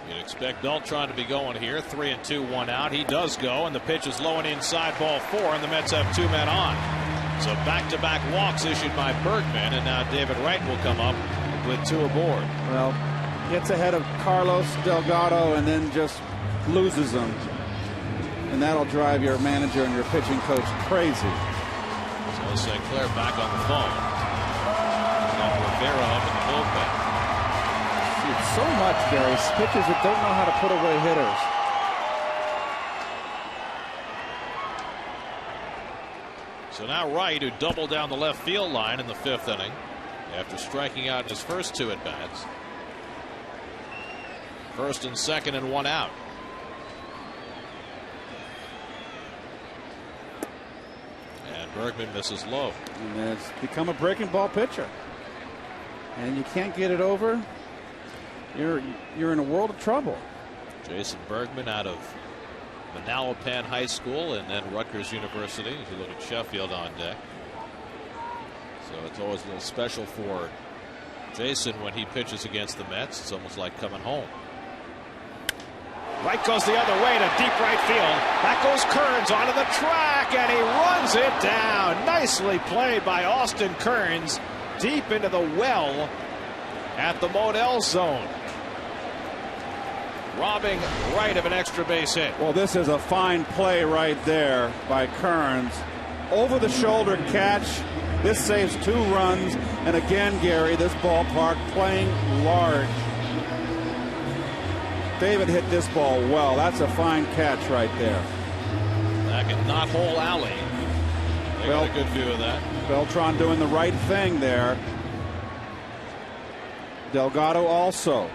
You'd expect Beltran to be going here. 3-2, 1 out. He does go, and the pitch is low and inside, ball 4, and the Mets have 2 men on. So back-to-back walks issued by Bergman, and now David Wright will come up with 2 aboard. Well, gets ahead of Carlos Delgado and then just loses them. And that'll drive your manager and your pitching coach crazy. So St. Clair back on the phone. And Rivera up in the bullpen. See, so much, Gary. Pitchers that don't know how to put away hitters. So now Wright, who doubled down the left field line in the 5th inning after striking out in his first 2 at-bats. 1st and 2nd and 1 out. And Bergman misses low. And it's become a breaking ball pitcher. And you can't get it over. You're in a world of trouble. Jason Bergman out of Manalapan High School and then Rutgers University. If you look at Sheffield on deck. So it's always a little special for Jason when he pitches against the Mets. It's almost like coming home. Right goes the other way to deep right field. That goes Kearns onto the track, and he runs it down. Nicely played by Austin Kearns deep into the well at the Modell zone. Robbing Wright of an extra base hit. Well, this is a fine play right there by Kearns. Over the shoulder catch. This saves 2 runs. And again, Gary, this ballpark playing large. David hit this ball well. That's a fine catch right there. Back in Knothole Alley. They got a good view of that. Beltran doing the right thing there. Delgado also.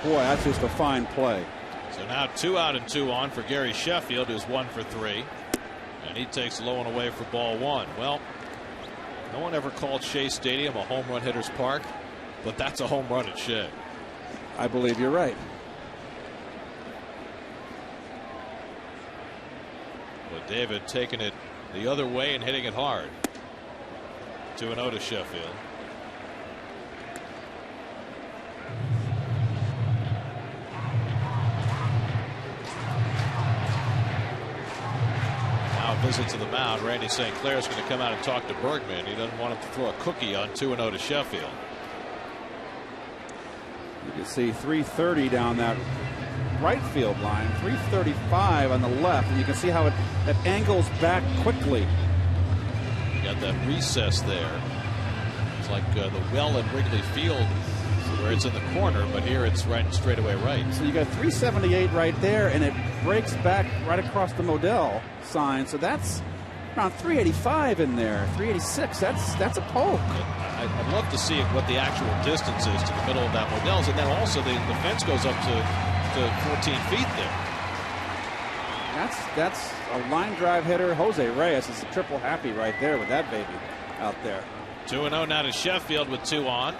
Boy, that's just a fine play. So now 2 out and 2 on for Gary Sheffield, who's 1 for 3. And he takes low and away for ball 1. Well, no one ever called Shea Stadium a home run hitter's park, but that's a home run at Shea. I believe you're right. But David taking it the other way and hitting it hard. 2-0 to Sheffield. Now a visit to the mound. Randy St. Clair is going to come out and talk to Bergman. He doesn't want him to throw a cookie on 2-0 to Sheffield. You can see 330 down that right field line, 335 on the left, and you can see how it angles back quickly. You got that recess there. It's like the well in Wrigley Field where it's in the corner, but here it's right straightaway right. So you got 378 right there, and it breaks back right across the Modell sign. So that's around 385 in there, 386. That's a poke. I'd love to see what the actual distance is to the middle of that Modell's, and then also the fence goes up to 14 feet there. That's a line drive hitter. Jose Reyes is a triple happy right there with that baby out there. 2-0 now to Sheffield with 2 on,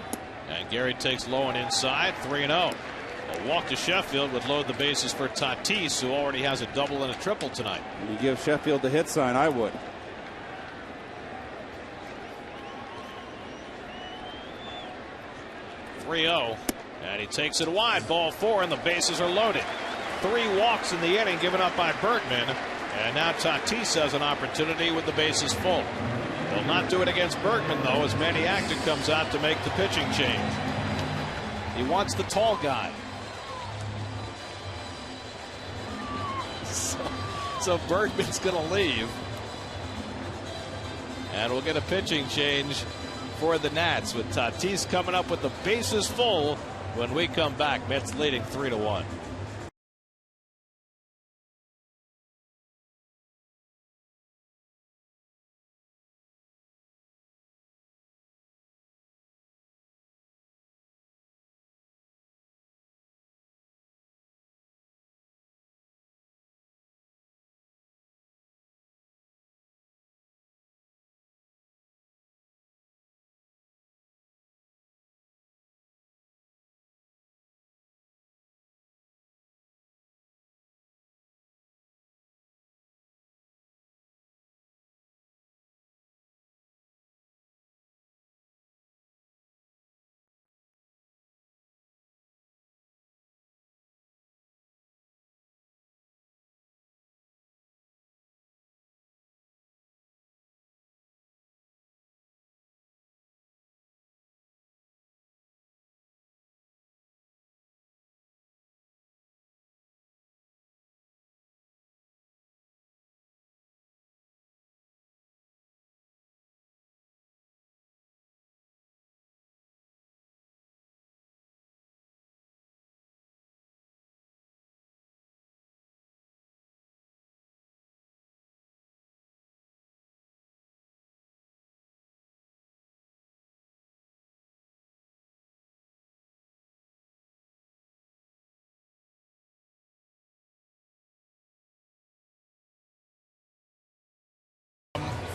and Gary takes low and inside. 3-0. A walk to Sheffield would load the bases for Tatis, who already has a double and a triple tonight. And you give Sheffield the hit sign, I would. And he takes it wide. Ball 4, and the bases are loaded. 3 walks in the inning given up by Bergman. And now Tatis has an opportunity with the bases full. Will not do it against Bergman, though, as Manny Acton comes out to make the pitching change. He wants the tall guy. So Bergman's going to leave. And we'll get a pitching change for the Nats with Tatis coming up with the bases full when we come back. Mets leading 3-1.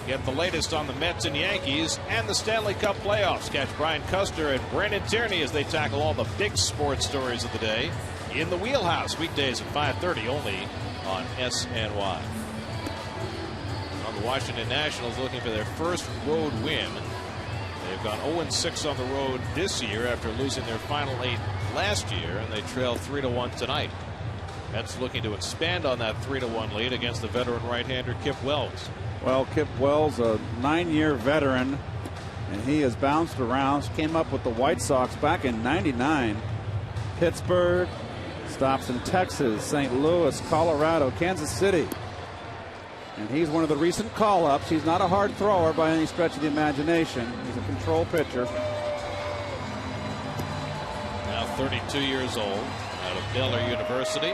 Get the latest on the Mets and Yankees and the Stanley Cup playoffs. Catch Brian Custer and Brandon Tierney as they tackle all the big sports stories of the day in the Wheelhouse, weekdays at 5:30 only on SNY. On the Washington Nationals looking for their first road win. They've gone 0-6 on the road this year after losing their final 8 last year, and they trail 3-1 tonight. Mets looking to expand on that 3-1 lead against the veteran right-hander Kip Wells. Well, Kip Wells, a 9-year veteran, and he has bounced around. Came up with the White Sox back in '99. Pittsburgh, stops in Texas, St. Louis, Colorado, Kansas City. And he's one of the recent call-ups. He's not a hard thrower by any stretch of the imagination. He's a control pitcher. Now 32 years old, out of Baylor University.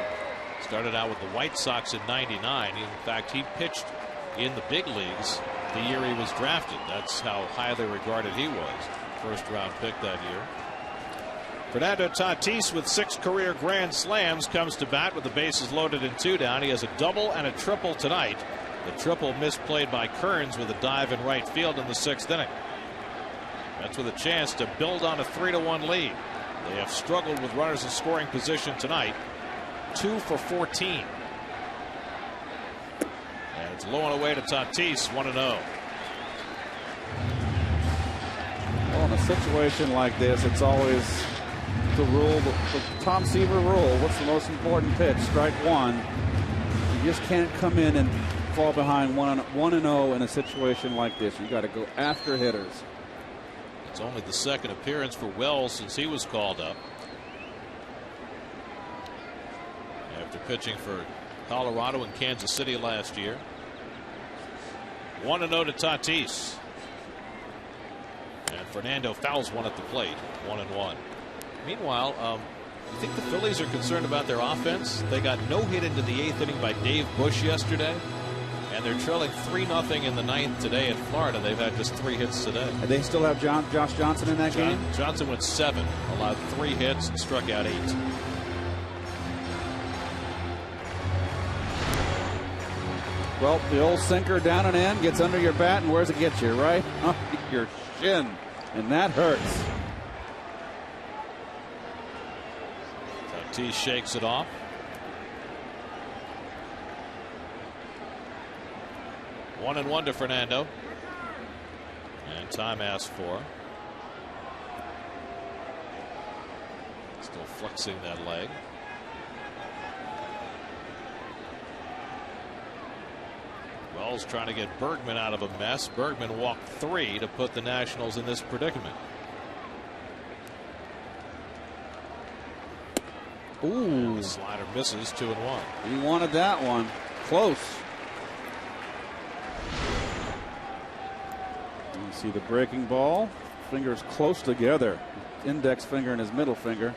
Started out with the White Sox in '99. In fact, he pitched in the big leagues the year he was drafted. That's how highly regarded he was. First round pick that year. Fernando Tatis with 6 career grand slams comes to bat with the bases loaded and 2 down. He has a double and a triple tonight. The triple misplayed by Kearns with a dive in right field in the 6th inning. That's with a chance to build on a 3-1 lead. They have struggled with runners in scoring position tonight. 2 for 14. And it's low and away to Tatis, 1-0. Well, in a situation like this, it's always the rule, the Tom Seaver rule. What's the most important pitch? Strike one. You just can't come in and fall behind 1-0 in a situation like this. You got to go after hitters. It's only the second appearance for Wells since he was called up. After pitching for Colorado and Kansas City last year. 1-0 to Tatis. And Fernando fouls one at the plate. 1-1. Meanwhile, you think the Phillies are concerned about their offense? They got no hit into the 8th inning by Dave Bush yesterday. And they're trailing 3-0 in the 9th today at Florida. They've had just 3 hits today. And they still have Josh Johnson in that game? Johnson went 7, allowed 3 hits, and struck out 8. Well, the old sinker down and in gets under your bat, and where's it get you, right? Your shin, and that hurts. Tatis shakes it off. One and one to Fernando. And time asked for. Still flexing that leg. Wells trying to get Bergman out of a mess. Bergman walked 3 to put the Nationals in this predicament. Ooh. The slider misses. 2-1. He wanted that one. close. You see the breaking ball. Fingers close together. Index finger and his middle finger.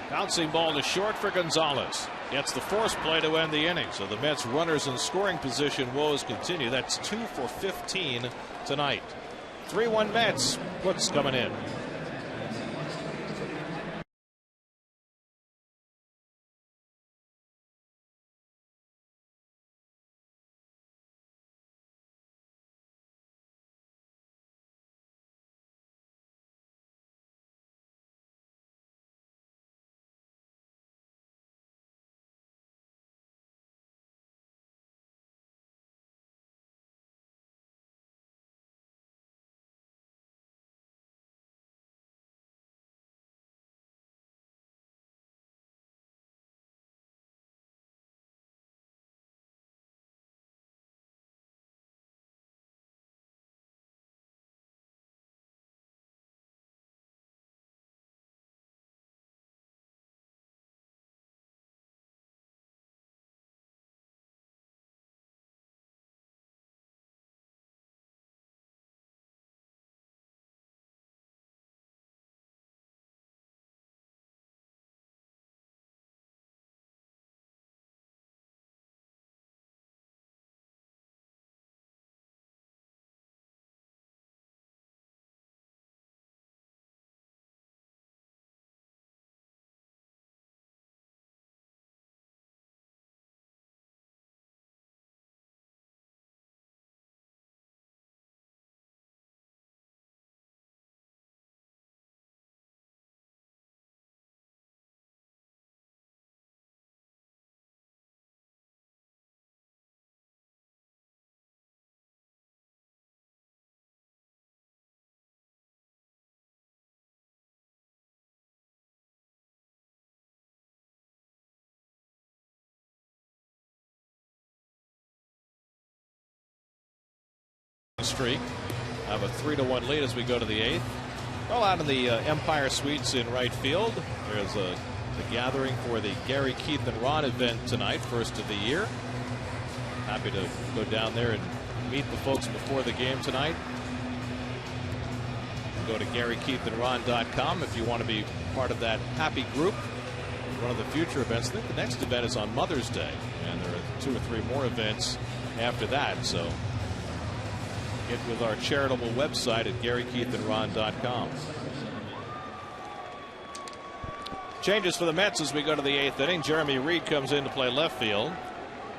Bouncing ball to short for Gonzalez. Gets the force play to end the inning. So the Mets runners in scoring position woes continue. That's 2 for 15 tonight. 3-1 Mets. What's coming in? Streak. Have a 3-1 lead as we go to the 8th. Well, out in the Empire Suites in right field, there's the gathering for the Gary, Keith, and Ron event tonight, first of the year. Happy to go down there and meet the folks before the game tonight. Go to GaryKeithandRon.com if you want to be part of that happy group. One of the future events. I think the next event is on Mother's Day, and there are 2 or 3 more events after that. So get with our charitable website at GaryKeithandRon.com. Changes for the Mets as we go to the 8th inning. Jeremy Reed comes in to play left field.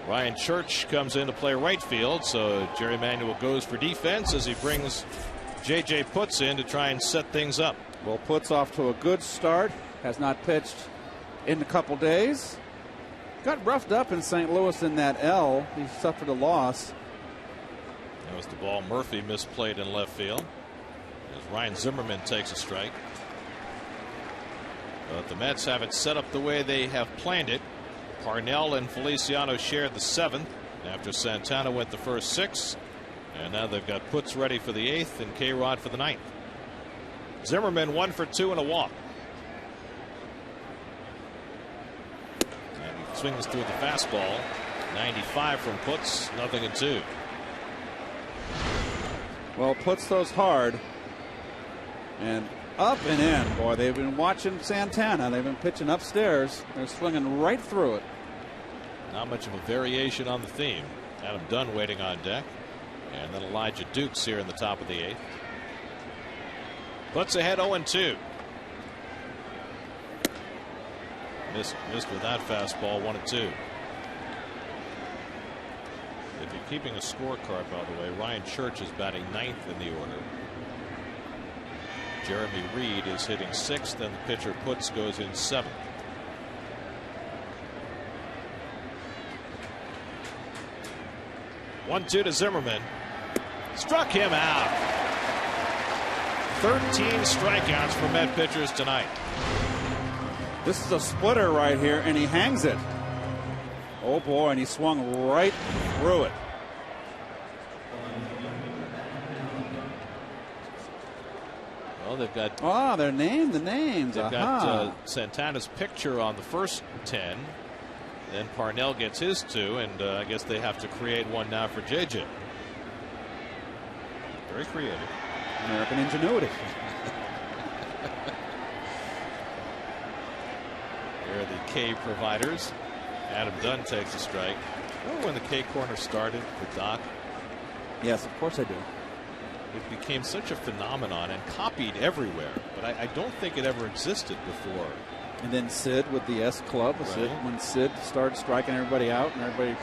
Ryan Church comes in to play right field. So Jerry Manuel goes for defense as he brings J.J. Putz in to try and set things up. Well, Putz off to a good start. Has not pitched in a couple days. Got roughed up in St. Louis in that L. He suffered a loss. That was the ball Murphy misplayed in left field as Ryan Zimmerman takes a strike. But the Mets have it set up the way they have planned it. Parnell and Feliciano shared the 7th after Santana went the first 6. And now they've got Putz ready for the 8th and K-Rod for the 9th. Zimmerman 1 for 2 and a walk. And he swings through the fastball. 95 from Putz, 0-2. Well, Putz those hard and up and in. Boy, they've been watching Santana. They've been pitching upstairs. They're swinging right through it. Not much of a variation on the theme. Adam Dunn waiting on deck. And then Elijah Dukes here in the top of the 8th. Putz ahead 0-2. Missed with that fastball, 1-2. If you're keeping a scorecard, by the way, Ryan Church is batting 9th in the order. Jeremy Reed is hitting 6th, and the pitcher Putz goes in 7th. One-two to Zimmerman. Struck him out. 13 strikeouts for Met pitchers tonight. This is a splitter right here, and he hangs it. Oh boy, and he swung right through it. they've got. Oh, the names. They've got Santana's picture on the first 10. Then Parnell gets his 2, and I guess they have to create one now for JJ. Very creative. American ingenuity. Here are the K providers. Adam Dunn takes a strike. Remember when the K corner started with Doc? Yes, of course I do. It became such a phenomenon and copied everywhere, but I don't think it ever existed before. And then Sid with the S Club. Right. When Sid started striking everybody out, and everybody.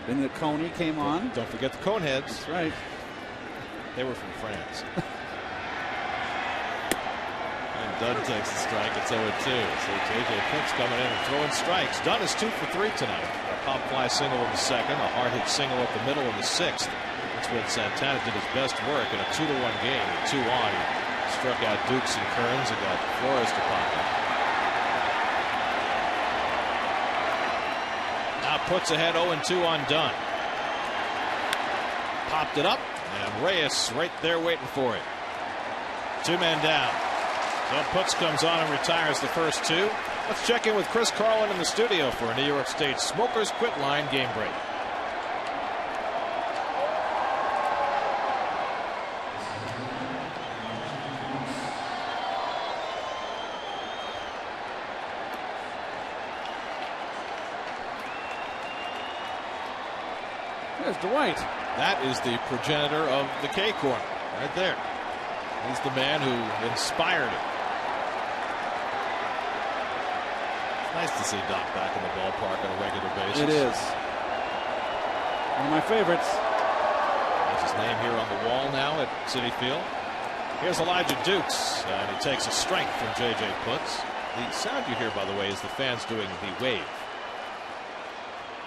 Then the Coney came on. Don't forget the Coneheads. That's right. They were from France. And Dunn takes the strike. It's 0-2. So J.J. Pitts coming in and throwing strikes. Dunn is 2 for 3 tonight. A pop fly single in the second, a hard hit single up the middle in the sixth. That's when Santana did his best work in a 2-1 game. With 2 on, he struck out Dukes and Kearns and got Flores to pop up. Now puts ahead 0-2 on Dunn. Popped it up, and Reyes right there waiting for it. 2 men down. So Putz comes on and retires the first 2. Let's check in with Chris Carlin in the studio for a New York State Smokers Quit Line game break. There's Dwight. That is the progenitor of the K corner right there. He's the man who inspired it. It's nice to see Doc back in the ballpark on a regular basis. It is. One of my favorites. There's his name here on the wall now at Citi Field. Here's Elijah Dukes, and he takes a strike from J.J. Putz. The sound you hear, by the way, is the fans doing the wave.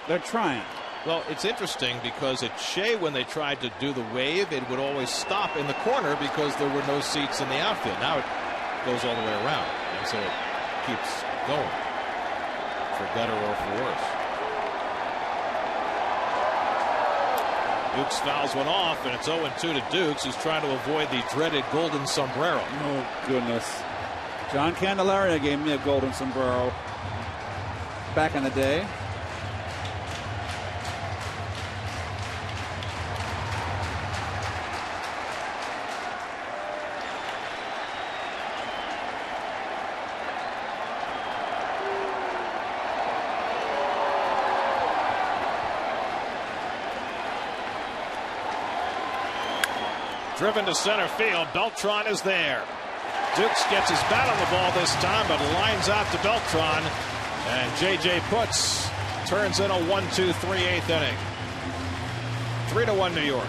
They're trying. Well, it's interesting because at Shea, when they tried to do the wave, it would always stop in the corner because there were no seats in the outfield. Now it goes all the way around, and so it keeps going, for better or for worse. Dukes fouls one off, and it's 0-2 to Dukes, who's trying to avoid the dreaded golden sombrero. Oh, goodness. John Candelaria gave me a golden sombrero back in the day. Driven to center field. Beltran is there. Dukes gets his bat on the ball this time, but lines out to Beltran. And J.J. Putz turns in a 1-2-3 8th inning. 3-1 New York.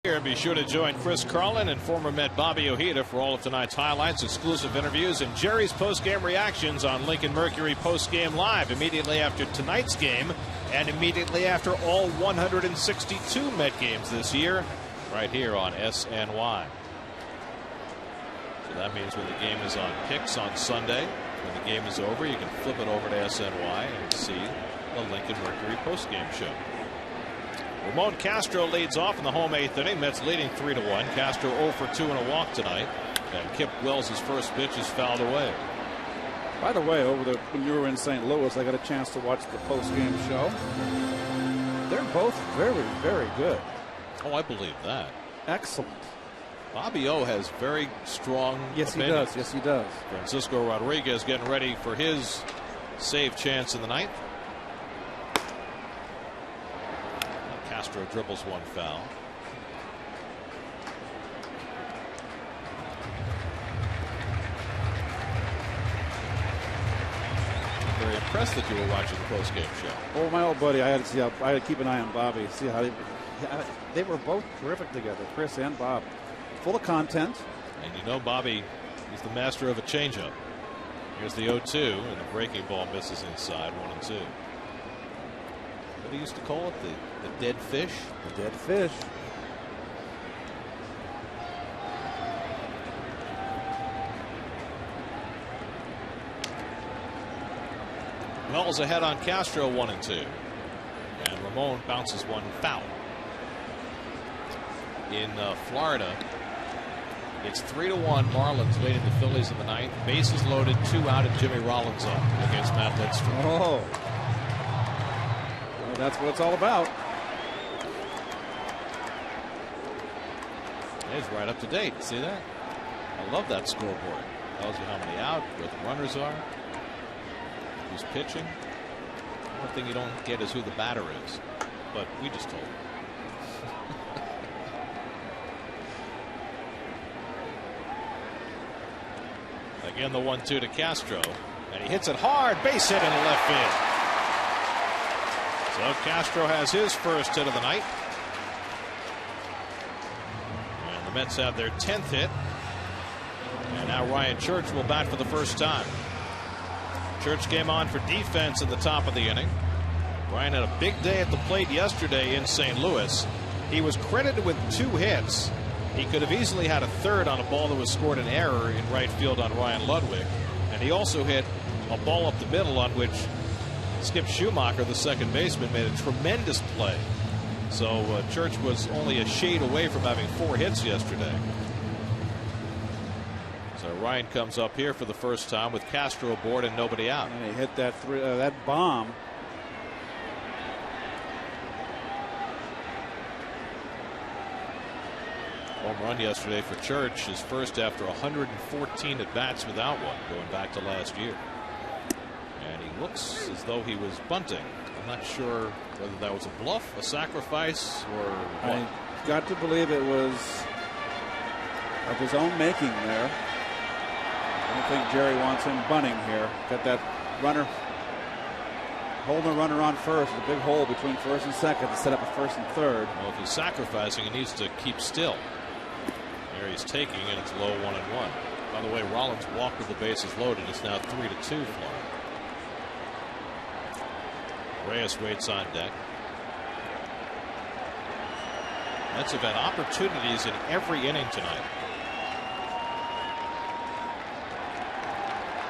Here, be sure to join Chris Carlin and former Met Bobby Ojeda for all of tonight's highlights, exclusive interviews, and Jerry's post-game reactions on Lincoln Mercury Post-Game Live immediately after tonight's game and immediately after all 162 Met games this year, right here on SNY. So that means when the game is on Picks on Sunday, when the game is over, you can flip it over to SNY and see the Lincoln Mercury post-game show. Ramon Castro leads off in the home 8th inning. Mets leading 3-1. Castro 0 for 2 in a walk tonight. And Kip Wells' first pitch is fouled away. By the way, when you were in St. Louis, I got a chance to watch the post-game show. They're both very, very good. Oh, I believe that. Excellent. Bobby O has very strong opinions. He does. Yes, he does. Francisco Rodriguez getting ready for his save chance in the ninth. Castro dribbles one foul. Very impressed that you were watching the post-game show. Oh, my old buddy, I had to keep an eye on Bobby, see how they were both terrific together, Chris and Bob. Full of content. And you know Bobby, he's the master of a changeup. Here's the 0-2, and the breaking ball misses inside, 1-2. What do you used to call it? The dead fish? The dead fish. Wells ahead on Castro, 1-2. And Ramon bounces one foul. In Florida, it's 3-1. Marlins leading the Phillies in the ninth. Bases loaded, 2 out, and Jimmy Rollins up against Matt Lidstrom. Oh. Well, that's what it's all about. It's right up to date. See that? I love that scoreboard. Tells you how many out, where the runners are, who's pitching. One thing you don't get is who the batter is, but we just told you. Again, the 1-2 to Castro, and he hits it hard, base hit in left field. So Castro has his first hit of the night. And the Mets have their 10th hit. And now Ryan Church will bat for the first time. Church came on for defense at the top of the inning. Ryan had a big day at the plate yesterday in St. Louis. He was credited with 2 hits. He could have easily had a third on a ball that was scored an error in right field on Ryan Ludwig. And he also hit a ball up the middle on which Skip Schumacher, the second baseman, made a tremendous play. So Church was only a shade away from having 4 hits yesterday. So Ryan comes up here for the first time with Castro aboard and nobody out. And he hit that bomb. Home run yesterday for Church, his first after 114 at bats without one, going back to last year. And he looks as though he was bunting. I'm not sure whether that was a bluff, a sacrifice, or what. I got to believe it was of his own making there. I don't think Jerry wants him bunting here. Got that runner, holding the runner on first, a big hole between first and second to set up a first and third. Well, if he's sacrificing, he needs to keep still. There he's taking, and it's low 1-1. By the way, Rollins walked with the bases loaded. It's now 3-2 Florida. Reyes waits on deck. Mets have had opportunities in every inning tonight.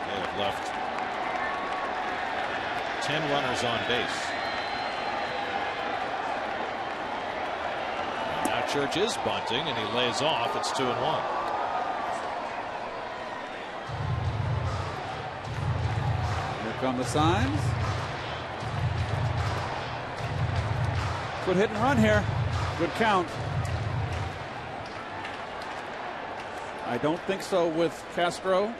They have left 10 runners on base. And now Church is bunting, and he lays off. It's 2-1. Here come the signs. Good hit and run here. Good count. I don't think so with Castro. I was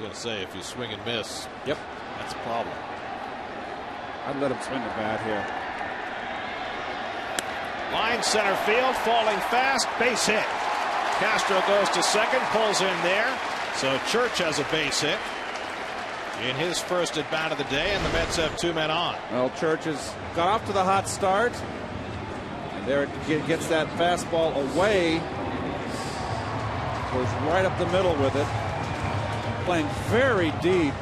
going to say, if you swing and miss, yep, that's a problem. I'd let him swing the bat here. Line center field, falling fast, base hit. Castro goes to second, pulls in there. So Church has a base hit in his first at bat of the day, and the Mets have 2 men on. Well, Church has got off to the hot start. There it gets that fastball away. Goes right up the middle with it. Playing very deep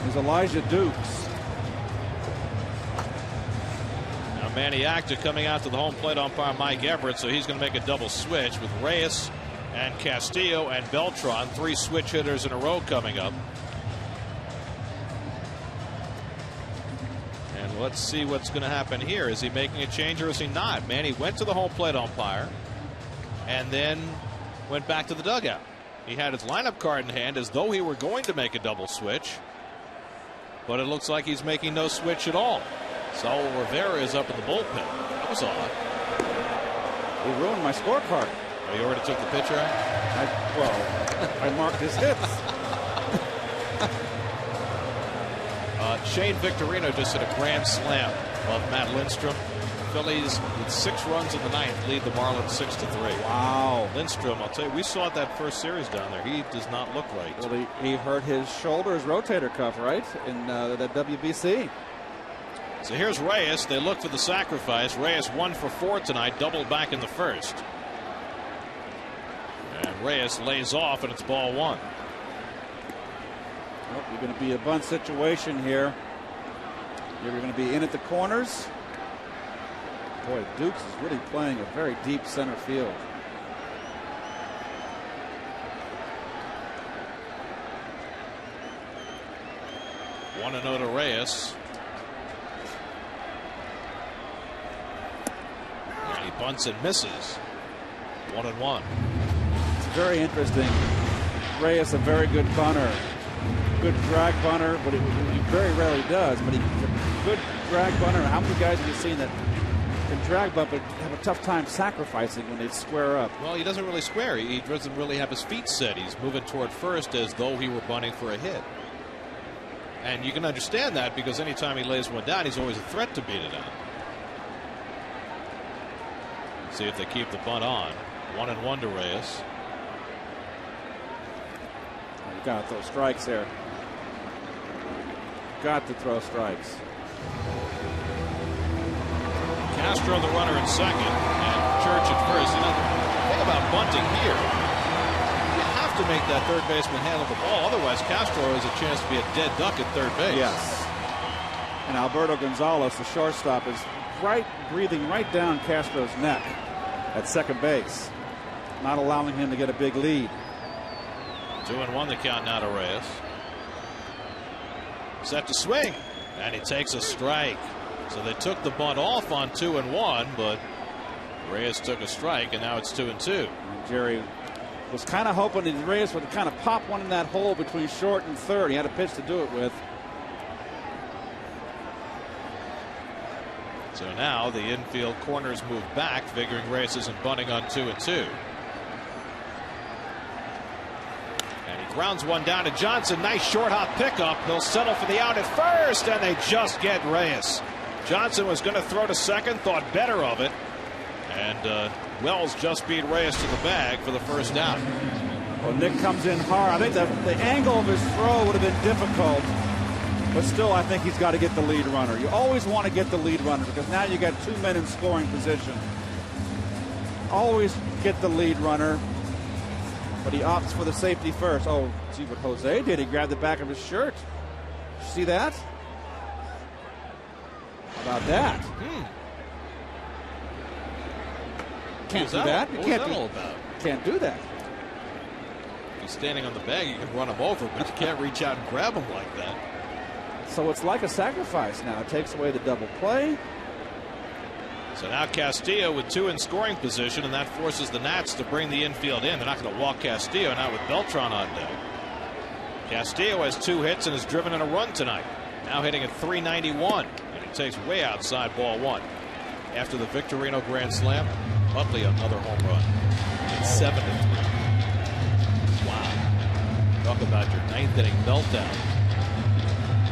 is Elijah Dukes. Now Manny Acta coming out to the home plate umpire Mike Everett, so he's going to make a double switch with Reyes and Castillo and Beltran, 3 switch hitters in a row coming up. And let's see what's going to happen here. Is he making a change or is he not? Manny went to the home plate umpire and then went back to the dugout. He had his lineup card in hand as though he were going to make a double switch, but it looks like he's making no switch at all. Saul Rivera is up in the bullpen. That was odd. He ruined my scorecard. Oh, you already took the pitcher out? I marked his hits. Shane Victorino just hit a grand slam of Matt Lindstrom. Phillies with 6 runs in the 9th lead the Marlins 6-3. Wow. Lindstrom, I'll tell you, we saw it that first series down there. He does not look right. Well, he hurt his shoulder, his rotator cuff, right, in that WBC. So here's Reyes. They look for the sacrifice. Reyes 1 for 4 tonight, doubled back in the first. And Reyes lays off, and it's ball 1. Well, you're going to be a bunt situation here. You're going to be in at the corners. Boy, Dukes is really playing a very deep center field. One to no to Reyes. And he bunts and misses. 1-1. It's very interesting. Reyes, a very good bunter. Good drag bunter, but he very rarely does. But he's a good drag bunter. How many guys have you seen that can drag bunt but have a tough time sacrificing when they square up? Well, he doesn't really square. He doesn't really have his feet set. He's moving toward first as though he were bunting for a hit. And you can understand that because anytime he lays one down, he's always a threat to beat it out. See if they keep the bunt on. 1-1 to Reyes. You got to throw strikes there. Got to throw strikes. Castro the runner in second and Church at first. You know, the thing about bunting here, you have to make that third baseman handle the ball. Otherwise, Castro has a chance to be a dead duck at third base. Yes. And Alberto Gonzalez, the shortstop, is breathing right down Castro's neck at second base, not allowing him to get a big lead. 2-1 the count now to Reyes. Set to swing, and he takes a strike. So they took the bunt off on 2-1, but Reyes took a strike, and now it's 2-2. Jerry was kind of hoping that Reyes would kind of pop one in that hole between short and third. He had a pitch to do it with. So now the infield corners move back, figuring Reyes isn't bunting on 2-2. And he grounds one down to Johnson. Nice short hop pickup. He'll settle for the out at first, and they just get Reyes. Johnson was going to throw to second, thought better of it, and Wells just beat Reyes to the bag for the first down. Well, Nick comes in hard. I think the angle of his throw would have been difficult, but still I think he's got to get the lead runner. You always want to get the lead runner because now you got 2 men in scoring position. Always get the lead runner, but he opts for the safety first. Oh, see what Jose did. He grabbed the back of his shirt. Did you see that? How about that? Can't do that. You can't do that. If he's standing on the bag, you can run him over, but you can't reach out and grab him like that. So it's like a sacrifice now. It takes away the double play. So now Castillo with 2 in scoring position, and that forces the Nats to bring the infield in. They're not going to walk Castillo now with Beltran on deck. Castillo has 2 hits and has driven in a run tonight. Now hitting at .391, and he takes way outside ball 1. After the Victorino grand slam, Utley another home run. It's 7-3. Wow. Talk about your 9th inning meltdown.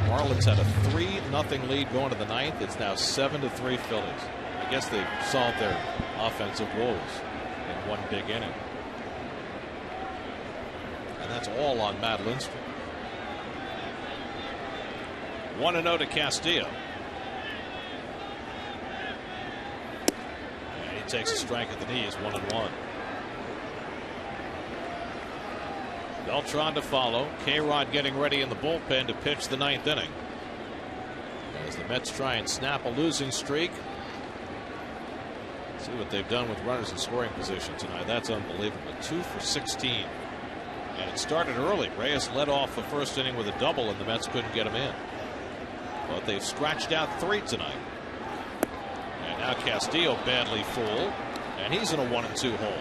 Marlins had a 3-0 lead going to the 9th. It's now 7-3 Phillies. I guess they've solved their offensive woes in one big inning. And that's all on Matt Lindstrom. 1-0 to Castillo. takes a strike at the knees, 1-1. Beltran to follow. K-Rod getting ready in the bullpen to pitch the 9th inning. As the Mets try and snap a losing streak. See what they've done with runners in scoring position tonight. That's unbelievable. 2 for 16. And it started early. Reyes led off the first inning with a double, and the Mets couldn't get him in. But they've scratched out 3 tonight. And now Castillo badly fooled, and he's in a 1-2 hole.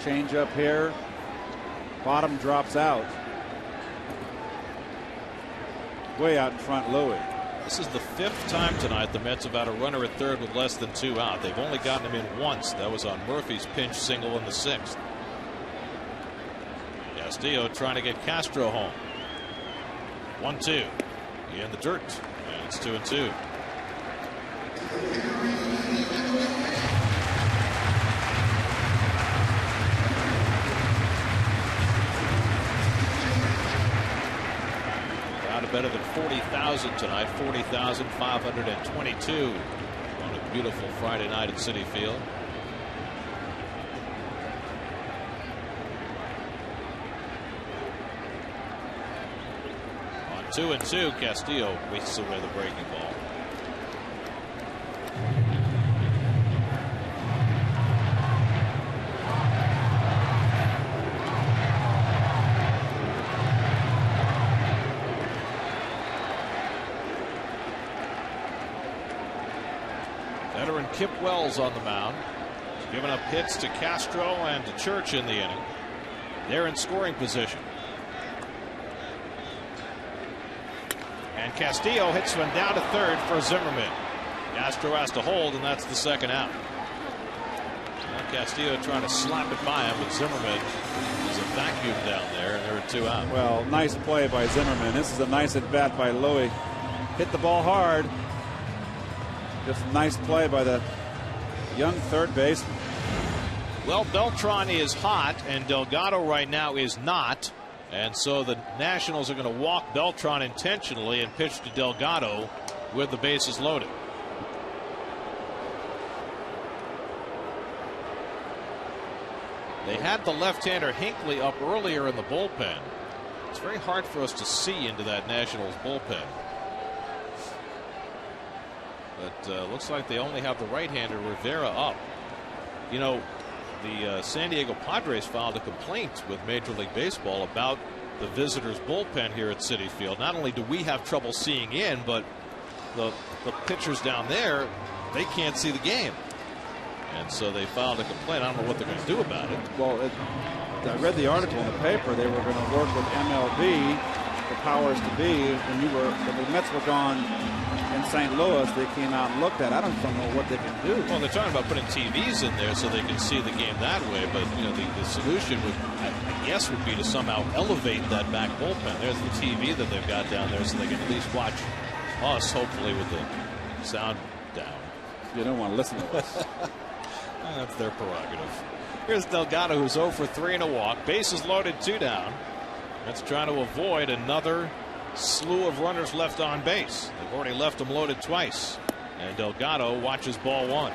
Change up here. Bottom drops out. Way out in front, Louis. This is the 5th time tonight the Mets have had a runner at third with less than 2 out. They've only gotten him in once. That was on Murphy's pinch single in the 6th. Castillo trying to get Castro home. 1-2. In the dirt. And it's 2-2. Better than 40,000 tonight. 40,522 on a beautiful Friday night at Citi Field. On 2-2, Castillo wastes away the breaking ball. Kip Wells on the mound. He's given up hits to Castro and to Church in the inning. They're in scoring position. And Castillo hits one down to third for Zimmerman. Castro has to hold, and that's the 2nd out. Now Castillo trying to slap it by him, but Zimmerman is a vacuum down there, and there are 2 out. Well, nice play by Zimmerman. This is a nice at bat by Louis. Hit the ball hard. Just a nice play by the young third baseman. Well, Beltran is hot, and Delgado right now is not. And so the Nationals are going to walk Beltran intentionally and pitch to Delgado with the bases loaded. They had the left-hander Hinckley up earlier in the bullpen. It's very hard for us to see into that Nationals bullpen. But looks like they only have the right-hander Rivera up. You know, the San Diego Padres filed a complaint with Major League Baseball about the visitors' bullpen here at Citi Field. Not only do we have trouble seeing in, but the pitchers down there, they can't see the game. And so they filed a complaint. I don't know what they're going to do about it. Well, I read the article in the paper. They were going to work with MLB, the powers to be. When the Mets were gone in St. Louis, they came out and looked at it. I don't know what they can do. Well, they're talking about putting TVs in there so they can see the game that way. But, you know, the solution would, I guess, would be to somehow elevate that back bullpen. There's the TV that they've got down there so they can at least watch us, hopefully, with the sound down. You don't want to listen to us. That's their prerogative. Here's Delgado, who's 0 for 3 and a walk. Bases loaded, 2 down. That's trying to avoid another slew of runners left on base. They've already left them loaded twice. And Delgado watches ball 1.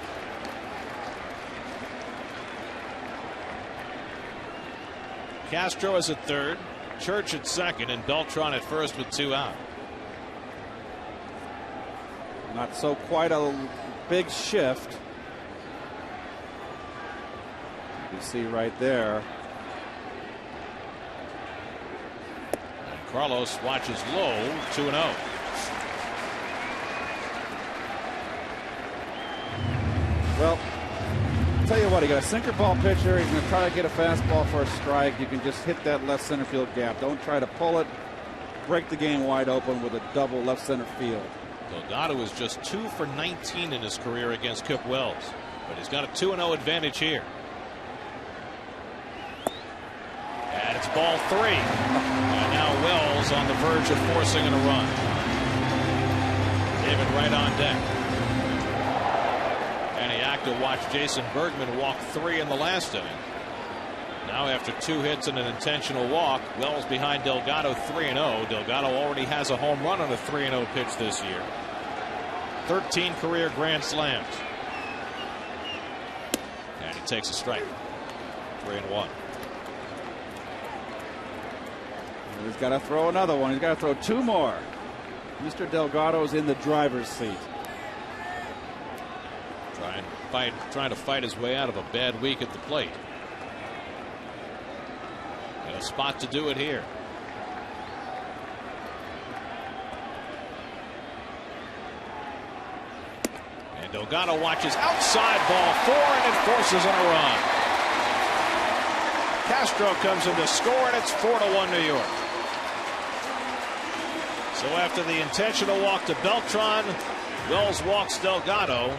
Castro is at third, Church at second, and Beltran at first with 2 out. Not so quite a big shift. You see right there. And Carlos watches low, 2-0. Well, I'll tell you what, you got a sinker ball pitcher. He's going to try to get a fastball for a strike. You can just hit that left center field gap. Don't try to pull it. Break the game wide open with a double left center field. Delgado is just 2 for 19 in his career against Kip Wells, but he's got a 2-0 advantage here. And it's ball 3. And now Wells on the verge of forcing in a run. David Wright on deck. And he acted to watch Jason Bergman walk 3 in the last inning. Now after 2 hits and an intentional walk, Wells behind Delgado 3-0. Delgado already has a home run on a 3-0 pitch this year. 13 career grand slams. And he takes a strike. 3-1. He's got to throw another one. He's got to throw two more. Mr. Delgado's in the driver's seat. Trying to fight his way out of a bad week at the plate. And a spot to do it here. And Delgado watches outside, ball 4, and it forces in a run. Castro comes in to score, and it's 4-1 New York. So after the intentional walk to Beltran, Wells walks Delgado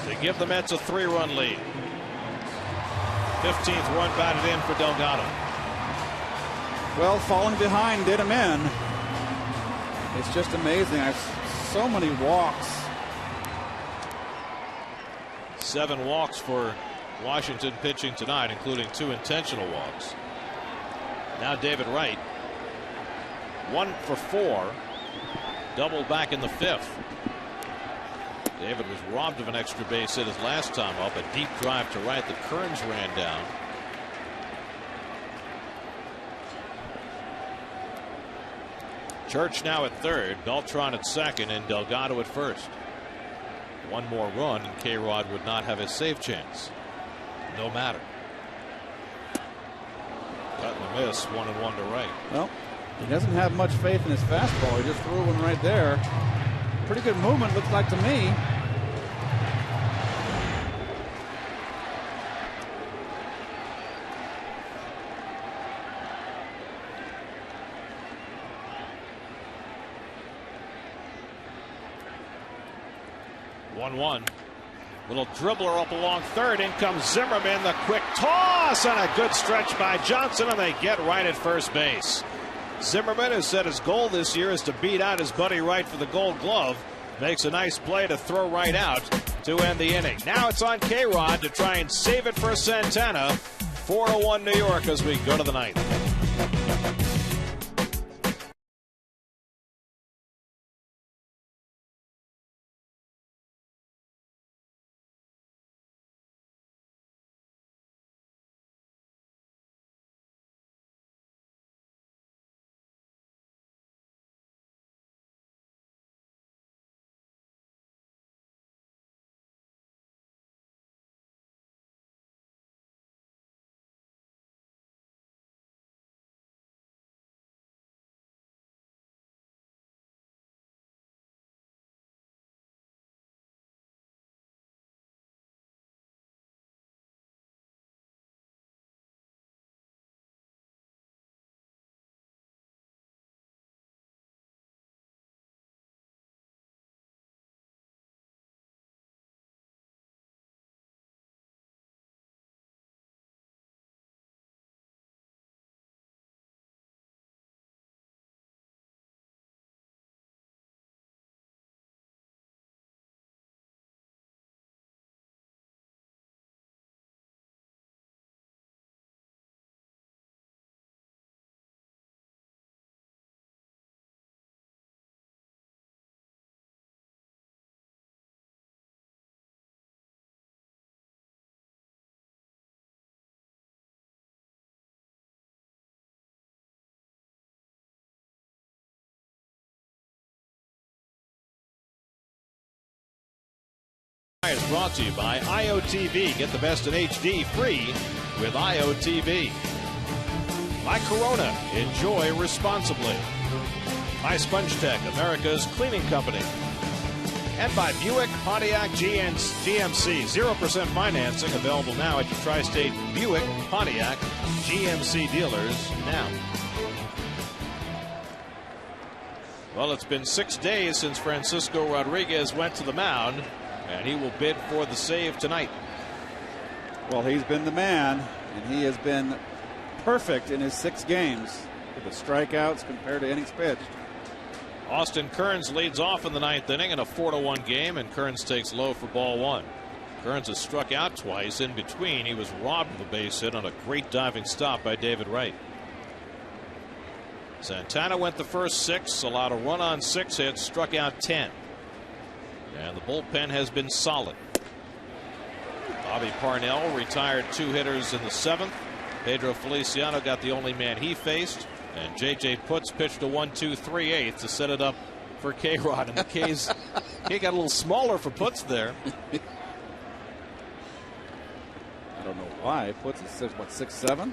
to give the Mets a 3-run lead. 15th run batted in for Delgado. Well, falling behind did him in. It's just amazing. So many walks. 7 walks for Washington pitching tonight, including 2 intentional walks. Now David Wright, 1 for 4, doubled back in the 5th. David was robbed of an extra base hit his last time up. A deep drive to right that Kearns ran down. Church now at third, Beltran at second, and Delgado at first. One more run and K-Rod would not have a save chance. No matter. Cut and a miss, 1-1 to right. Well, he doesn't have much faith in his fastball. He just threw one right there. Pretty good movement, looks like to me. One. Little dribbler up along third. In comes Zimmerman. The quick toss and a good stretch by Johnson, and they get right at first base. Zimmerman has said his goal this year is to beat out his buddy Wright for the Gold Glove. Makes a nice play to throw Wright out to end the inning. Now it's on K-Rod to try and save it for Santana. 4-1 New York as we go to the ninth. Is brought to you by IOTV. Get the best in HD free with IOTV. By Corona. Enjoy responsibly. By Sponge Tech, America's cleaning company. And by Buick, Pontiac, GMC. 0% financing available now at your tri-state Buick, Pontiac, GMC dealers now. Well, it's been 6 days since Francisco Rodriguez went to the mound. And he will bid for the save tonight. Well, he's been the man, and he has been perfect in his 6 games with the strikeouts compared to innings pitched. Austin Kearns leads off in the 9th inning in a 4-1 game, and Kearns takes low for ball 1. Kearns has struck out twice. In between, he was robbed of a base hit on a great diving stop by David Wright. Santana went the first 6, allowed a run on 6 hits, struck out 10. And the bullpen has been solid. Bobby Parnell retired 2 hitters in the 7th. Pedro Feliciano got the only man he faced. And J.J. Putz pitched a 1-2-3/8 to set it up for K-Rod. And the K's he got a little smaller for Putz there. I don't know why. Putz is 6'7"?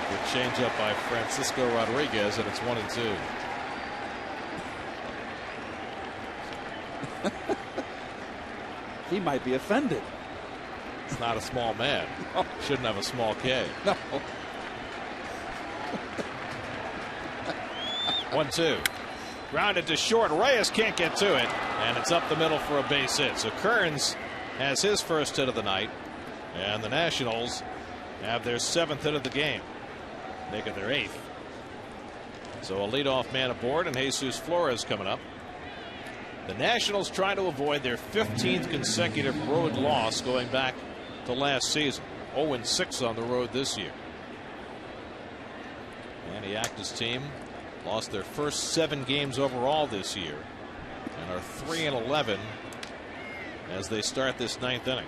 Good change up by Francisco Rodriguez, and it's 1-2. He might be offended. It's not a small man. Shouldn't have a small K. No. 1-2. Grounded to short. Reyes can't get to it, and it's up the middle for a base hit. So Kearns has his first hit of the night, and the Nationals have their 7th hit of the game, making their 8th. So a leadoff man aboard, and Jesus Flores coming up. The Nationals try to avoid their 15th consecutive road loss going back to last season. 0-6 on the road this year. Manny Acta's team lost their first 7 games overall this year and are 3-11 as they start this 9th inning.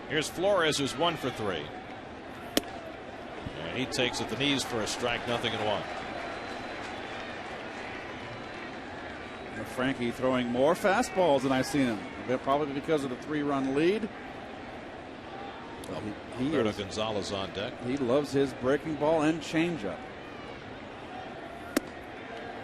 Here's Flores, who's 1 for 3. And he takes at the knees for a strike, 0-1. Frankie throwing more fastballs than I've seen him. Probably because of the 3-run lead. Alberto Gonzalez on deck. He loves his breaking ball and changeup.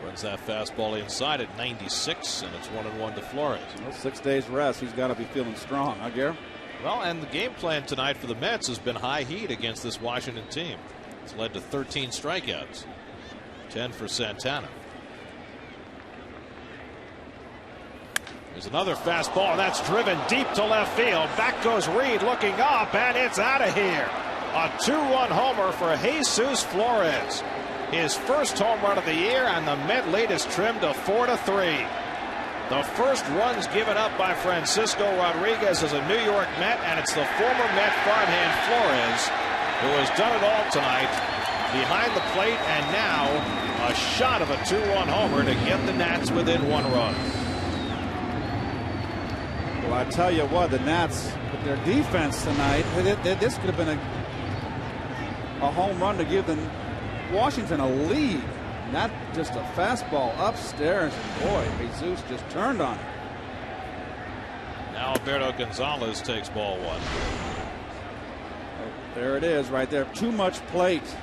Runs that fastball inside at 96, and it's 1-1 to Flores. Well, 6 days rest. He's got to be feeling strong, huh, Gare? Well, and the game plan tonight for the Mets has been high heat against this Washington team. It's led to 13 strikeouts, 10 for Santana. There's another fastball, and that's driven deep to left field. Back goes Reed looking up, and it's out of here. A 2-run homer for Jesus Flores. His first home run of the year, and the Met lead is trimmed to 4-3. The first runs given up by Francisco Rodriguez as a New York Met, and it's the former Met farmhand Flores who has done it all tonight behind the plate, and now a shot of a 2-run homer to get the Nats within 1 run. Well, I tell you what, the Nats with their defense tonight, this could have been a home run to give them Washington a lead. Not just a fastball upstairs. Boy, Jesus just turned on it. Now Alberto Gonzalez takes ball 1. Oh, there it is right there. Too much plate.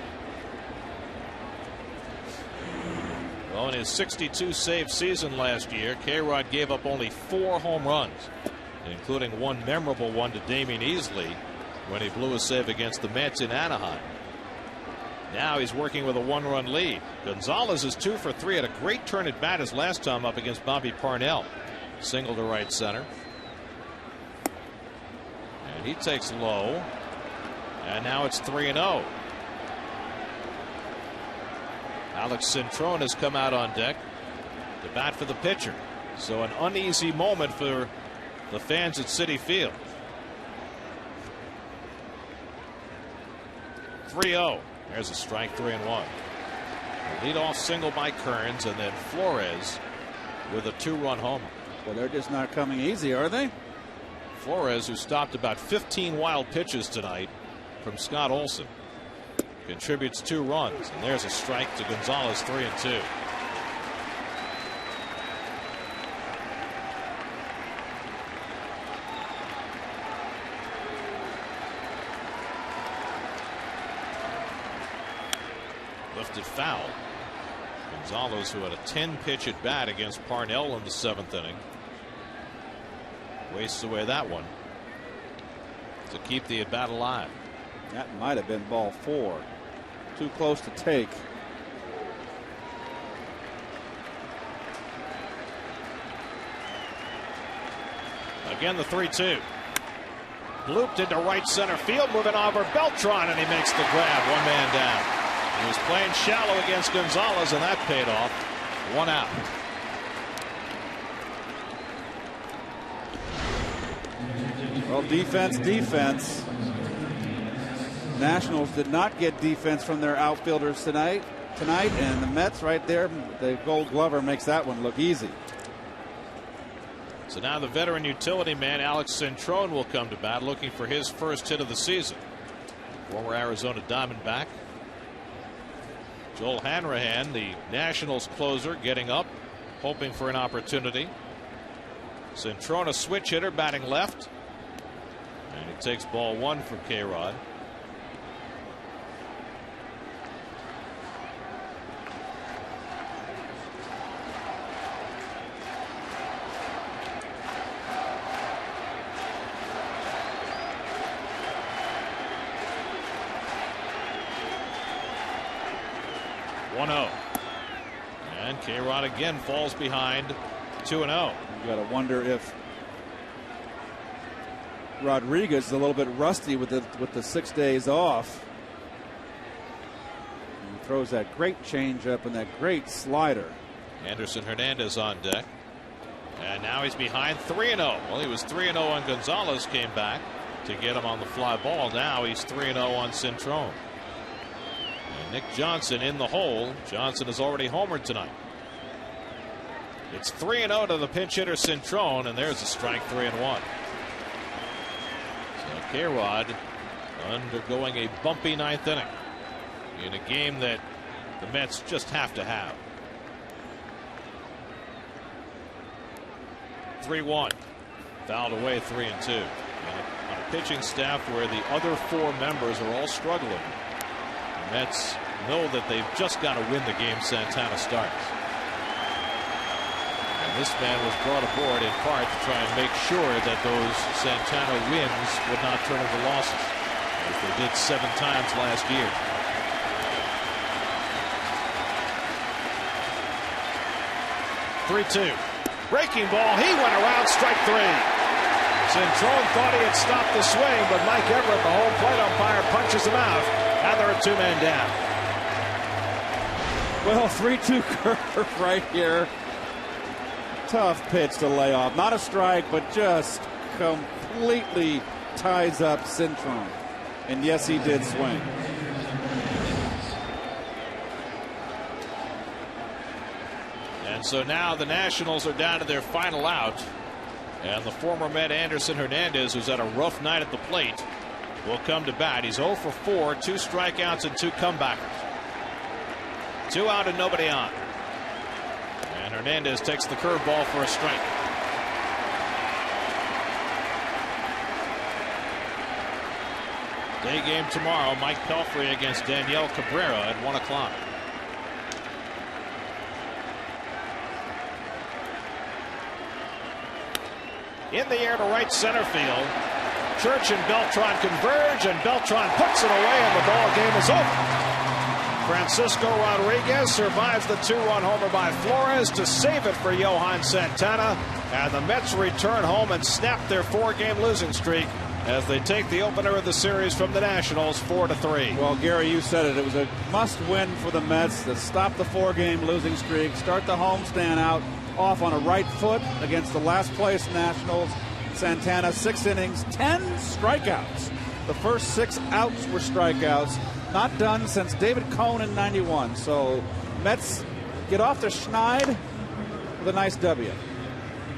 Well, in his 62 save season last year, K-Rod gave up only 4 home runs, including one memorable one to Damian Easley when he blew a save against the Mets in Anaheim. Now he's working with a 1-run lead. Gonzalez is 2 for 3. Had a great turn at bat his last time up against Bobby Parnell. Single to right center. And he takes low. And now it's 3-0. Alex Cintron has come out on deck to bat for the pitcher. So an uneasy moment for the fans at Citi Field. 3-0. There's a strike, 3-1. A leadoff single by Kearns, and then Flores with a 2-run homer. Well, they're just not coming easy, are they? Flores, who stopped about 15 wild pitches tonight from Scott Olson, contributes 2 runs, and there's a strike to Gonzalez, 3-2. Lifted foul. Gonzalez, who had a 10-pitch at bat against Parnell in the 7th inning, wastes away that one to keep the at bat alive. That might have been ball 4. Too close to take. Again, the 3-2. Looped into right center field, moving over Beltran, and he makes the grab. 1 man down. He was playing shallow against Gonzalez, and that paid off. 1 out. Well, defense. Nationals did not get defense from their outfielders tonight, and the Mets right there, the Gold Glover makes that one look easy. So now the veteran utility man Alex Centrone will come to bat, looking for his first hit of the season. Former Arizona Diamondback. Joel Hanrahan, the Nationals closer, getting up, hoping for an opportunity. Centrone, a switch hitter, batting left. And he takes ball one for K-Rod. And K-Rod again falls behind 2-0. You got to wonder if Rodriguez is a little bit rusty with the 6 days off. He throws that great changeup and that great slider. Anderson Hernandez on deck. And now he's behind 3-0. Well, he was 3-0 on Gonzalez, came back to get him on the fly ball. Now he's 3-0 on Centrone. And Nick Johnson in the hole. Johnson has already homered tonight. It's 3-0 to the pinch hitter Centrone, and there's a strike, 3-1. So K-Rod undergoing a bumpy ninth inning in a game that the Mets just have to have. 3-1. Fouled away, 3-2. And on a pitching staff where the other four members are all struggling, the Mets know that they've just got to win the game Santana starts. And this man was brought aboard in part to try and make sure that those Santana wins would not turn into losses, as they did 7 times last year. Three-2. Breaking ball. He went around, strike 3. Centrone thought he had stopped the swing, but Mike Everett, the home plate umpire, punches him out, and they're a 2-man down. Well, 3-2 curve right here. Tough pitch to lay off. Not a strike, but just completely ties up Centrone. And yes, he did swing. And so now the Nationals are down to their final out. And the former Met Anderson Hernandez, who's had a rough night at the plate, will come to bat. He's 0 for 4, 2 strikeouts and 2 comebackers. 2 out and nobody on. And Hernandez takes the curveball for a strike. Day game tomorrow. Mike Pelfrey against Danielle Cabrera at 1 o'clock. In the air to right center field. Church and Beltran converge, and Beltran puts it away, and the ball game is over. Francisco Rodriguez survives the 2-run homer by Flores to save it for Johan Santana, and the Mets return home and snap their 4-game losing streak as they take the opener of the series from the Nationals 4-3. Well, Gary, you said it. It was a must-win for the Mets to stop the 4-game losing streak, start the homestand out off on a right foot against the last-place Nationals. Santana, 6 innings, 10 strikeouts. The first 6 outs were strikeouts. Not done since David Cohn in '91. So Mets get off their schneid with a nice W.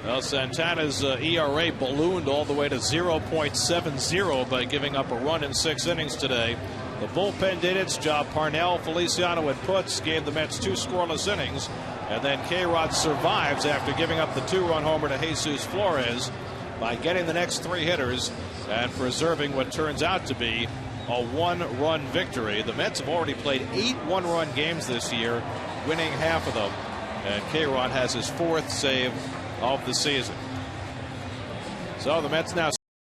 Well, Santana's ERA ballooned all the way to 0.70 by giving up a run in 6 innings today. The bullpen did its job. Parnell, Feliciano, and Putz gave the Mets 2 scoreless innings. And then K-Rod survives after giving up the 2-run homer to Jesus Flores by getting the next 3 hitters and preserving what turns out to be a 1-run victory. The Mets have already played 8 1-run games this year, winning half of them. And K-Rod has his 4th save of the season. So the Mets now